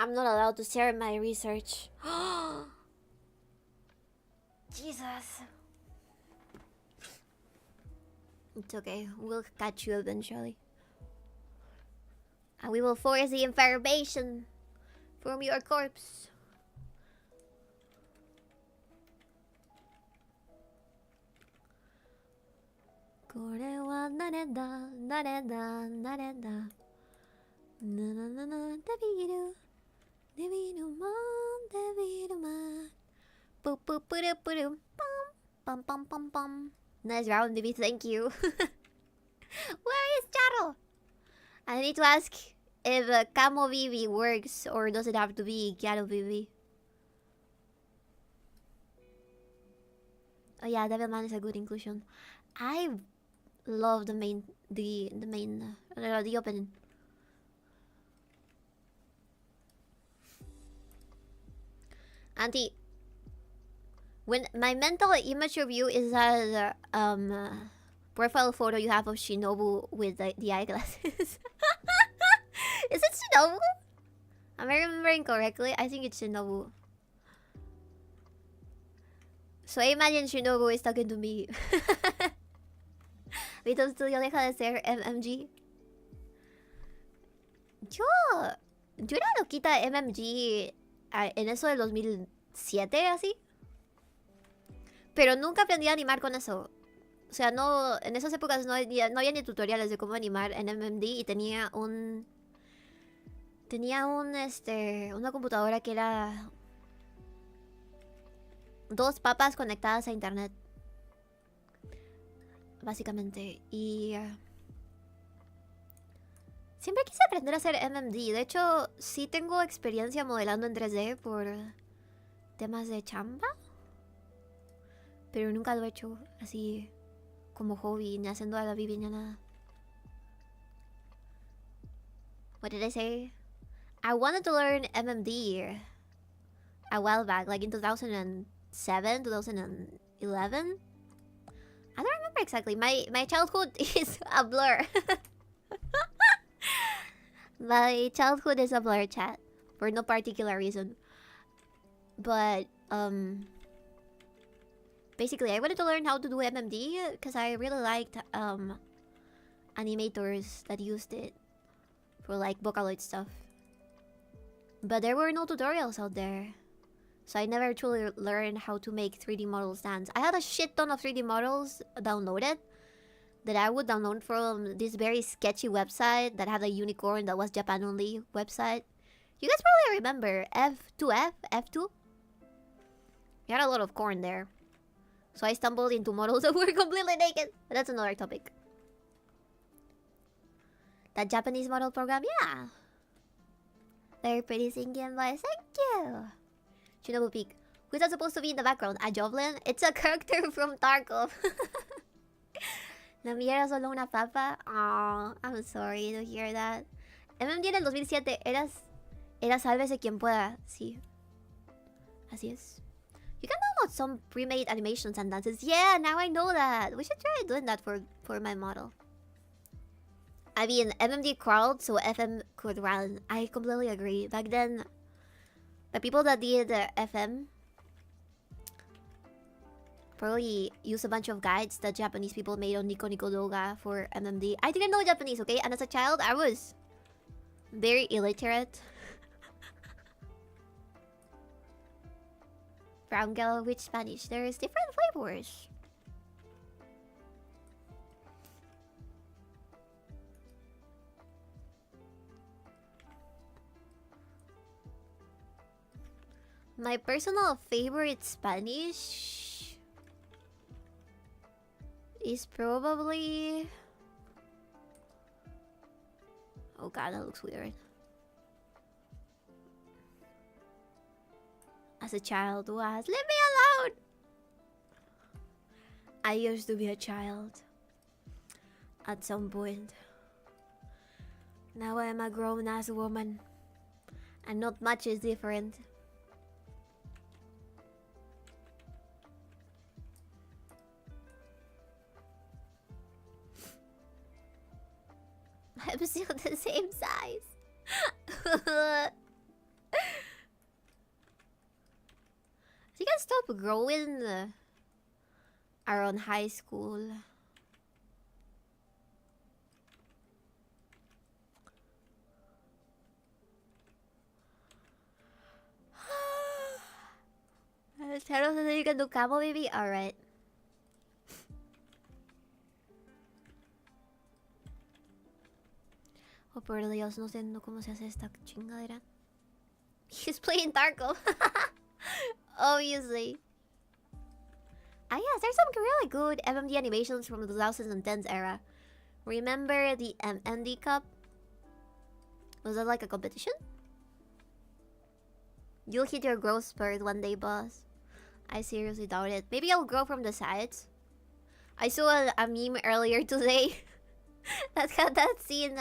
S1: I'm not allowed to share my research. Jesus. It's okay. We'll catch you eventually. And we will force the information from your corpse. Kore wa nare da, nare da, nare da. Na na na na, debiru. Debiru man, debiru man. Boop boop boop boop pum pum pum pum. Nice round, Divi. Thank you. Where is Charo? I need to ask if Camo Vivi works or does it have to be Chiaro Vivi? Oh yeah, Devilman is a good inclusion. I love the opening. Auntie, when my mental image of you is that profile photo you have of Shinobu with the eyeglasses. Is it Shinobu? Am I remembering correctly? I think it's Shinobu. So I imagine Shinobu is talking to me. Vito Studio deja de ser MMG. Yo era loquita MMG en eso del 2007, así. Pero nunca aprendí a animar con eso. O sea, no, en esas épocas no había ni tutoriales de cómo animar en MMD y tenía una computadora que era dos papas conectadas a internet. Básicamente. Y siempre quise aprender a hacer MMD. De hecho, sí tengo experiencia modelando en 3D por temas de chamba. Pero nunca lo he hecho así como hobby, ni haciendo a la bibi ni nada. What did I say? I wanted to learn MMD a while back, like in 2007, 2011. I don't remember exactly. My childhood is a blur. My childhood is a blur, chat, for no particular reason. But basically, I wanted to learn how to do MMD because I really liked animators that used it for like Vocaloid stuff. But there were no tutorials out there. So I never truly learned how to make 3D models dance. I had a shit ton of 3D models downloaded that I would download from this very sketchy website that had a unicorn that was Japan only website. You guys probably remember F2? We had a lot of corn there. So I stumbled into models that were completely naked. But that's another topic. That Japanese model program, yeah. Very pretty singing voice, thank you. Shinobu Peak. Who's that supposed to be in the background? A Jovelin? It's a character from Tarkov. ¿Namieras solo una papa? Aw, I'm sorry to hear that. MMD en el 2007, eras sálvese quien pueda. Sí. Así es. You can download some pre-made animations and dances. Yeah, now I know that. We should try doing that for my model. I mean, MMD crawled, so FM could run. I completely agree. Back then, the people that did FM probably use a bunch of guides that Japanese people made on Nico Nico Doga for MMD. I didn't know Japanese, okay? And as a child, I was very illiterate. Brown girl, which Spanish? There's different flavors. My personal favorite Spanish is probably... Oh god, that looks weird. As a child was... Leave me alone! I used to be a child. At some point. Now I am a grown-ass woman. And not much is different. I'm still the same size. I think I stopped growing around high school. Shadow says you can do camo, baby? Alright. Oh, por Dios, no sé cómo se hace esta chingadera. He's playing Tarkov. Obviously. Ah yes, there's some really good MMD animations from the 2010s era. Remember the MMD Cup? Was that like a competition? You'll hit your growth spurt one day, boss. I seriously doubt it. Maybe I'll grow from the sides. I saw a meme earlier today that had that scene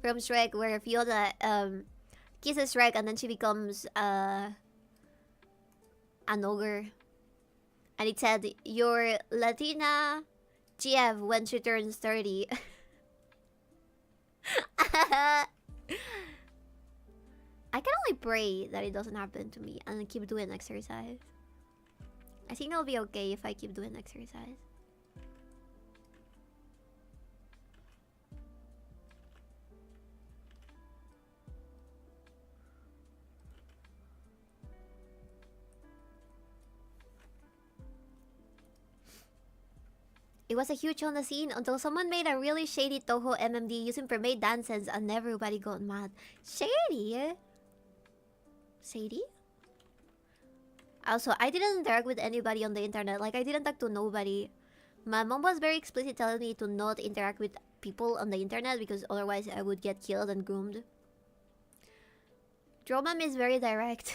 S1: from Shrek where Fiona kisses Shrek and then she becomes an ogre. And it said, "Your Latina GF when she turns 30. I can only pray that it doesn't happen to me and keep doing exercise. I think I'll be okay if I keep doing exercise. It was a huge on the scene until someone made a really shady Toho MMD using pre-made dances and everybody got mad. Shady? Shady? Also, I didn't interact with anybody on the internet. Like, I didn't talk to nobody. My mom was very explicit telling me to not interact with people on the internet because otherwise I would get killed and groomed. Dsromom is very direct.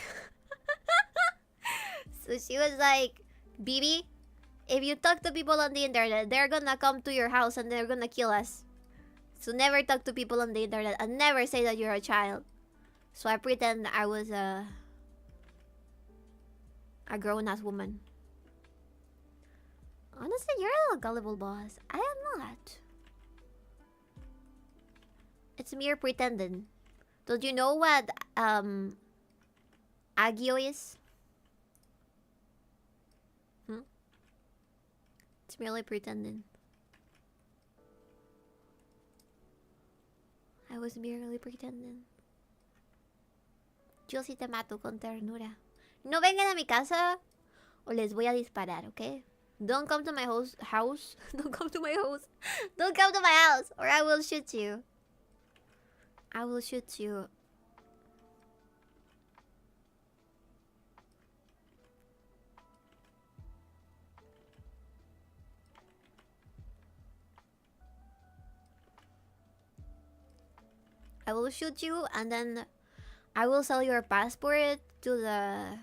S1: So she was like, "Bibi, if you talk to people on the internet, they're gonna come to your house and they're gonna kill us. So never talk to people on the internet and never say that you're a child." So I pretend I was a grown-ass woman. Honestly, you're a little gullible, boss. I am not. It's mere pretending. Don't you know what agio is? It's merely pretending. I was merely pretending. Yo sí te mato con ternura. No vengan a mi casa o les voy a disparar, ¿ok? Don't come to my house. Don't come to my house. Don't come to my house, or I will shoot you. I will shoot you. I will shoot you, and then I will sell your passport to the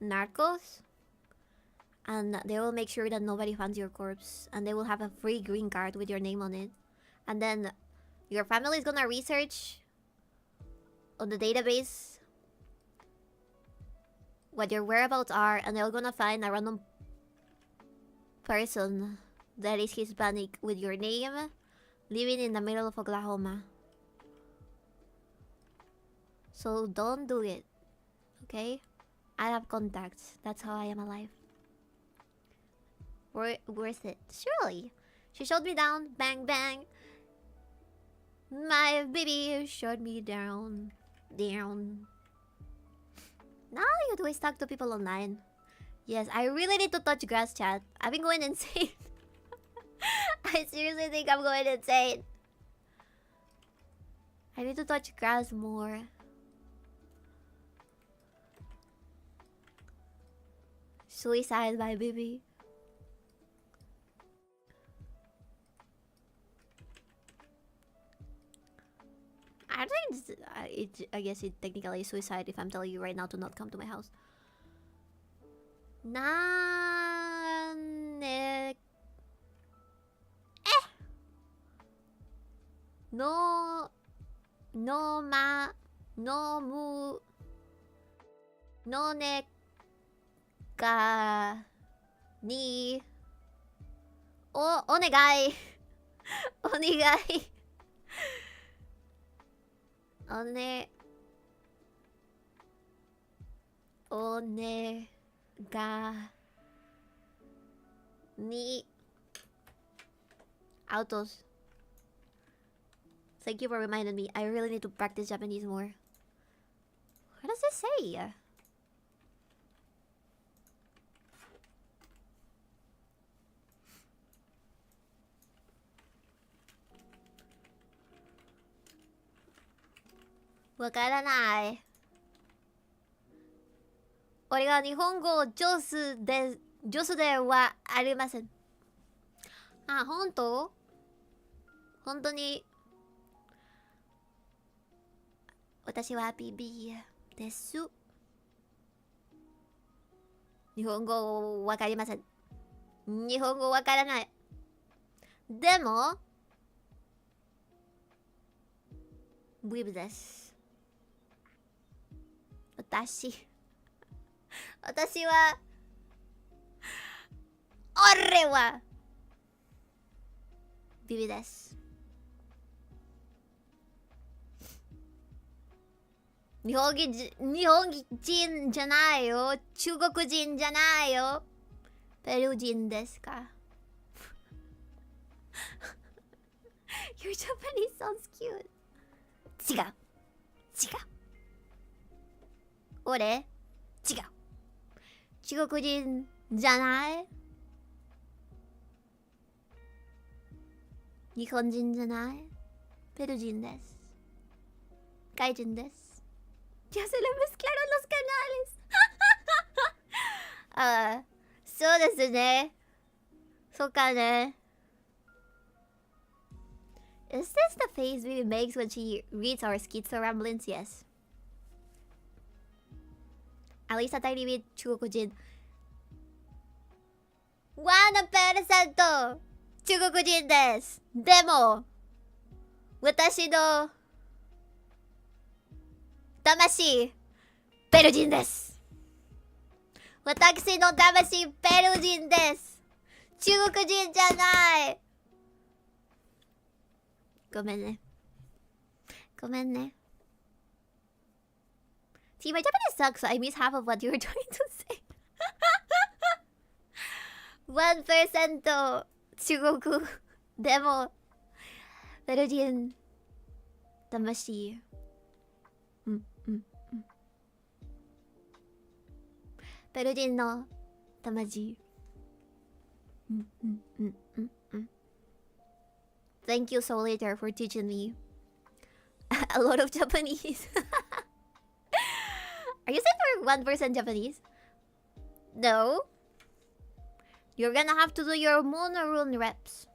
S1: narcos, and they will make sure that nobody finds your corpse, and they will have a free green card with your name on it. And then your family is gonna research on the database what your whereabouts are, and they're gonna find a random person that is Hispanic with your name living in the middle of Oklahoma. So don't do it, okay? I have contacts. That's how I am alive. Worth it. Surely. She shot me down. Bang, bang. My baby shot me down. Down. Now you always talk to people online. Yes, I really need to touch grass, chat. I've been going insane. I seriously think I'm going insane. I need to touch grass more. Suicide by baby. I think I guess it technically is suicide if I'm telling you right now to not come to my house. No ne ka ni onegai. Onegai. Onega ni autos. Thank you for reminding me. I really need to practice Japanese more. What does it say? Wakaranai. 俺が日本語上手ではありません。あ、本当？本当に私は BB です。日本語わかりません。日本語わからない。でも、BB です。私は俺はビビです。日本人じゃないよ。中国人じゃないよ。ペルー人ですか？ Your Japanese sounds cute. 違う。俺？違う。中国人じゃない？日本人じゃない？ペルー人です。外人です。Ya se le mezclaron los canales. そうですね。そうかね。Is this the face Vivi makes when she reads our schizo ramblings? Yes. At least a tiny bit 中国人。1% 中国人です。でも、私の魂、ペルー人です。私の魂、ペルー人です。中国人じゃない。ごめんね。ごめんね。See, my Japanese sucks, so I miss half of what you were trying to say. 1% 中国でもペルー人魂。ペルー人の Tamaji. Thank you, Solitaire, for teaching me a lot of Japanese. Are you saying we're 1% Japanese? No. You're gonna have to do your monorune reps.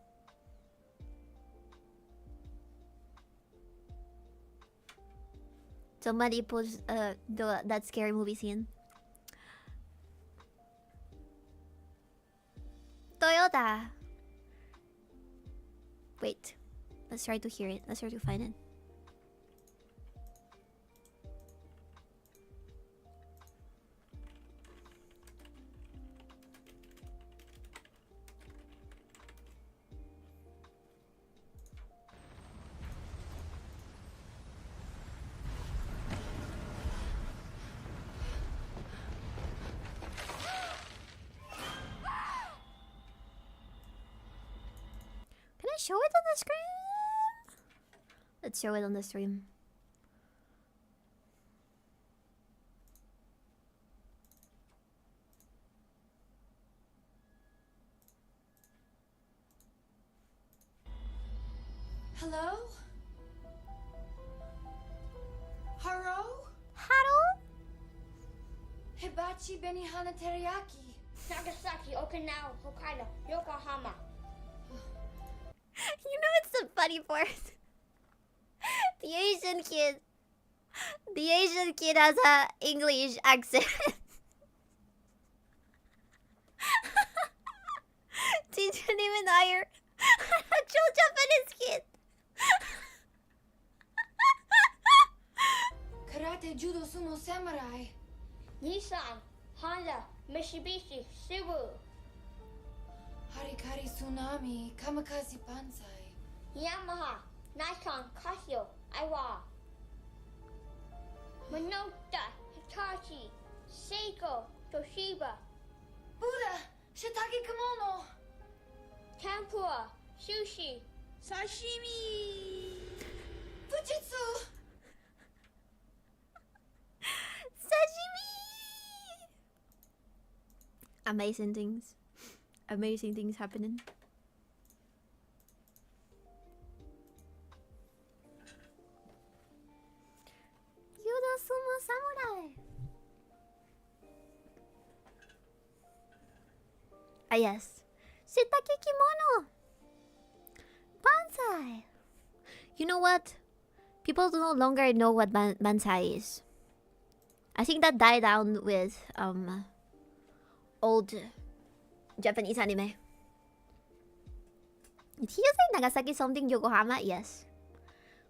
S1: Somebody post that scary movie scene. Toyota. Wait. Let's try to hear it. Let's try to find it. Can I show it on the screen? Let's show it on the stream.
S6: Hello? Haro?
S1: Haro?
S6: Hibachi Benihana Teriyaki.
S7: Nagasaki, Okinawa, Hokkaido, Yokohama.
S1: You know it's the funny part. The Asian kid. The Asian kid has a English accent. Teacher name and I are actual Japanese kid.
S6: Karate, judo, sumo, samurai.
S7: Nissan, Honda, Mitsubishi, Subaru.
S6: Harikari, tsunami, kamikaze, banzai.
S7: Yamaha, Nikon, Casio, Aiwa. Minolta, Hitachi, Seiko, Toshiba.
S6: Buddha, shiitake kimono.
S7: Tempura, Sushi.
S6: Sashimi. Fujitsu.
S1: Sashimi! Amazing things. Amazing things happening. Judo sumo samurai. Ah yes. Shiitake kimono. Banzai. You know what? People no longer know what banzai is. I think that died down with old Japanese anime. Did he say Nagasaki something Yokohama? Yes.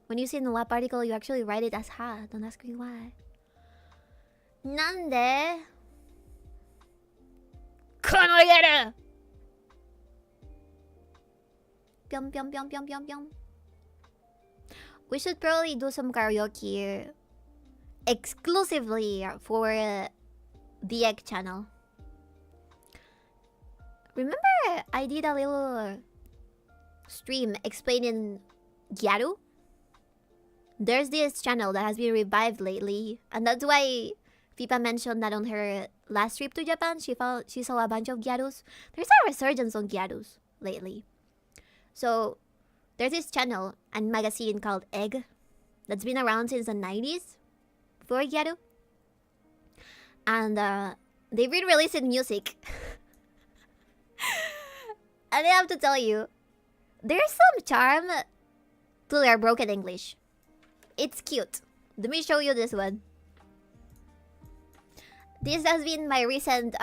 S1: When you see in the WAP article, you actually write it as ha. Don't ask me why. Nande? Konoyeru! Pyom pyom pyom pyom pyom pyom. We should probably do some karaoke exclusively for the Egg channel. Remember I did a little stream explaining Gyaru? There's this channel that has been revived lately, and that's why Pipa mentioned that on her last trip to Japan, she saw a bunch of Gyarus. There's a resurgence on Gyarus lately. So there's this channel and magazine called Egg that's been around since the 90s for Gyaru. And they've been releasing music. And I have to tell you, there's some charm to their broken English. It's cute. Let me show you this one. This has been my recent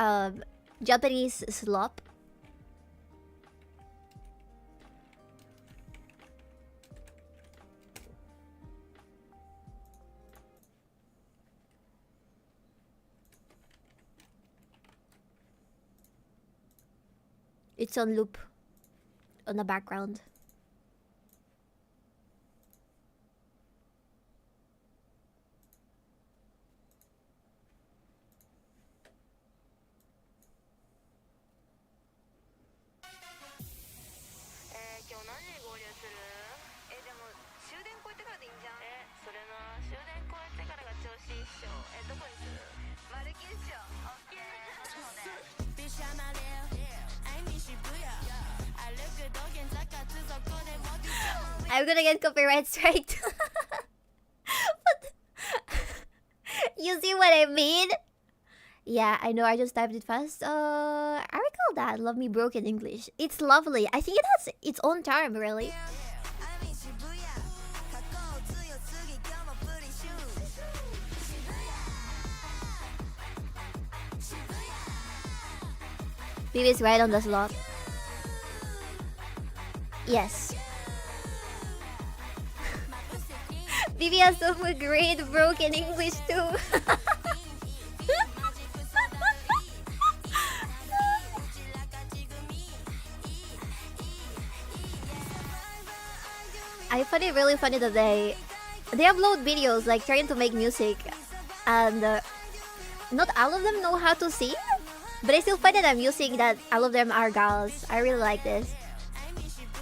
S1: Japanese slop. It's on loop on the background. I'm gonna get copyright strike. But you see what I mean? Yeah, I know. I just typed it fast. I recall that. Love me broken English. It's lovely. I think it has its own charm, really. Baby's right on the slot. Yes. Vivi has some great broken English too. I find it really funny that they upload videos like trying to make music, and not all of them know how to sing, but I still find it amusing that all of them are girls. I really like this.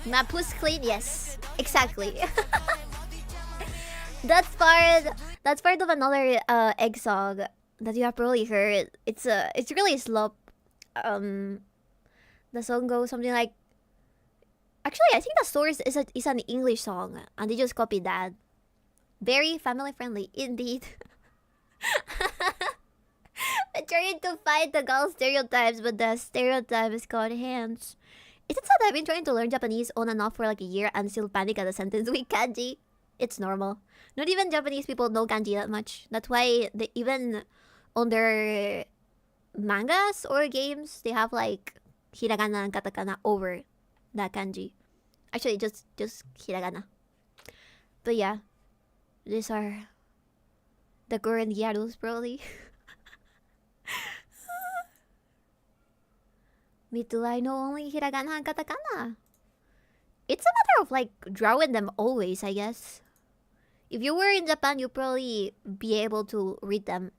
S1: My puss clean, yes, exactly. That's part of another egg song that you have probably heard. It's really slop. The song goes something like. Actually, I think the source is an English song, and they just copied that. Very family friendly, indeed. I'm trying to fight the girl stereotypes, but the stereotype is called hands. Is it sad I've been trying to learn Japanese on and off for like a year and still panic at a sentence with kanji? It's normal. Not even Japanese people know kanji that much. That's why they even on their mangas or games, they have like hiragana and katakana over that kanji. Actually, just hiragana. But yeah, these are the current gyarus, probably. Me too, I know only hiragana and katakana. It's a matter of like drawing them always, I guess. If you were in Japan, you'd probably be able to read them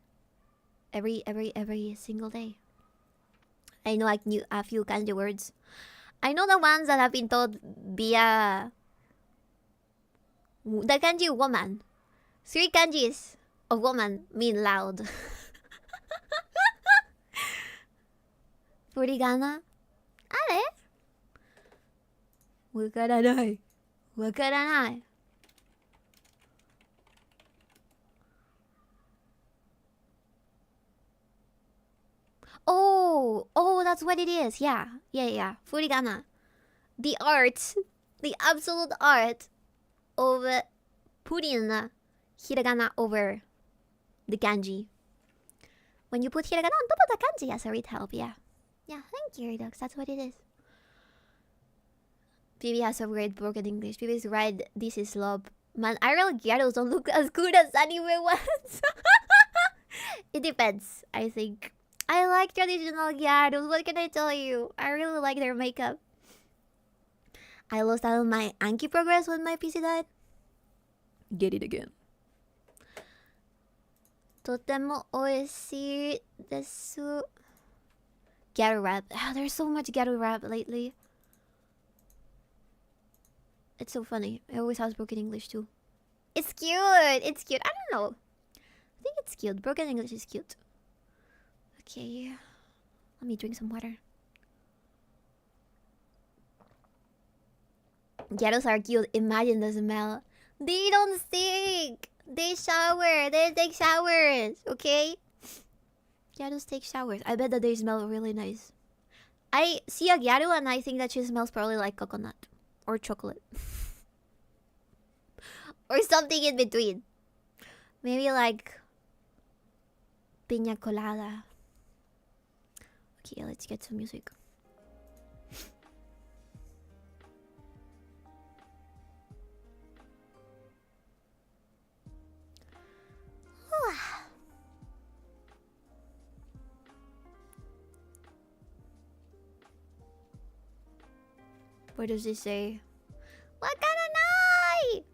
S1: every single day. I know like a few kanji words. I know the ones that have been taught via the kanji woman. 3 kanjis of woman mean loud. Furigana? Are? Wakaranai. Wakaranai. Oh, that's what it is. Yeah. Furigana. The art, the absolute art of putting hiragana over the kanji. When you put hiragana on top of the kanji as a read help, yeah. Yeah, thank you, Redux. That's what it is. Phoebe has some great broken English. Phoebe's right. This is love. Man, IRL gyarus don't look as good as anime ones. It depends, I think. I like traditional gyarus. What can I tell you? I really like their makeup. I lost all of my Anki progress when my PC died. Get it again. とても美味しいです。Ghetto rap. There's so much ghetto rap lately. It's so funny. It always has broken English too. It's cute. It's cute. I don't know. I think it's cute. Broken English is cute. Okay. Let me drink some water. Ghettos are cute. Imagine the smell. They don't stink. They shower. They take showers. Okay? Gyaros take showers. I bet that they smell really nice. I see a gyaru and I think that she smells probably like coconut. Or chocolate. Or something in between. Maybe like piña colada. Okay, let's get some music. What does this say? Wakaranai!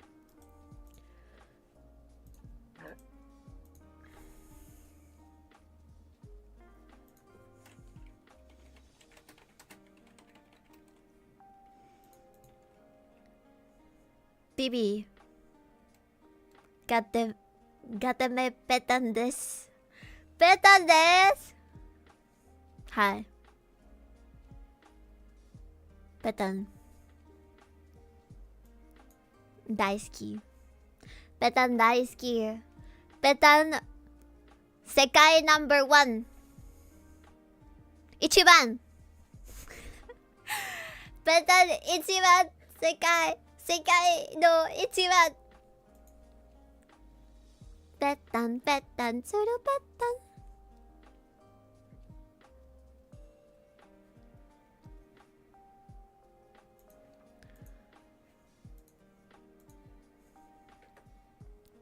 S1: Bibi. Gateme petan desu. Petan desu! Hi. Petan. Daisuki. Petan daisuki. Petan sekai number 1. Ichiban. Petan ichiban sekai. Sekai no ichiban. Petan petan tsuru petan.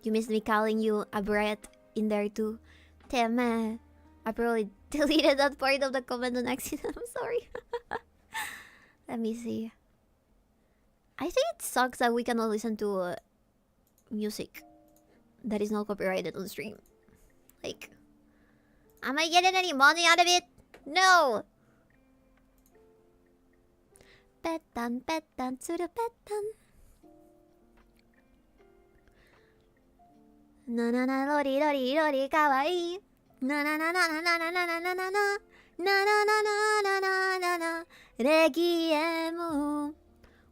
S1: You miss me calling you a brat in there too. Damn, I probably deleted that part of the comment on accident. I'm sorry. Let me see. I think it sucks that we cannot listen to music that is not copyrighted on stream. Like, am I getting any money out of it? No! Petan, petan, tsuru petan. Na na na lori lori lori kawaii. Na na na na na na na na na na na na na na na na na na na Regiemu.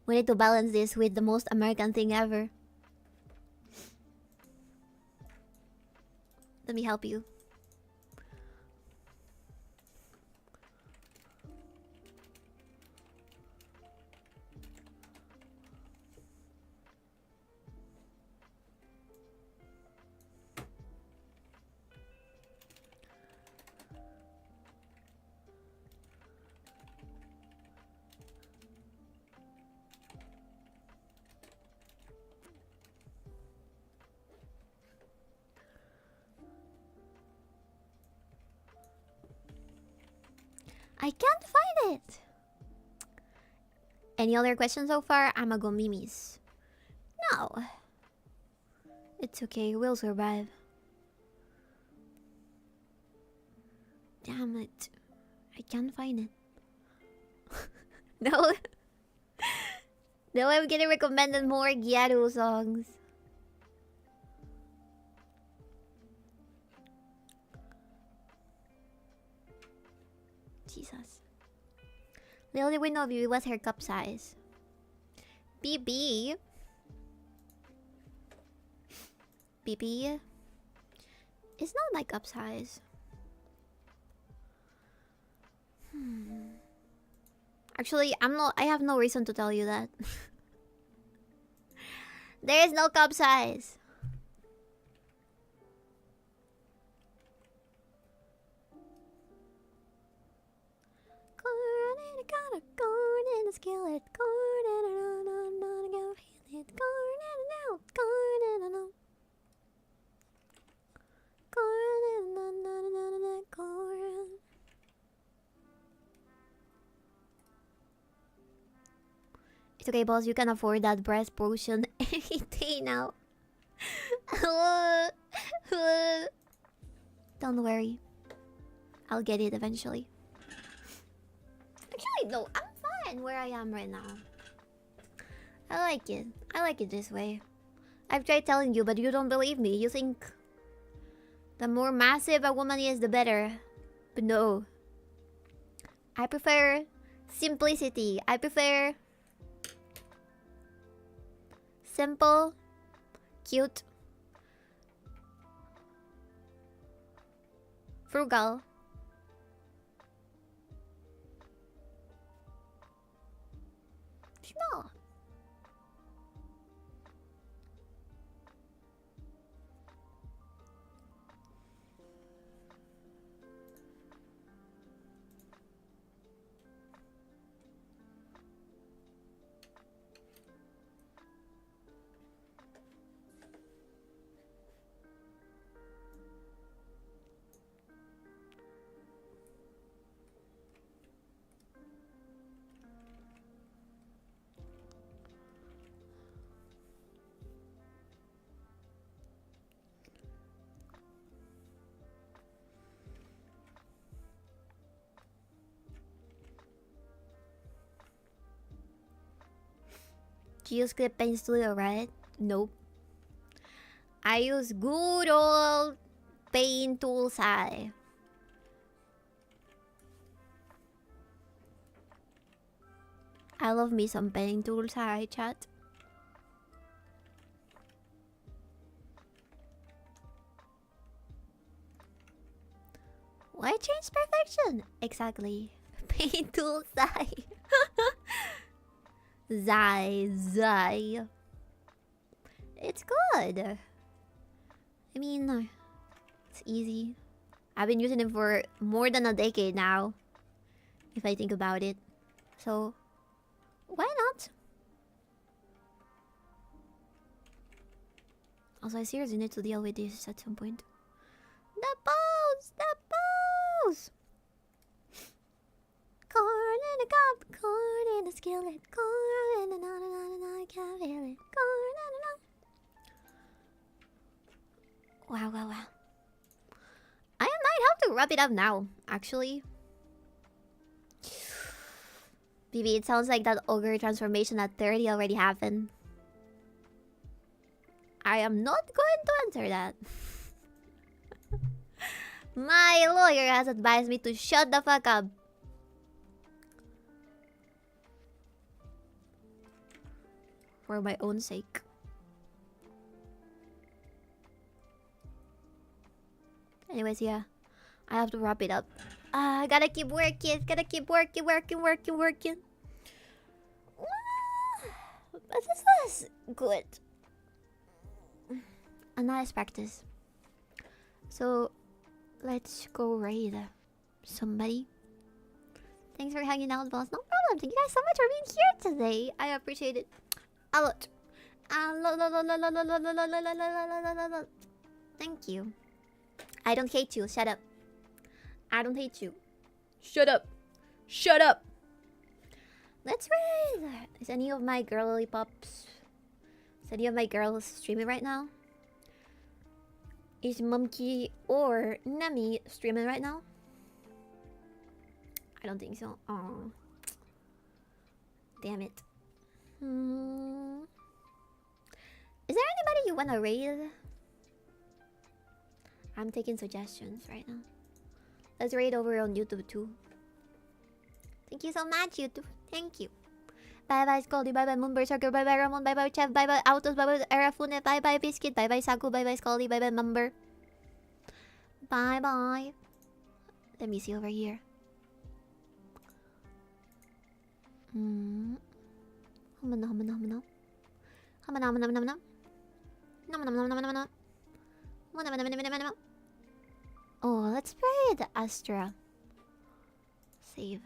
S1: We need to balance this with the most American thing ever. Let me help you. I can't find it. Any other questions so far? I'ma go mimis. No. It's okay, we'll survive. Damn it. I can't find it. No. No, I'm getting recommended more Gyaru songs. Jesus. The only window view was her cup size. BB. BB. It's not my cup size. Actually, I have no reason to tell you that. There is no cup size. Corn in a skillet, corn in a no, go feel it, corn in a no, corn in a no, corn in a no, corn. It's okay, boss. You can afford that breast potion any day now. Don't worry, I'll get it eventually. Actually, no, I'm fine where I am right now. I like it. I like it this way. I've tried telling you, but you don't believe me. You think the more massive a woman is, the better. But no. I prefer simplicity. I prefer simple, cute, frugal. Small. Do you use Clip Paint Studio, right? Nope. I use good old Paint Tools I love me some Paint Tools chat. Why change perfection? Exactly. Paint tool Zai. Zai. It's good. I mean, it's easy. I've been using it for more than a decade now, if I think about it. So, why not? Also, I seriously need to deal with this at some point. The pose! The pose! Corn in a cup, corn in a skillet, corn in a I can't feel it. Corn in a Wow, wow, wow. I might have to wrap it up now, actually. BB, it sounds like that ogre transformation at 30 already happened. I am not going to answer that. My lawyer has advised me to shut the fuck up. For my own sake. Anyways, yeah. I have to wrap it up. I gotta keep working. Gotta keep working. But this was good. A nice practice. So, let's go raid somebody. Thanks for hanging out, boss. No problem. Thank you guys so much for being here today. I appreciate it a lot. Thank you. I don't hate you. Shut up. I don't hate you. Shut up. Shut up. Let's raid. Is any of my girly pops? Is any of my girls streaming right now? Is Mumki or Nemi streaming right now? I don't think so. Oh, damn it. Is there anybody you wanna raid? I'm taking suggestions right now. Let's raid over on YouTube too. Thank you so much, YouTube. Thank you. Bye bye Scaldy, bye bye Moonberserker, bye bye Ramon, bye bye Chef, bye bye Autos, bye bye Erafune, bye bye Biscuit, bye bye Saku, bye bye Scaldy, bye bye Mumber. Bye bye. Let me see over here. Oh, let's play the Astra. Save.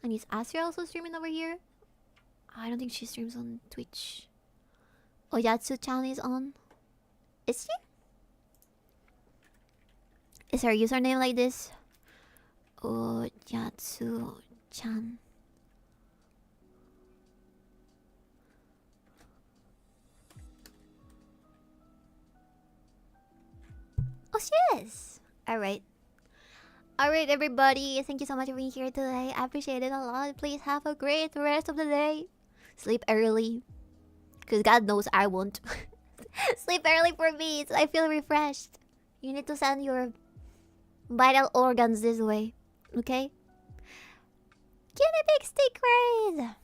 S1: And is Astra also streaming over here? I don't think she streams on Twitch. Oyatsu-chan is on. Is she? Is her username like this? Oyatsu-chan. Oh, she is! Alright. Alright, everybody. Thank you so much for being here today. I appreciate it a lot. Please have a great rest of the day. Sleep early. Because God knows I won't. Sleep early for me so I feel refreshed. You need to send your vital organs this way. Okay? Guinea pig stick raid!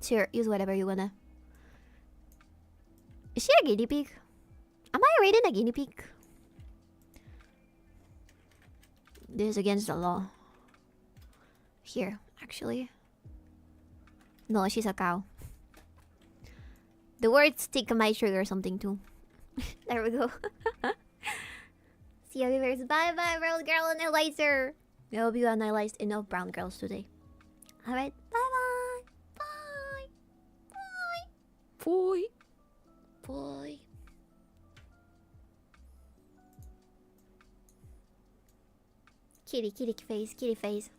S1: Sure, use whatever you wanna. Is she a guinea pig? Am I raiding a guinea pig? This is against the law. Here, actually. No, she's a cow. The word stick might trigger something too. There we go. See you viewers. Bye bye, brown girl analyzer. I hope you analyzed enough brown girls today. Alright, bye bye. Bye. Bye. Bye. Bye. Kitty face, kitty face.